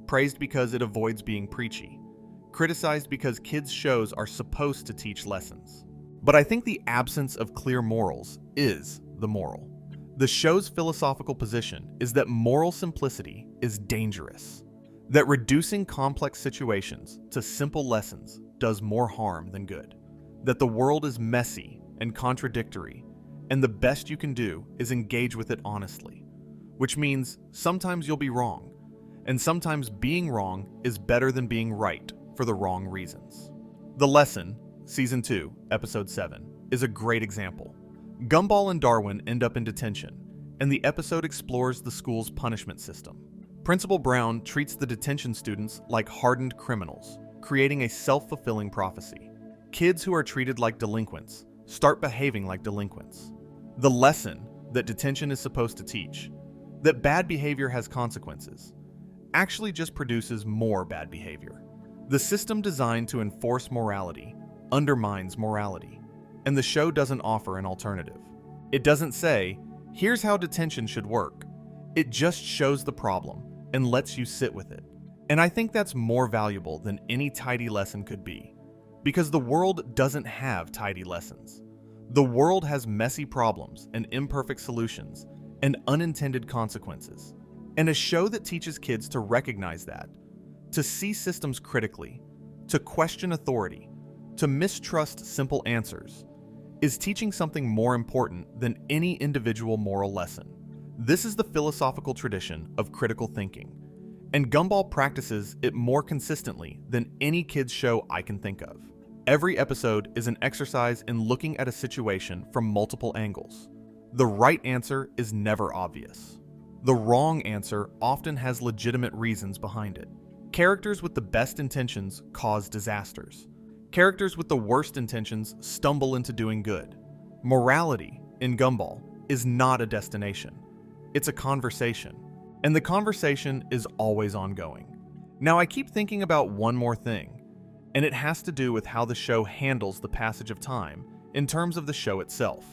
Praised because it avoids being preachy. Criticized because kids' shows are supposed to teach lessons. But I think the absence of clear morals is the moral. The show's philosophical position is that moral simplicity is dangerous. That reducing complex situations to simple lessons does more harm than good. That the world is messy and contradictory, and the best you can do is engage with it honestly. Which means sometimes you'll be wrong, and sometimes being wrong is better than being right for the wrong reasons. The Lesson, Season 2, Episode 7, is a great example. Gumball and Darwin end up in detention, and the episode explores the school's punishment system. Principal Brown treats the detention students like hardened criminals, creating a self-fulfilling prophecy. Kids who are treated like delinquents start behaving like delinquents. The lesson that detention is supposed to teach, that bad behavior has consequences, actually just produces more bad behavior. The system designed to enforce morality undermines morality, and the show doesn't offer an alternative. It doesn't say, here's how detention should work. It just shows the problem and lets you sit with it. And I think that's more valuable than any tidy lesson could be, because the world doesn't have tidy lessons. The world has messy problems and imperfect solutions and unintended consequences. And a show that teaches kids to recognize that, to see systems critically, to question authority, to mistrust simple answers, is teaching something more important than any individual moral lesson. This is the philosophical tradition of critical thinking, and Gumball practices it more consistently than any kids show I can think of. Every episode is an exercise in looking at a situation from multiple angles. The right answer is never obvious. The wrong answer often has legitimate reasons behind it. Characters with the best intentions cause disasters. Characters with the worst intentions stumble into doing good. Morality, in Gumball, is not a destination. It's a conversation. And the conversation is always ongoing. Now I keep thinking about one more thing, and it has to do with how the show handles the passage of time in terms of the show itself.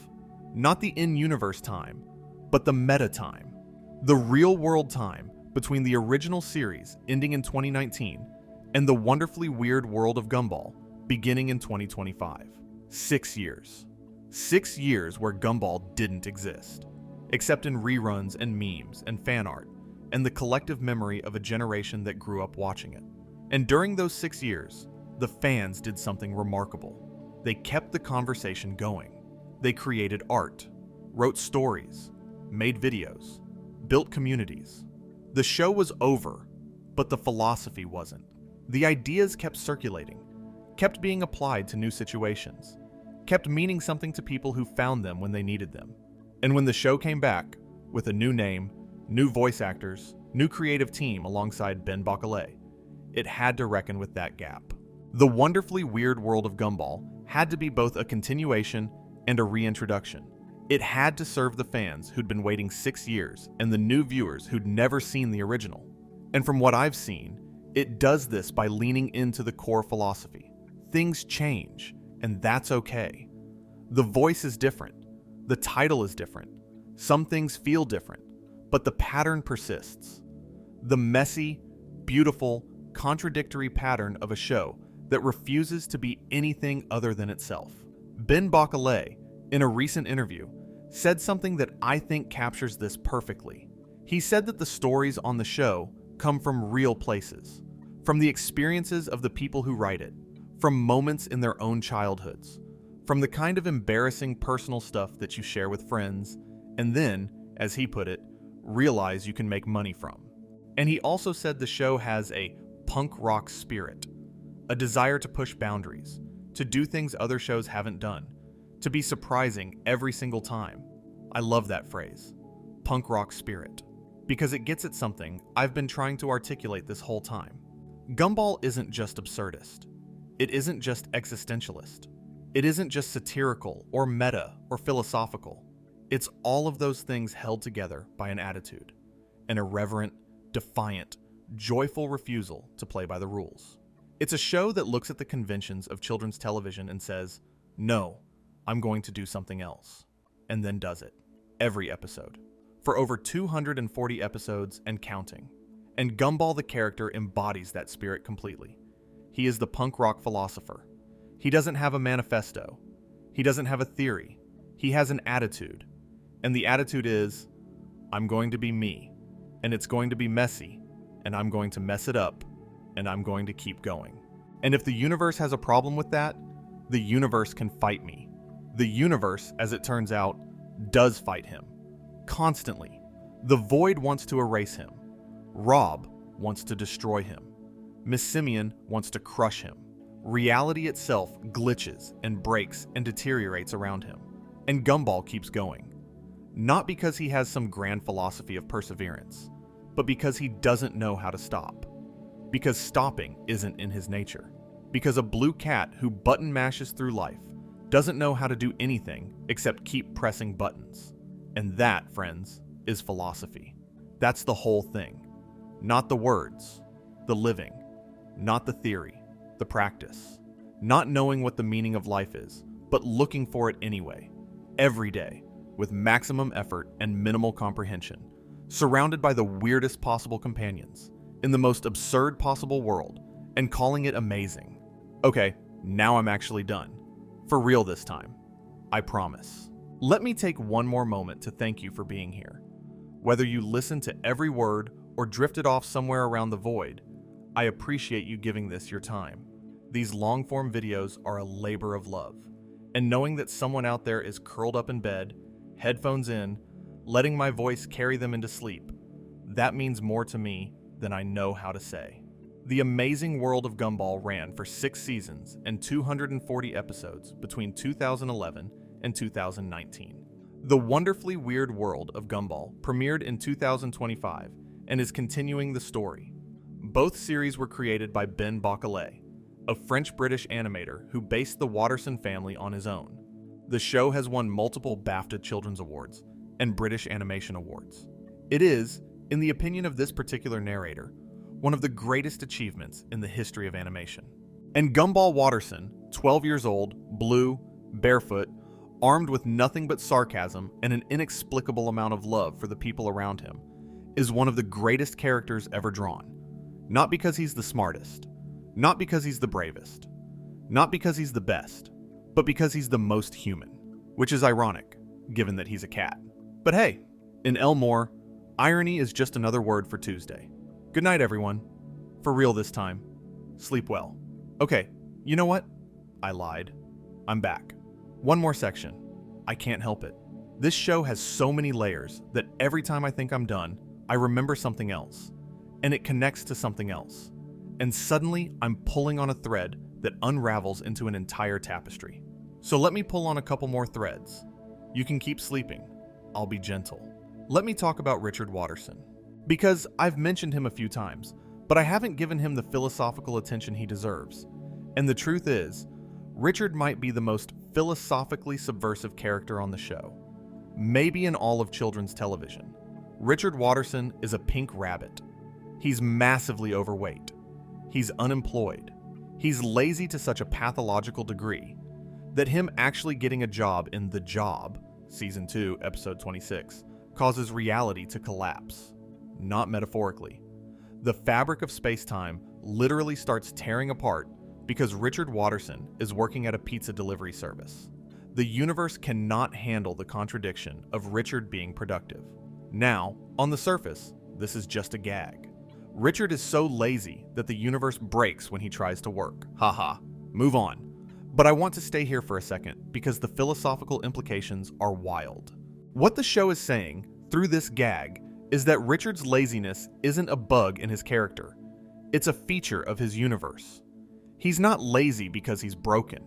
Not the in-universe time, but the meta-time. The real-world time between the original series ending in 2019 and the wonderfully weird world of Gumball beginning in 2025. 6 years. 6 years where Gumball didn't exist, except in reruns and memes and fan art, and the collective memory of a generation that grew up watching it. And during those 6 years, the fans did something remarkable. They kept the conversation going. They created art, wrote stories, made videos, built communities. The show was over, but the philosophy wasn't. The ideas kept circulating, kept being applied to new situations, kept meaning something to people who found them when they needed them. And when the show came back, with a new name, new voice actors, new creative team alongside Ben Bacalé, it had to reckon with that gap. The wonderfully weird world of Gumball had to be both a continuation and a reintroduction. It had to serve the fans who'd been waiting 6 years and the new viewers who'd never seen the original. And from what I've seen, it does this by leaning into the core philosophy. Things change, and that's okay. The voice is different. The title is different. Some things feel different, but the pattern persists. The messy, beautiful, contradictory pattern of a show that refuses to be anything other than itself. Ben Bacalé, in a recent interview, said something that I think captures this perfectly. He said that the stories on the show come from real places, from the experiences of the people who write it, from moments in their own childhoods, from the kind of embarrassing personal stuff that you share with friends, and then, as he put it, realize you can make money from. And he also said the show has a punk rock spirit, a desire to push boundaries, to do things other shows haven't done, to be surprising every single time. I love that phrase, punk rock spirit, because it gets at something I've been trying to articulate this whole time. Gumball isn't just absurdist. It isn't just existentialist. It isn't just satirical or meta or philosophical. It's all of those things held together by an attitude, an irreverent, defiant, joyful refusal to play by the rules. It's a show that looks at the conventions of children's television and says, no, I'm going to do something else, and then does it, every episode, for over 240 episodes and counting. And Gumball the character embodies that spirit completely. He is the punk rock philosopher. He doesn't have a manifesto. He doesn't have a theory. He has an attitude. And the attitude is, I'm going to be me, and it's going to be messy, and I'm going to mess it up, and I'm going to keep going. And if the universe has a problem with that, the universe can fight me. The universe, as it turns out, does fight him. Constantly. The Void wants to erase him. Rob wants to destroy him. Miss Simeon wants to crush him. Reality itself glitches and breaks and deteriorates around him. And Gumball keeps going. Not because he has some grand philosophy of perseverance, but because he doesn't know how to stop. Because stopping isn't in his nature. Because a blue cat who button mashes through life doesn't know how to do anything except keep pressing buttons. And that, friends, is philosophy. That's the whole thing. Not the words, the living, not the theory, the practice. Not knowing what the meaning of life is, but looking for it anyway, every day, with maximum effort and minimal comprehension, surrounded by the weirdest possible companions, in the most absurd possible world, and calling it amazing. Okay, now I'm actually done. For real this time. I promise. Let me take one more moment to thank you for being here. Whether you listened to every word or drifted off somewhere around the void, I appreciate you giving this your time. These long-form videos are a labor of love, and knowing that someone out there is curled up in bed, headphones in, letting my voice carry them into sleep, that means more to me than I know how to say. The Amazing World of Gumball ran for 6 seasons and 240 episodes between 2011 and 2019. The Wonderfully Weird World of Gumball premiered in 2025 and is continuing the story. Both series were created by Ben Bocquelet, a French-British animator who based the Watterson family on his own. The show has won multiple BAFTA Children's Awards and British Animation Awards. It is, in the opinion of this particular narrator, one of the greatest achievements in the history of animation. And Gumball Watterson, 12 years old, blue, barefoot, armed with nothing but sarcasm and an inexplicable amount of love for the people around him, is one of the greatest characters ever drawn. Not because he's the smartest, not because he's the bravest, not because he's the best, but because he's the most human, which is ironic, given that he's a cat. But hey, in Elmore, irony is just another word for Tuesday. Good night, everyone. For real this time. Sleep well. Okay, you know what? I lied. I'm back. One more section. I can't help it. This show has so many layers that every time I think I'm done, I remember something else. And it connects to something else. And suddenly, I'm pulling on a thread that unravels into an entire tapestry. So let me pull on a couple more threads. You can keep sleeping. I'll be gentle. Let me talk about Richard Watterson. Because I've mentioned him a few times, but I haven't given him the philosophical attention he deserves. And the truth is, Richard might be the most philosophically subversive character on the show. Maybe in all of children's television. Richard Watterson is a pink rabbit. He's massively overweight. He's unemployed. He's lazy to such a pathological degree that him actually getting a job in The Job, Season 2, Episode 26, causes reality to collapse. Not metaphorically. The fabric of space-time literally starts tearing apart because Richard Watterson is working at a pizza delivery service. The universe cannot handle the contradiction of Richard being productive. Now, on the surface, this is just a gag. Richard is so lazy that the universe breaks when he tries to work. Haha. Move on. But I want to stay here for a second because the philosophical implications are wild. What the show is saying, through this gag, is that Richard's laziness isn't a bug in his character. It's a feature of his universe. He's not lazy because he's broken.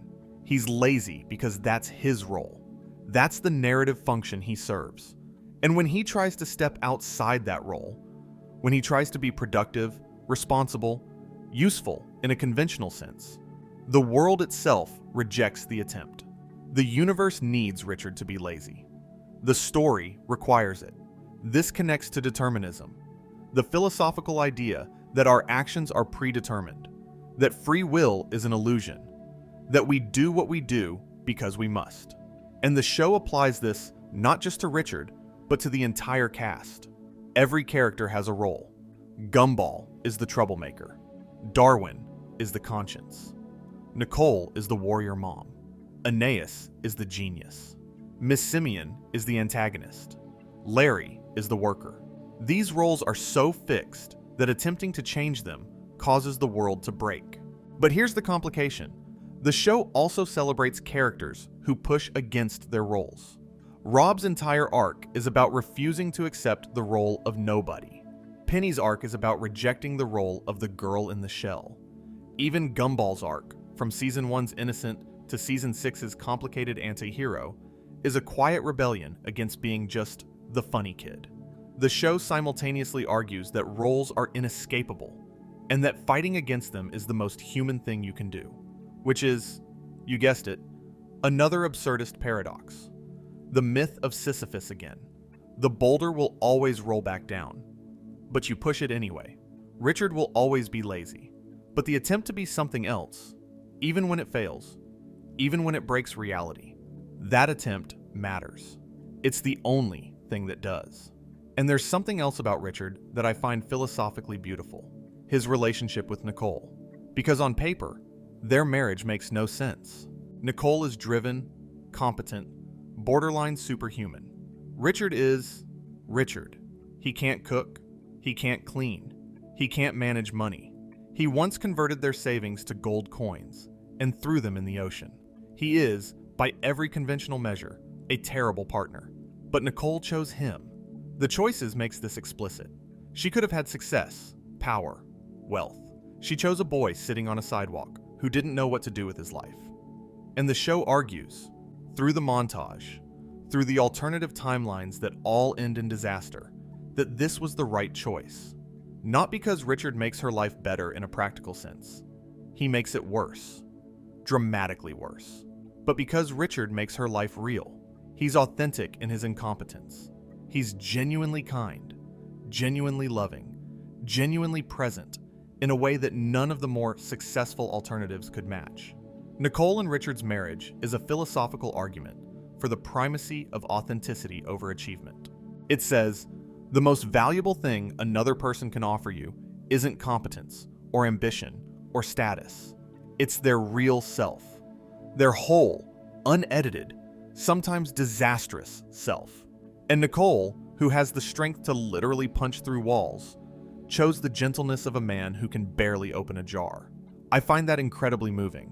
He's lazy because that's his role. That's the narrative function he serves. And when he tries to step outside that role, when he tries to be productive, responsible, useful in a conventional sense, the world itself rejects the attempt. The universe needs Richard to be lazy. The story requires it. This connects to determinism, the philosophical idea that our actions are predetermined, that free will is an illusion, that we do what we do because we must. And the show applies this not just to Richard, but to the entire cast. Every character has a role. Gumball is the troublemaker. Darwin is the conscience. Nicole is the warrior mom. Aeneas is the genius. Miss Simeon is the antagonist. Larry is the worker. These roles are so fixed that attempting to change them causes the world to break. But here's the complication. The show also celebrates characters who push against their roles. Rob's entire arc is about refusing to accept the role of nobody. Penny's arc is about rejecting the role of the girl in the shell. Even Gumball's arc, from Season 1's innocent to Season 6's complicated anti-hero, is a quiet rebellion against being just the funny kid. The show simultaneously argues that roles are inescapable, and that fighting against them is the most human thing you can do, which is, you guessed it, another absurdist paradox. The myth of Sisyphus again. The boulder will always roll back down, but you push it anyway. Richard will always be lazy, but the attempt to be something else, even when it fails, even when it breaks reality, that attempt matters. It's the only thing that does. And there's something else about Richard that I find philosophically beautiful. His relationship with Nicole. Because on paper, their marriage makes no sense. Nicole is driven, competent, borderline superhuman. Richard is Richard. He can't cook. He can't clean. He can't manage money. He once converted their savings to gold coins and threw them in the ocean. He is, by every conventional measure, a terrible partner. But Nicole chose him. The choices makes this explicit. She could have had success, power, wealth. She chose a boy sitting on a sidewalk who didn't know what to do with his life. And the show argues, through the montage, through the alternative timelines that all end in disaster, that this was the right choice. Not because Richard makes her life better in a practical sense. He makes it worse. Dramatically worse. But because Richard makes her life real. He's authentic in his incompetence. He's genuinely kind, genuinely loving, genuinely present in a way that none of the more successful alternatives could match. Nicole and Richard's marriage is a philosophical argument for the primacy of authenticity over achievement. It says, the most valuable thing another person can offer you isn't competence or ambition or status. It's their real self, their whole, unedited, sometimes disastrous self. And Nicole, who has the strength to literally punch through walls, chose the gentleness of a man who can barely open a jar. I find that incredibly moving.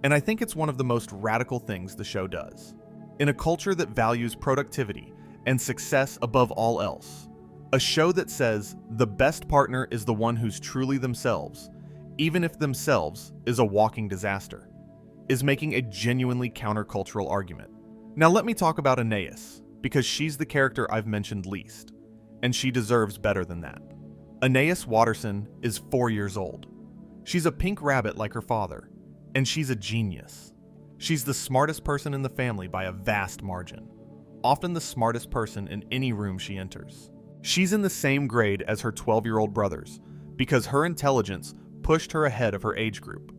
And I think it's one of the most radical things the show does. In a culture that values productivity and success above all else, a show that says the best partner is the one who's truly themselves, even if themselves is a walking disaster, is making a genuinely countercultural argument. Now let me talk about Aeneas, because she's the character I've mentioned least, and she deserves better than that. Aeneas Watterson is 4 years old. She's a pink rabbit like her father, and she's a genius. She's the smartest person in the family by a vast margin, often the smartest person in any room she enters. She's in the same grade as her 12-year-old brothers because her intelligence pushed her ahead of her age group.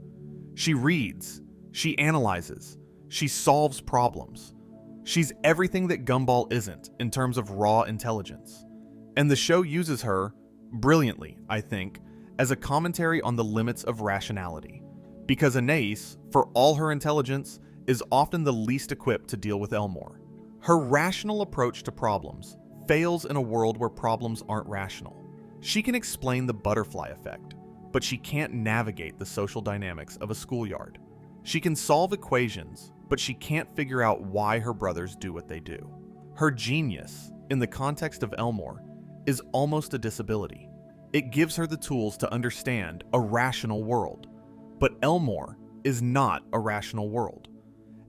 She reads, she analyzes, she solves problems. She's everything that Gumball isn't in terms of raw intelligence. And the show uses her, brilliantly, I think, as a commentary on the limits of rationality. Because Aeneas, for all her intelligence, is often the least equipped to deal with Elmore. Her rational approach to problems fails in a world where problems aren't rational. She can explain the butterfly effect, but she can't navigate the social dynamics of a schoolyard. She can solve equations, but she can't figure out why her brothers do what they do. Her genius, in the context of Elmore, is almost a disability. It gives her the tools to understand a rational world. But Elmore is not a rational world.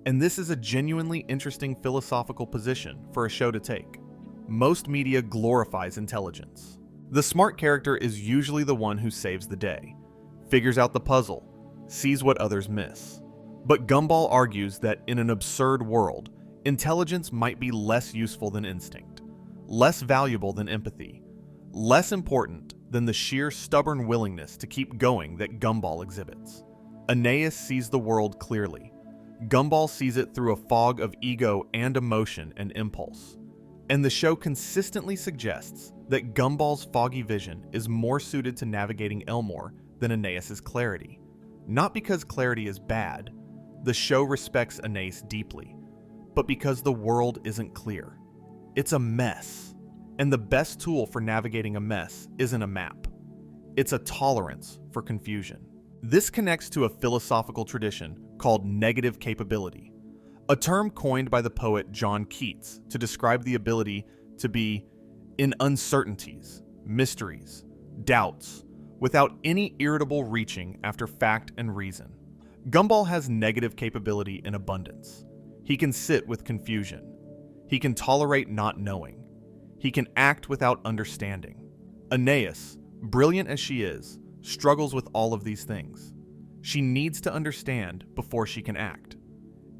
And this is a genuinely interesting philosophical position for a show to take. Most media glorifies intelligence. The smart character is usually the one who saves the day, figures out the puzzle, sees what others miss. But Gumball argues that in an absurd world, intelligence might be less useful than instinct, less valuable than empathy, less important than the sheer stubborn willingness to keep going that Gumball exhibits. Aeneas sees the world clearly. Gumball sees it through a fog of ego and emotion and impulse. And the show consistently suggests that Gumball's foggy vision is more suited to navigating Elmore than Aeneas's clarity. Not because clarity is bad, the show respects Aeneas deeply, but because the world isn't clear. It's a mess, and the best tool for navigating a mess isn't a map. It's a tolerance for confusion. This connects to a philosophical tradition called negative capability, a term coined by the poet John Keats to describe the ability to be in uncertainties, mysteries, doubts, without any irritable reaching after fact and reason. Gumball has negative capability in abundance. He can sit with confusion. He can tolerate not knowing. He can act without understanding. Aeneas, brilliant as she is, struggles with all of these things. She needs to understand before she can act.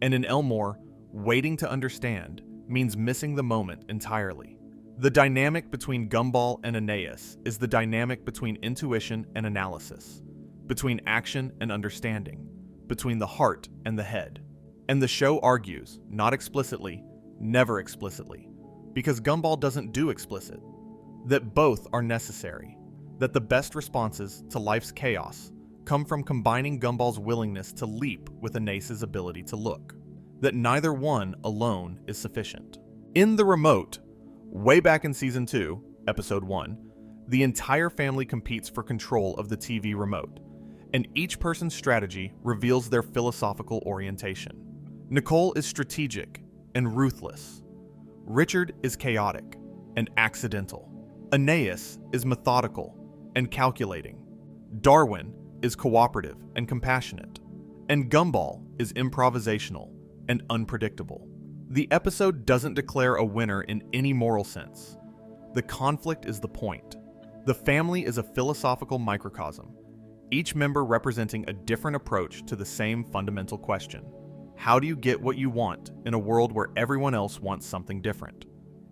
And in Elmore, waiting to understand means missing the moment entirely. The dynamic between Gumball and Aeneas is the dynamic between intuition and analysis, between action and understanding, between the heart and the head. And the show argues, not explicitly, never explicitly, because Gumball doesn't do explicit, that both are necessary, that the best responses to life's chaos come from combining Gumball's willingness to leap with Aeneas's ability to look, that neither one alone is sufficient. In The Remote, way back in Season 2, Episode 1, the entire family competes for control of the TV remote, and each person's strategy reveals their philosophical orientation. Nicole is strategic and ruthless. Richard is chaotic and accidental. Aeneas is methodical and calculating. Darwin is cooperative and compassionate. And Gumball is improvisational and unpredictable. The episode doesn't declare a winner in any moral sense. The conflict is the point. The family is a philosophical microcosm, each member representing a different approach to the same fundamental question. How do you get what you want in a world where everyone else wants something different?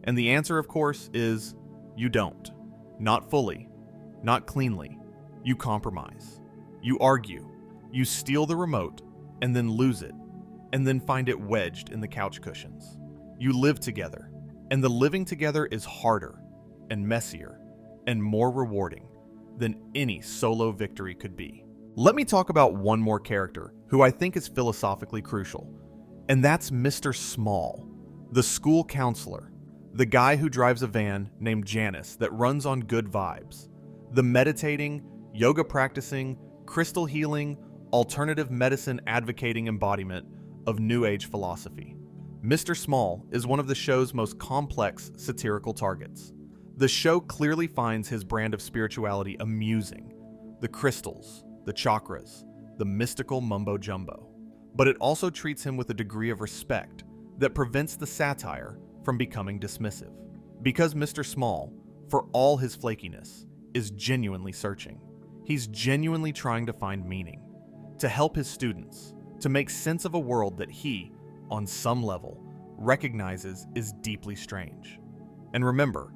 And the answer, of course, is you don't. Not fully. Not cleanly. You compromise. You argue. You steal the remote and then lose it, and then find it wedged in the couch cushions. You live together, and the living together is harder and messier and more rewarding than any solo victory could be. Let me talk about one more character who I think is philosophically crucial, and that's Mr. Small, the school counselor, the guy who drives a van named Janice that runs on good vibes, the meditating, yoga practicing, crystal healing, alternative medicine advocating embodiment of New Age philosophy. Mr. Small is one of the show's most complex satirical targets. The show clearly finds his brand of spirituality amusing, the crystals, the chakras, the mystical mumbo-jumbo. But it also treats him with a degree of respect that prevents the satire from becoming dismissive. Because Mr. Small, for all his flakiness, is genuinely searching. He's genuinely trying to find meaning, to help his students, to make sense of a world that he, on some level, recognizes is deeply strange. And remember,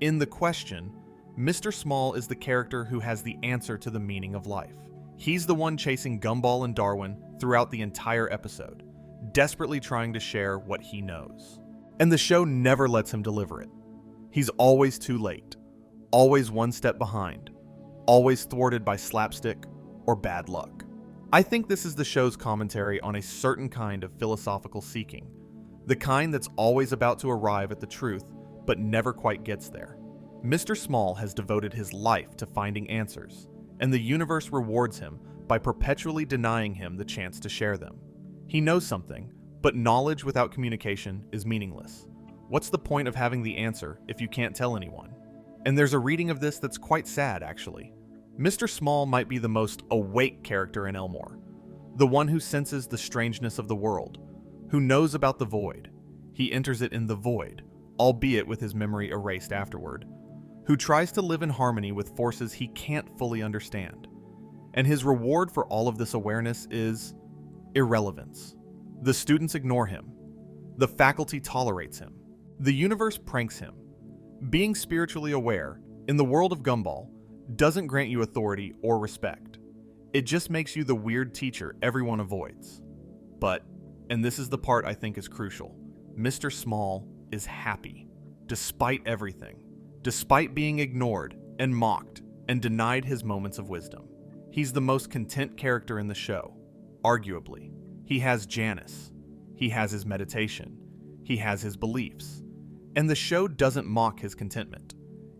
in The Question, Mr. Small is the character who has the answer to the meaning of life. He's the one chasing Gumball and Darwin throughout the entire episode, desperately trying to share what he knows. And the show never lets him deliver it. He's always too late, always one step behind, always thwarted by slapstick or bad luck. I think this is the show's commentary on a certain kind of philosophical seeking, the kind that's always about to arrive at the truth but never quite gets there. Mr. Small has devoted his life to finding answers, and the universe rewards him by perpetually denying him the chance to share them. He knows something, but knowledge without communication is meaningless. What's the point of having the answer if you can't tell anyone? And there's a reading of this that's quite sad, actually. Mr. Small might be the most awake character in Elmore, the one who senses the strangeness of the world, who knows about the void. He enters it in the void, albeit with his memory erased afterward, who tries to live in harmony with forces he can't fully understand. And his reward for all of this awareness is irrelevance. The students ignore him. The faculty tolerates him. The universe pranks him. Being spiritually aware, in the world of Gumball, doesn't grant you authority or respect. It just makes you the weird teacher everyone avoids. But, and this is the part I think is crucial, Mr. Small is happy, despite everything, despite being ignored and mocked and denied his moments of wisdom. He's the most content character in the show, arguably. He has Janice. He has his meditation. He has his beliefs. And the show doesn't mock his contentment.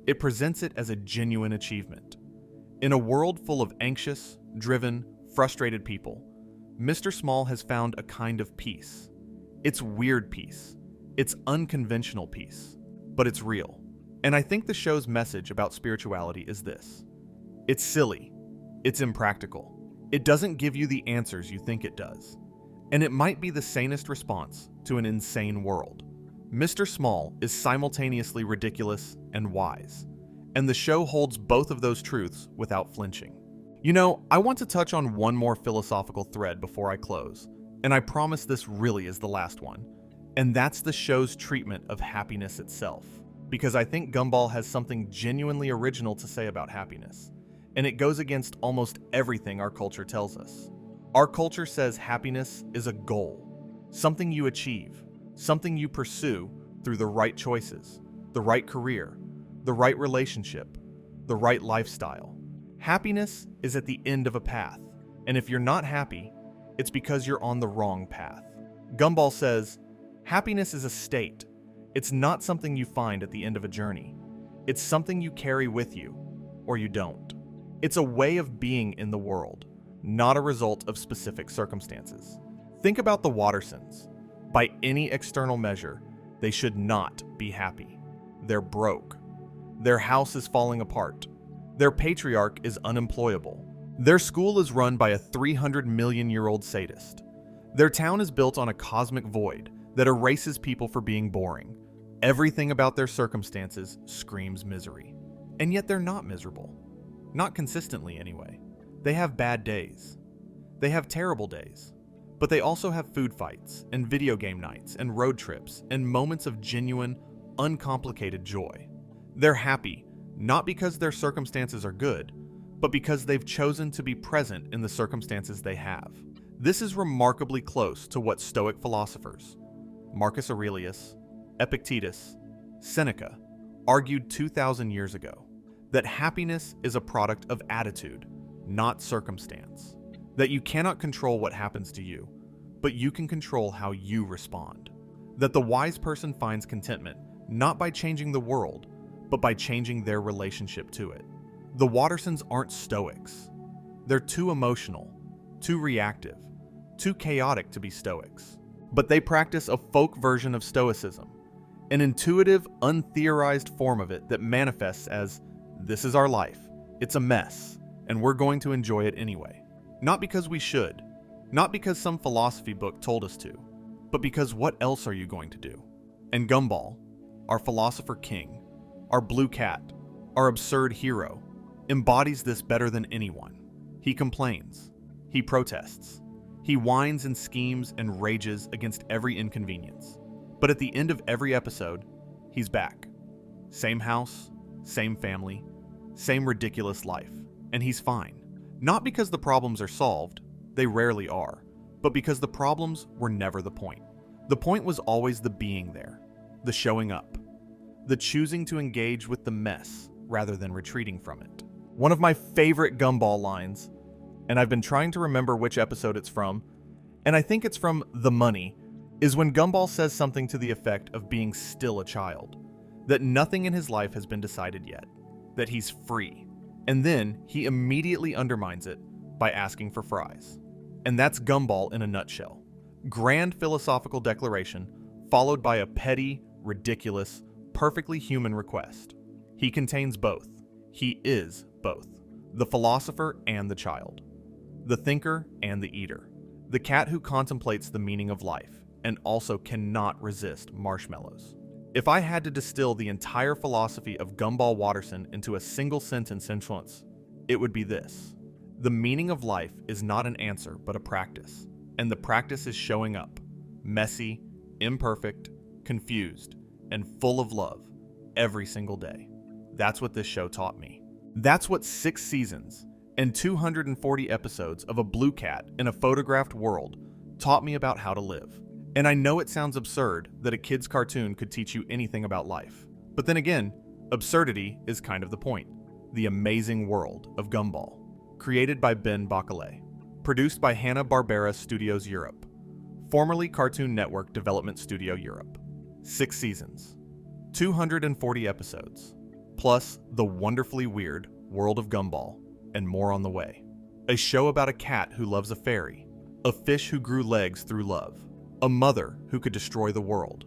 It presents it as a genuine achievement. In a world full of anxious, driven, frustrated people, Mr. Small has found a kind of peace. It's weird peace. It's unconventional peace. But it's real. And I think the show's message about spirituality is this. It's silly. It's impractical. It doesn't give you the answers you think it does. And it might be the sanest response to an insane world. Mr. Small is simultaneously ridiculous and wise. And the show holds both of those truths without flinching. You know, I want to touch on one more philosophical thread before I close. And I promise this really is the last one. And that's the show's treatment of happiness itself. Because I think Gumball has something genuinely original to say about happiness. And it goes against almost everything our culture tells us. Our culture says happiness is a goal, something you achieve, something you pursue through the right choices, the right career, the right relationship, the right lifestyle. Happiness is at the end of a path, and if you're not happy, it's because you're on the wrong path. Gumball says, happiness is a state. It's not something you find at the end of a journey. It's something you carry with you, or you don't. It's a way of being in the world, not a result of specific circumstances. Think about the Wattersons. By any external measure, they should not be happy. They're broke. Their house is falling apart. Their patriarch is unemployable. Their school is run by a 300-million-year-old sadist. Their town is built on a cosmic void that erases people for being boring. Everything about their circumstances screams misery. And yet they're not miserable. Not consistently, anyway. They have bad days. They have terrible days. But they also have food fights, and video game nights, and road trips, and moments of genuine, uncomplicated joy. They're happy, not because their circumstances are good, but because they've chosen to be present in the circumstances they have. This is remarkably close to what Stoic philosophers, Marcus Aurelius, Epictetus, Seneca, argued 2,000 years ago, that happiness is a product of attitude, not circumstance. That you cannot control what happens to you, but you can control how you respond. That the wise person finds contentment not by changing the world, but by changing their relationship to it. The Wattersons aren't Stoics. They're too emotional, too reactive, too chaotic to be Stoics. But they practice a folk version of Stoicism, an intuitive, untheorized form of it that manifests as, this is our life, it's a mess, and we're going to enjoy it anyway. Not because we should, not because some philosophy book told us to, but because what else are you going to do? And Gumball, our philosopher king, our blue cat, our absurd hero, embodies this better than anyone. He complains, he protests, he whines and schemes and rages against every inconvenience. But at the end of every episode, he's back. Same house, same family, same ridiculous life, and he's fine. Not because the problems are solved, they rarely are, but because the problems were never the point. The point was always the being there, the showing up, the choosing to engage with the mess rather than retreating from it. One of my favorite Gumball lines, and I've been trying to remember which episode it's from, and I think it's from The Money, is when Gumball says something to the effect of being still a child, that nothing in his life has been decided yet, that he's free. And then he immediately undermines it by asking for fries. And that's Gumball in a nutshell. Grand philosophical declaration followed by a petty, ridiculous, perfectly human request. He contains both. He is both. The philosopher and the child. The thinker and the eater. The cat who contemplates the meaning of life and also cannot resist marshmallows. If I had to distill the entire philosophy of Gumball Watterson into a single sentence, it would be this: the meaning of life is not an answer, but a practice. And the practice is showing up, messy, imperfect, confused, and full of love every single day. That's what this show taught me. That's what 6 seasons and 240 episodes of a blue cat in a photographed world taught me about how to live. And I know it sounds absurd that a kid's cartoon could teach you anything about life. But then again, absurdity is kind of the point. The Amazing World of Gumball, created by Ben Bacalé, produced by Hanna-Barbera Studios Europe, formerly Cartoon Network Development Studio Europe. 6 seasons, 240 episodes, plus the wonderfully weird World of Gumball, and more on the way. A show about a cat who loves a fairy, a fish who grew legs through love, a mother who could destroy the world,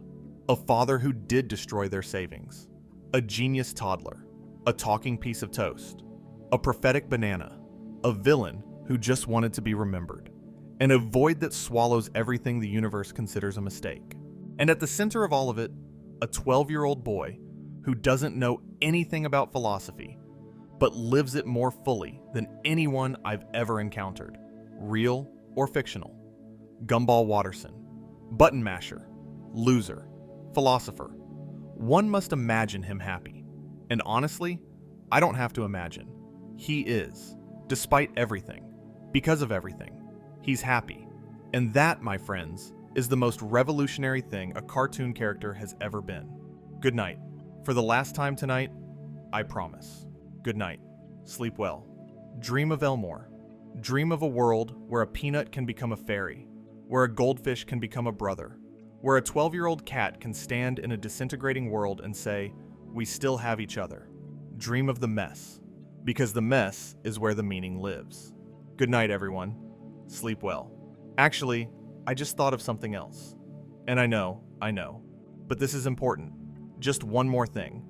a father who did destroy their savings, a genius toddler, a talking piece of toast, a prophetic banana, a villain who just wanted to be remembered, and a void that swallows everything the universe considers a mistake. And at the center of all of it, a 12-year-old boy who doesn't know anything about philosophy, but lives it more fully than anyone I've ever encountered, real or fictional. Gumball Watterson, button masher, loser, philosopher. One must imagine him happy. And honestly, I don't have to imagine. He is, despite everything, because of everything. He's happy. And that, my friends, is the most revolutionary thing a cartoon character has ever been. Good night. For the last time tonight, I promise. Good night. Sleep well. Dream of Elmore. Dream of a world where a peanut can become a fairy, where a goldfish can become a brother, where a 12-year-old cat can stand in a disintegrating world and say, "We still have each other." Dream of the mess, because the mess is where the meaning lives. Good night, everyone. Sleep well. Actually, I just thought of something else. And I know, but this is important. Just one more thing.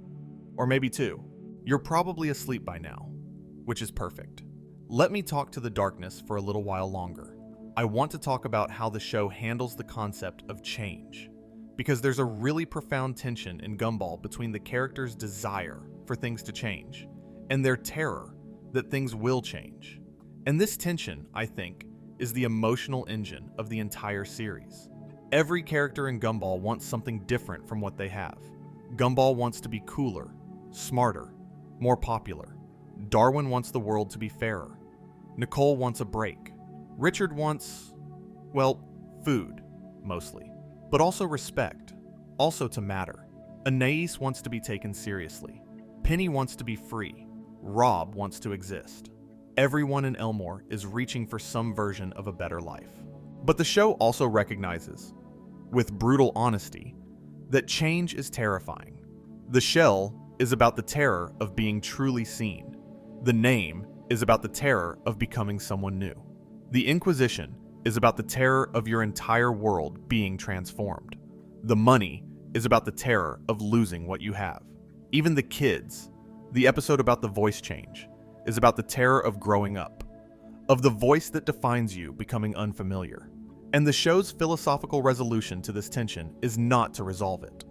Or maybe 2. You're probably asleep by now, which is perfect. Let me talk to the darkness for a little while longer. I want to talk about how the show handles the concept of change, because there's a really profound tension in Gumball between the characters' desire for things to change and their terror that things will change. And this tension, I think, is the emotional engine of the entire series. Every character in Gumball wants something different from what they have. Gumball wants to be cooler, smarter, more popular. Darwin wants the world to be fairer. Nicole wants a break. Richard wants, well, food, mostly, but also respect, also to matter. Anais wants to be taken seriously. Penny wants to be free. Rob wants to exist. Everyone in Elmore is reaching for some version of a better life. But the show also recognizes, with brutal honesty, that change is terrifying. The shell is about the terror of being truly seen. The name is about the terror of becoming someone new. The Inquisition is about the terror of your entire world being transformed. The money is about the terror of losing what you have. Even the kids, the episode about the voice change, is about the terror of growing up, of the voice that defines you becoming unfamiliar. And the show's philosophical resolution to this tension is not to resolve it.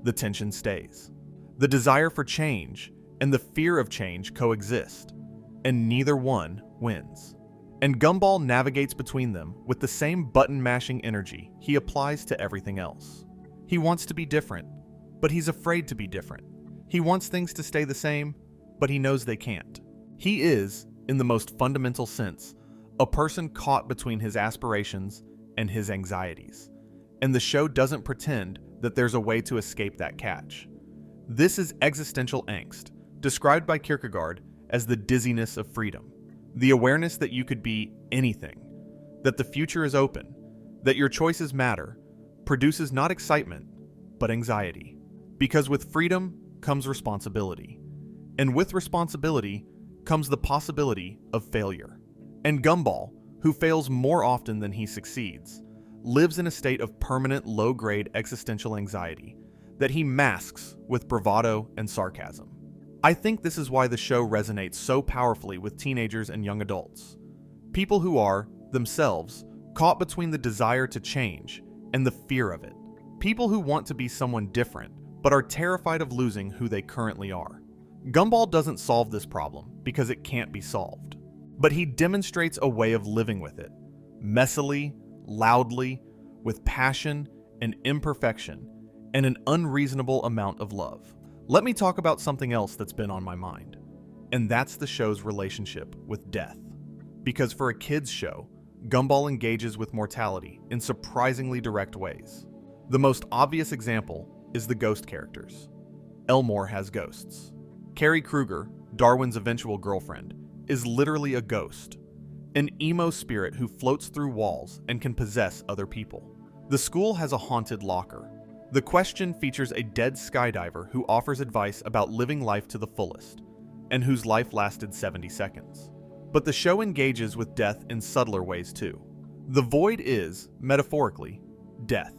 The tension stays. The desire for change and the fear of change coexist, and neither one wins. And Gumball navigates between them with the same button-mashing energy he applies to everything else. He wants to be different, but he's afraid to be different. He wants things to stay the same, but he knows they can't. He is, in the most fundamental sense, a person caught between his aspirations and his anxieties. And the show doesn't pretend that there's a way to escape that catch. This is existential angst, described by Kierkegaard as the dizziness of freedom. The awareness that you could be anything, that the future is open, that your choices matter, produces not excitement, but anxiety. Because with freedom comes responsibility. And with responsibility comes the possibility of failure. And Gumball, who fails more often than he succeeds, lives in a state of permanent low-grade existential anxiety that he masks with bravado and sarcasm. I think this is why the show resonates so powerfully with teenagers and young adults. People who are, themselves, caught between the desire to change and the fear of it. People who want to be someone different, but are terrified of losing who they currently are. Gumball doesn't solve this problem because it can't be solved, but he demonstrates a way of living with it, messily, loudly, with passion and imperfection, and an unreasonable amount of love. Let me talk about something else that's been on my mind, and that's the show's relationship with death. Because for a kids' show, Gumball engages with mortality in surprisingly direct ways. The most obvious example is the ghost characters. Elmore has ghosts. Carrie Kruger, Darwin's eventual girlfriend, is literally a ghost, an emo spirit who floats through walls and can possess other people. The school has a haunted locker. The Question features a dead skydiver who offers advice about living life to the fullest, and whose life lasted 70 seconds. But the show engages with death in subtler ways too. The void is, metaphorically, death,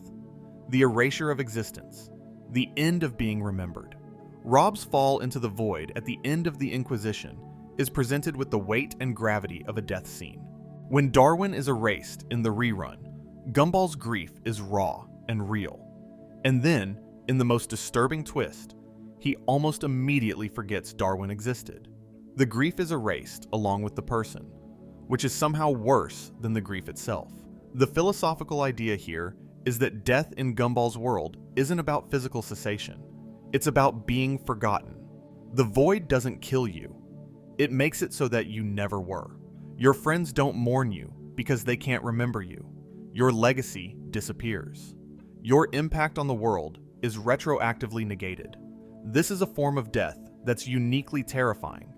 the erasure of existence, the end of being remembered. Rob's fall into the void at the end of the Inquisition is presented with the weight and gravity of a death scene. When Darwin is erased in the rerun, Gumball's grief is raw and real. And then, in the most disturbing twist, he almost immediately forgets Darwin existed. The grief is erased along with the person, which is somehow worse than the grief itself. The philosophical idea here is that death in Gumball's world isn't about physical cessation. It's about being forgotten. The void doesn't kill you. It makes it so that you never were. Your friends don't mourn you because they can't remember you. Your legacy disappears. Your impact on the world is retroactively negated. This is a form of death that's uniquely terrifying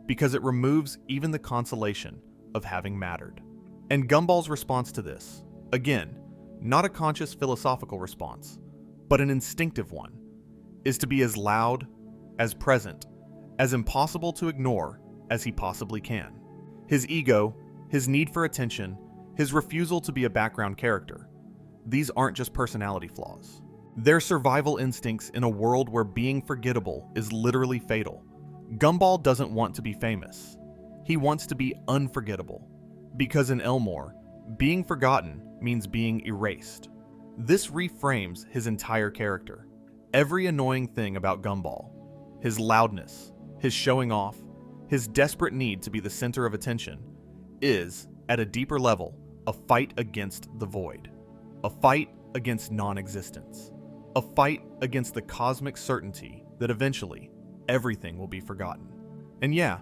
because it removes even the consolation of having mattered. And Gumball's response to this, again, not a conscious philosophical response, but an instinctive one, is to be as loud, as present, as impossible to ignore as he possibly can. His ego, his need for attention, his refusal to be a background character, these aren't just personality flaws. They're survival instincts in a world where being forgettable is literally fatal. Gumball doesn't want to be famous. He wants to be unforgettable. Because in Elmore, being forgotten means being erased. This reframes his entire character. Every annoying thing about Gumball, his loudness, his showing off, his desperate need to be the center of attention, is, at a deeper level, a fight against the void. A fight against non-existence. A fight against the cosmic certainty that eventually, everything will be forgotten. And yeah,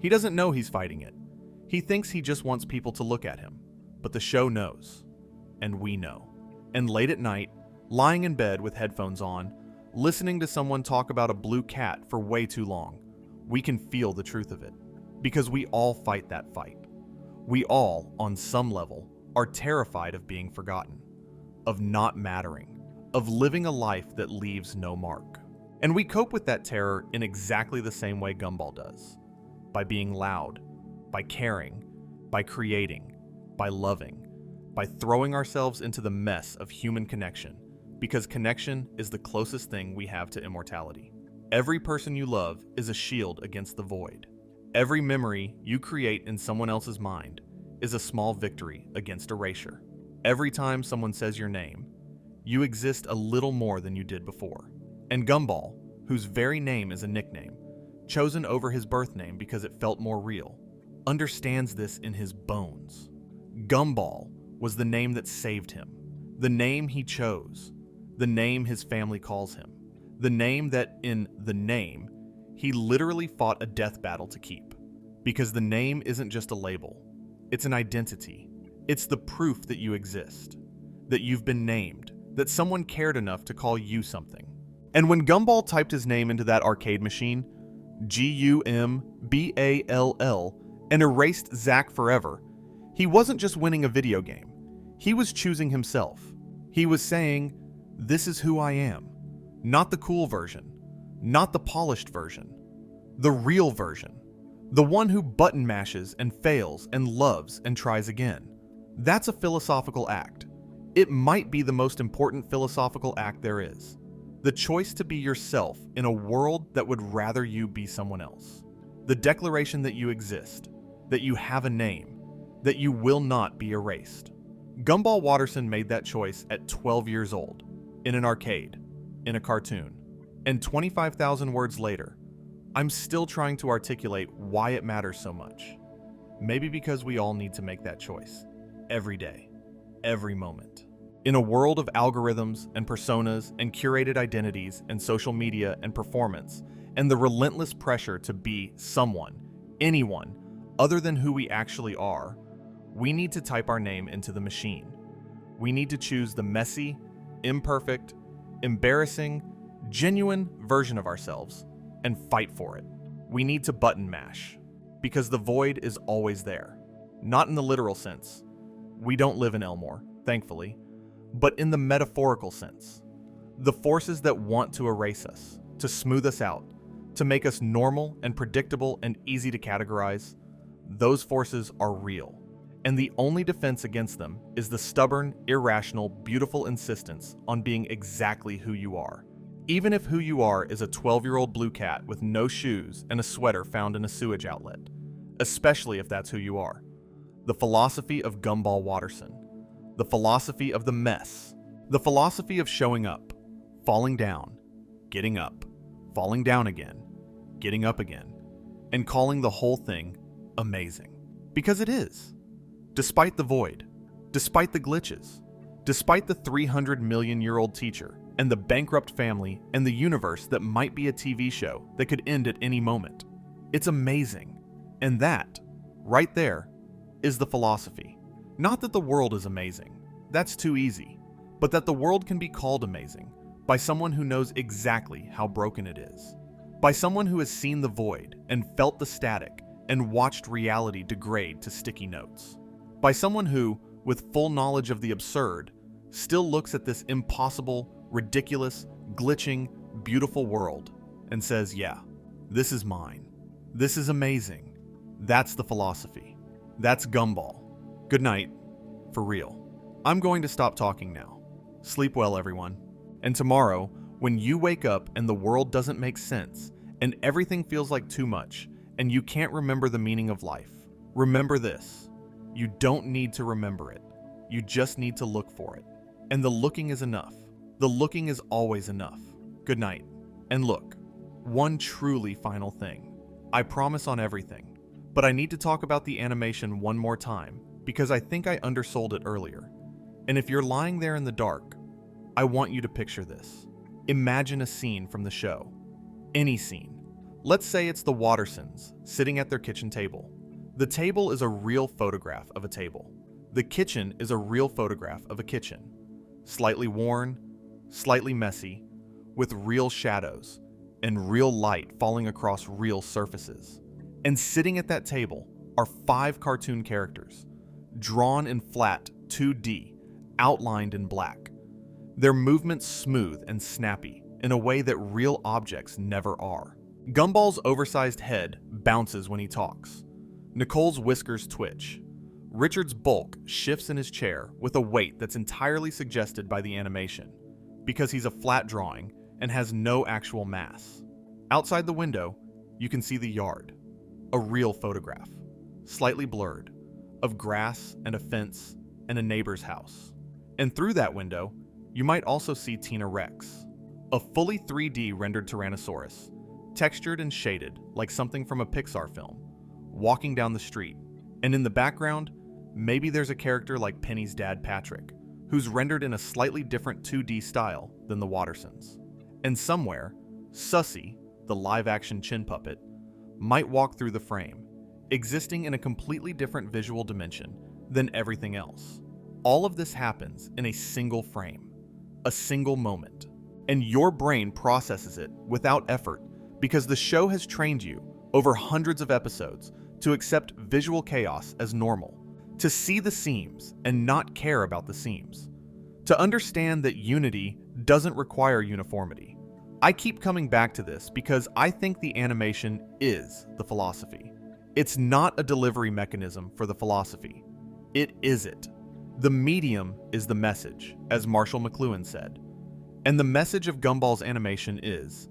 he doesn't know he's fighting it. He thinks he just wants people to look at him. But the show knows. And we know. And late at night, lying in bed with headphones on, listening to someone talk about a blue cat for way too long, we can feel the truth of it. Because we all fight that fight. We all, on some level, are terrified of being forgotten, of not mattering, of living a life that leaves no mark. And we cope with that terror in exactly the same way Gumball does. By being loud, by caring, by creating, by loving, by throwing ourselves into the mess of human connection, because connection is the closest thing we have to immortality. Every person you love is a shield against the void. Every memory you create in someone else's mind is a small victory against erasure. Every time someone says your name, you exist a little more than you did before. And Gumball, whose very name is a nickname, chosen over his birth name because it felt more real, understands this in his bones. Gumball was the name that saved him, the name he chose, the name his family calls him, the name that, in the name, he literally fought a death battle to keep. Because the name isn't just a label, it's an identity. It's the proof that you exist, that you've been named, that someone cared enough to call you something. And when Gumball typed his name into that arcade machine, Gumball, and erased Zack forever, he wasn't just winning a video game. He was choosing himself. He was saying, "This is who I am." Not the cool version, not the polished version, the real version, the one who button mashes and fails and loves and tries again. That's a philosophical act. It might be the most important philosophical act there is. The choice to be yourself in a world that would rather you be someone else. The declaration that you exist, that you have a name, that you will not be erased. Gumball Watterson made that choice at 12 years old, in an arcade, in a cartoon. And 25,000 words later, I'm still trying to articulate why it matters so much. Maybe because we all need to make that choice. Every day. Every moment. In a world of algorithms and personas and curated identities and social media and performance, and the relentless pressure to be someone, anyone, other than who we actually are, we need to type our name into the machine. We need to choose the messy, imperfect, embarrassing, genuine version of ourselves and fight for it. We need to button mash, because the void is always there. Not in the literal sense. We don't live in Elmore, thankfully, but in the metaphorical sense. The forces that want to erase us, to smooth us out, to make us normal and predictable and easy to categorize, those forces are real. And the only defense against them is the stubborn, irrational, beautiful insistence on being exactly who you are. Even if who you are is a 12-year-old blue cat with no shoes and a sweater found in a sewage outlet. Especially if that's who you are. The philosophy of Gumball Watterson. The philosophy of the mess. The philosophy of showing up, falling down, getting up, falling down again, getting up again, and calling the whole thing amazing. Because it is. Despite the void, despite the glitches, despite the 300-million-year-old teacher, and the bankrupt family, and the universe that might be a TV show that could end at any moment. It's amazing. And that, right there, is the philosophy. Not that the world is amazing. That's too easy. But that the world can be called amazing by someone who knows exactly how broken it is. By someone who has seen the void and felt the static and watched reality degrade to sticky notes. By someone who, with full knowledge of the absurd, still looks at this impossible, ridiculous, glitching, beautiful world and says, yeah, this is mine. This is amazing. That's the philosophy. That's Gumball. Good night. For real. I'm going to stop talking now. Sleep well, everyone. And tomorrow, when you wake up and the world doesn't make sense, and everything feels like too much, and you can't remember the meaning of life, remember this. You don't need to remember it. You just need to look for it. And the looking is enough. The looking is always enough. Good night. And look, one truly final thing. I promise on everything, but I need to talk about the animation one more time because I think I undersold it earlier. And if you're lying there in the dark, I want you to picture this. Imagine a scene from the show. Any scene. Let's say it's the Wattersons sitting at their kitchen table. The table is a real photograph of a table. The kitchen is a real photograph of a kitchen. Slightly worn, slightly messy, with real shadows and real light falling across real surfaces. And sitting at that table are 5 cartoon characters, drawn in flat 2D, outlined in black. Their movements smooth and snappy in a way that real objects never are. Gumball's oversized head bounces when he talks. Nicole's whiskers twitch. Richard's bulk shifts in his chair with a weight that's entirely suggested by the animation, because he's a flat drawing and has no actual mass. Outside the window, you can see the yard, a real photograph, slightly blurred, of grass and a fence and a neighbor's house. And through that window, you might also see Tina Rex, a fully 3D rendered Tyrannosaurus, textured and shaded like something from a Pixar film, walking down the street. And in the background, maybe there's a character like Penny's dad Patrick, who's rendered in a slightly different 2D style than the Wattersons. And somewhere, Sussy, the live-action chin puppet, might walk through the frame, existing in a completely different visual dimension than everything else. All of this happens in a single frame, a single moment, and your brain processes it without effort because the show has trained you over hundreds of episodes to accept visual chaos as normal, to see the seams and not care about the seams, to understand that unity doesn't require uniformity. I keep coming back to this because I think the animation is the philosophy. It's not a delivery mechanism for the philosophy. It is it. The medium is the message, as Marshall McLuhan said. And the message of Gumball's animation is,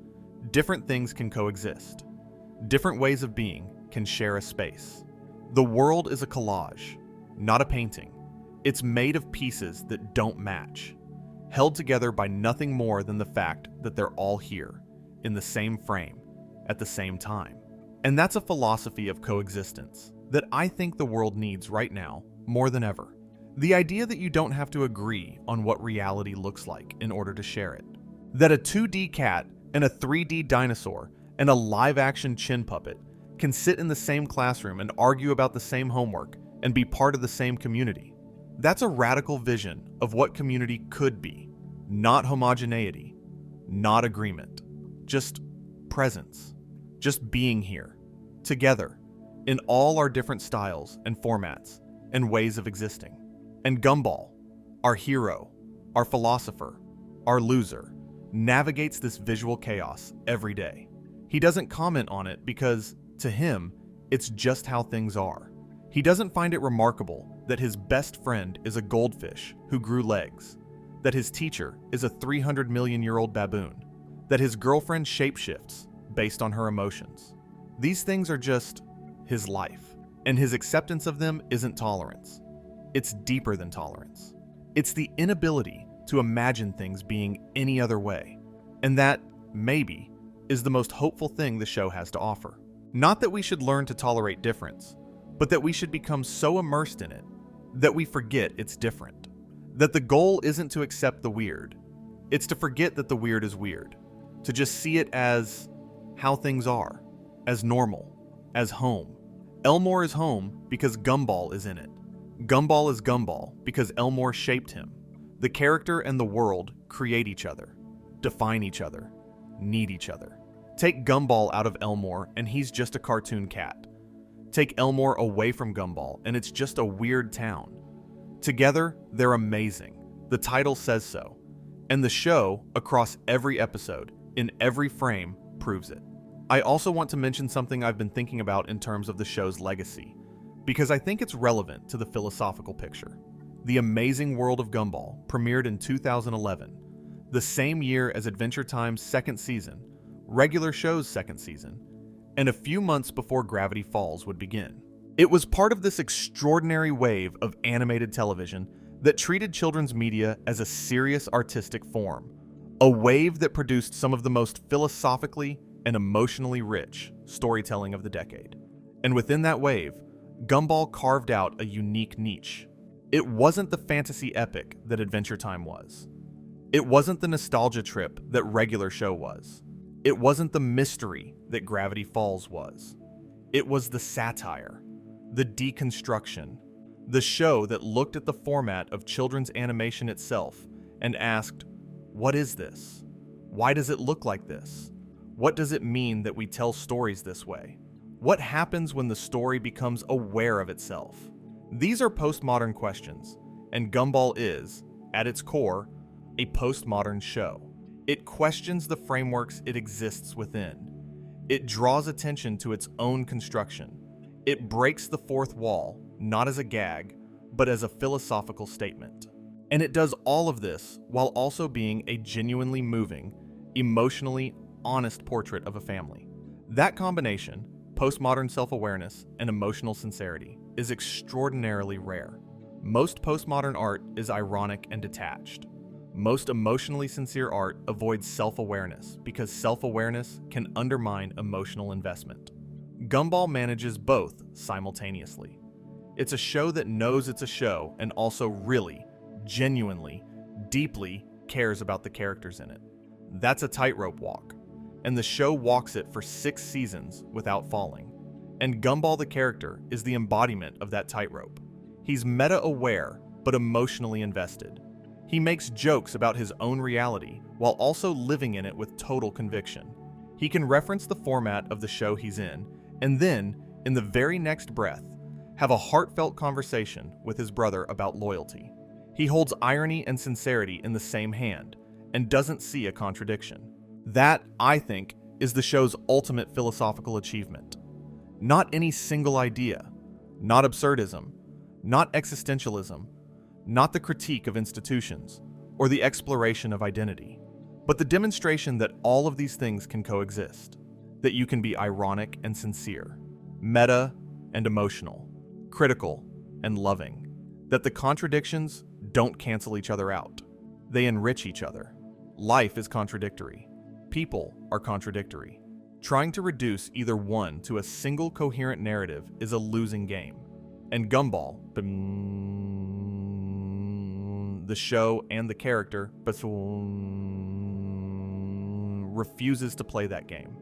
different things can coexist. Different ways of being can share a space. The world is a collage, not a painting. It's made of pieces that don't match, held together by nothing more than the fact that they're all here, in the same frame, at the same time. And that's a philosophy of coexistence that I think the world needs right now more than ever. The idea that you don't have to agree on what reality looks like in order to share it. That a 2D cat and a 3D dinosaur and a live-action chin puppet can sit in the same classroom and argue about the same homework and be part of the same community. That's a radical vision of what community could be. Not homogeneity, not agreement, just presence, just being here, together, in all our different styles and formats and ways of existing. And Gumball, our hero, our philosopher, our loser, navigates this visual chaos every day. He doesn't comment on it because, to him, it's just how things are. He doesn't find it remarkable that his best friend is a goldfish who grew legs, that his teacher is a 300-million-year-old baboon, that his girlfriend shapeshifts based on her emotions. These things are just his life, and his acceptance of them isn't tolerance. It's deeper than tolerance. It's the inability to imagine things being any other way, and that, maybe, is the most hopeful thing the show has to offer. Not that we should learn to tolerate difference, but that we should become so immersed in it that we forget it's different. That the goal isn't to accept the weird, it's to forget that the weird is weird, to just see it as how things are, as normal, as home. Elmore is home because Gumball is in it. Gumball is Gumball because Elmore shaped him. The character and the world create each other, define each other, need each other. Take Gumball out of Elmore and he's just a cartoon cat. Take Elmore away from Gumball and it's just a weird town. Together, they're amazing. The title says so. And the show, across every episode, in every frame, proves it. I also want to mention something I've been thinking about in terms of the show's legacy, because I think it's relevant to the philosophical picture. The Amazing World of Gumball premiered in 2011, the same year as Adventure Time's second season, regular show's second season, and a few months before Gravity Falls would begin. It was part of this extraordinary wave of animated television that treated children's media as a serious artistic form, a wave that produced some of the most philosophically and emotionally rich storytelling of the decade. And within that wave, Gumball carved out a unique niche. It wasn't the fantasy epic that Adventure Time was. It wasn't the nostalgia trip that regular show was. It wasn't the mystery that Gravity Falls was. It was the satire, the deconstruction, the show that looked at the format of children's animation itself and asked, what is this? Why does it look like this? What does it mean that we tell stories this way? What happens when the story becomes aware of itself? These are postmodern questions, and Gumball is, at its core, a postmodern show. It questions the frameworks it exists within. It draws attention to its own construction. It breaks the fourth wall, not as a gag, but as a philosophical statement. And it does all of this while also being a genuinely moving, emotionally honest portrait of a family. That combination, postmodern self-awareness and emotional sincerity, is extraordinarily rare. Most postmodern art is ironic and detached. Most emotionally sincere art avoids self-awareness because self-awareness can undermine emotional investment. Gumball manages both simultaneously. It's a show that knows it's a show and also really, genuinely, deeply cares about the characters in it. That's a tightrope walk, and the show walks it for 6 seasons without falling. And Gumball the character is the embodiment of that tightrope. He's meta-aware, but emotionally invested. He makes jokes about his own reality while also living in it with total conviction. He can reference the format of the show he's in, and then, in the very next breath, have a heartfelt conversation with his brother about loyalty. He holds irony and sincerity in the same hand, and doesn't see a contradiction. That, I think, is the show's ultimate philosophical achievement. Not any single idea, not absurdism, not existentialism, not the critique of institutions, or the exploration of identity, but the demonstration that all of these things can coexist, that you can be ironic and sincere, meta and emotional, critical and loving. that the contradictions don't cancel each other out. They enrich each other. Life is contradictory. People are contradictory. Trying to reduce either one to a single coherent narrative is a losing game. And Gumball, the show and the character, refuses to play that game.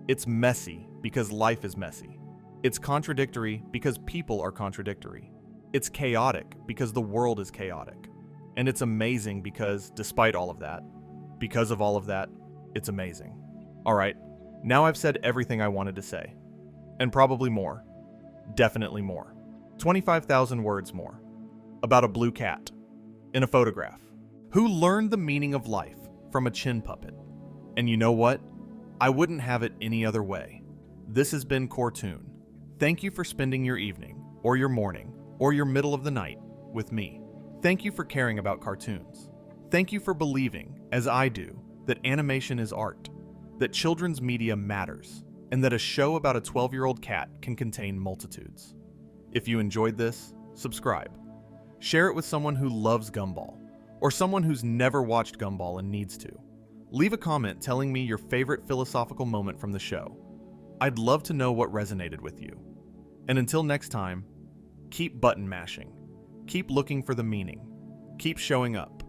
It's messy because life is messy. It's contradictory because people are contradictory. It's chaotic because the world is chaotic. And it's amazing because, despite all of that, because of all of that, it's amazing. All right, now I've said everything I wanted to say. And probably more. Definitely more. 25,000 words more. About a blue cat. In a photograph. Who learned the meaning of life from a chin puppet. And you know what? I wouldn't have it any other way. This has been Cortoon. Thank you for spending your evening, or your morning, or your middle of the night with me. Thank you for caring about cartoons. Thank you for believing, as I do, that animation is art, that children's media matters, and that a show about a 12-year-old cat can contain multitudes. If you enjoyed this, subscribe. Share it with someone who loves Gumball, or someone who's never watched Gumball and needs to. Leave a comment telling me your favorite philosophical moment from the show. I'd love to know what resonated with you. And until next time, keep button mashing. Keep looking for the meaning. Keep showing up.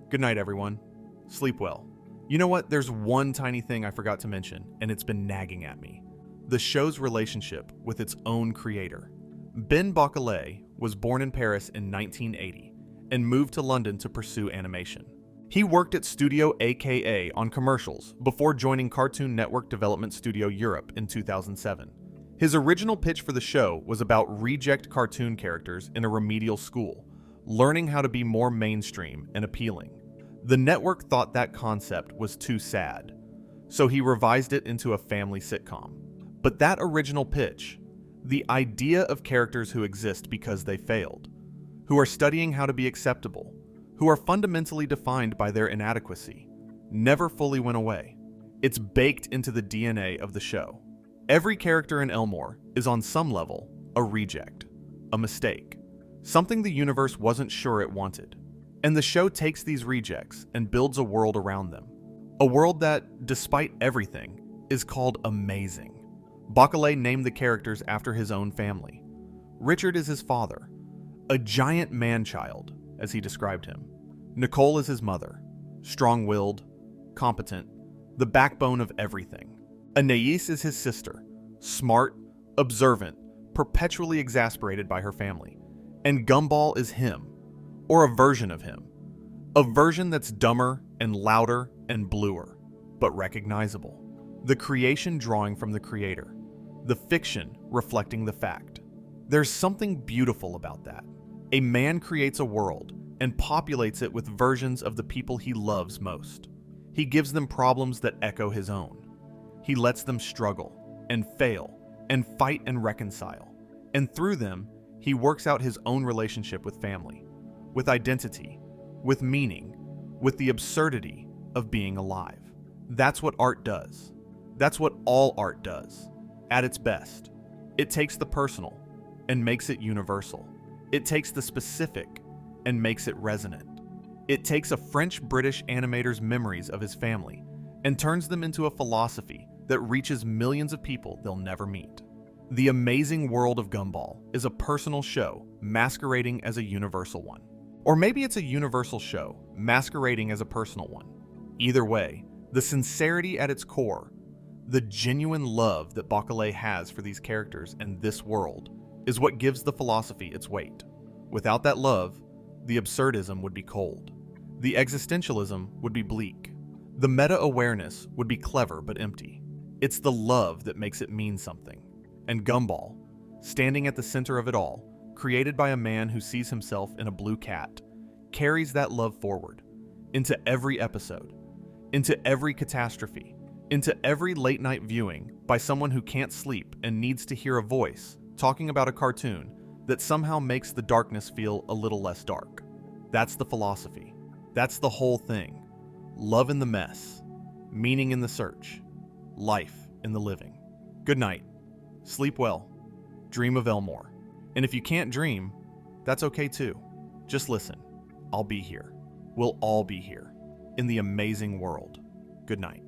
Good night, everyone. Sleep well. You know what? There's one tiny thing I forgot to mention, and it's been nagging at me. The show's relationship with its own creator. Ben Bocquelet was born in Paris in 1980 and moved to London to pursue animation. He worked at Studio AKA on commercials before joining Cartoon Network Development Studio Europe in 2007. His original pitch for the show was about reject cartoon characters in a remedial school, learning how to be more mainstream and appealing. The network thought that concept was too sad, so he revised it into a family sitcom. But that original pitch, the idea of characters who exist because they failed, who are studying how to be acceptable, who are fundamentally defined by their inadequacy, never fully went away. It's baked into the DNA of the show. Every character in Elmore is on some level a reject, a mistake, something the universe wasn't sure it wanted. And the show takes these rejects and builds a world around them. A world that, despite everything, is called amazing. Bocquelet named the characters after his own family. Richard is his father, a giant man-child, as he described him. Nicole is his mother, strong-willed, competent, the backbone of everything. Anais is his sister, smart, observant, perpetually exasperated by her family. And Gumball is him, or a version of him. A version that's dumber and louder and bluer, but recognizable. The creation drawing from the creator. The fiction reflecting the fact. There's something beautiful about that. A man creates a world and populates it with versions of the people he loves most. He gives them problems that echo his own. He lets them struggle and fail and fight and reconcile. And through them, he works out his own relationship with family, with identity, with meaning, with the absurdity of being alive. That's what art does. That's what all art does. At its best, it takes the personal and makes it universal. It takes the specific and makes it resonant. It takes a French-British animator's memories of his family and turns them into a philosophy that reaches millions of people they'll never meet. The Amazing World of Gumball is a personal show masquerading as a universal one. Or maybe it's a universal show masquerading as a personal one. Either way, the sincerity at its core, the genuine love that Bocquelet has for these characters and this world, is what gives the philosophy its weight. Without that love, the absurdism would be cold. The existentialism would be bleak. The meta-awareness would be clever but empty. It's the love that makes it mean something. And Gumball, standing at the center of it all, created by a man who sees himself in a blue cat, carries that love forward into every episode, into every catastrophe, into every late-night viewing by someone who can't sleep and needs to hear a voice talking about a cartoon that somehow makes the darkness feel a little less dark. That's the philosophy. That's the whole thing. Love in the mess, meaning in the search, life in the living. Good night. Sleep well. Dream of Elmore. And if you can't dream, that's okay too. Just listen. I'll be here. We'll all be here. In the amazing world. Good night.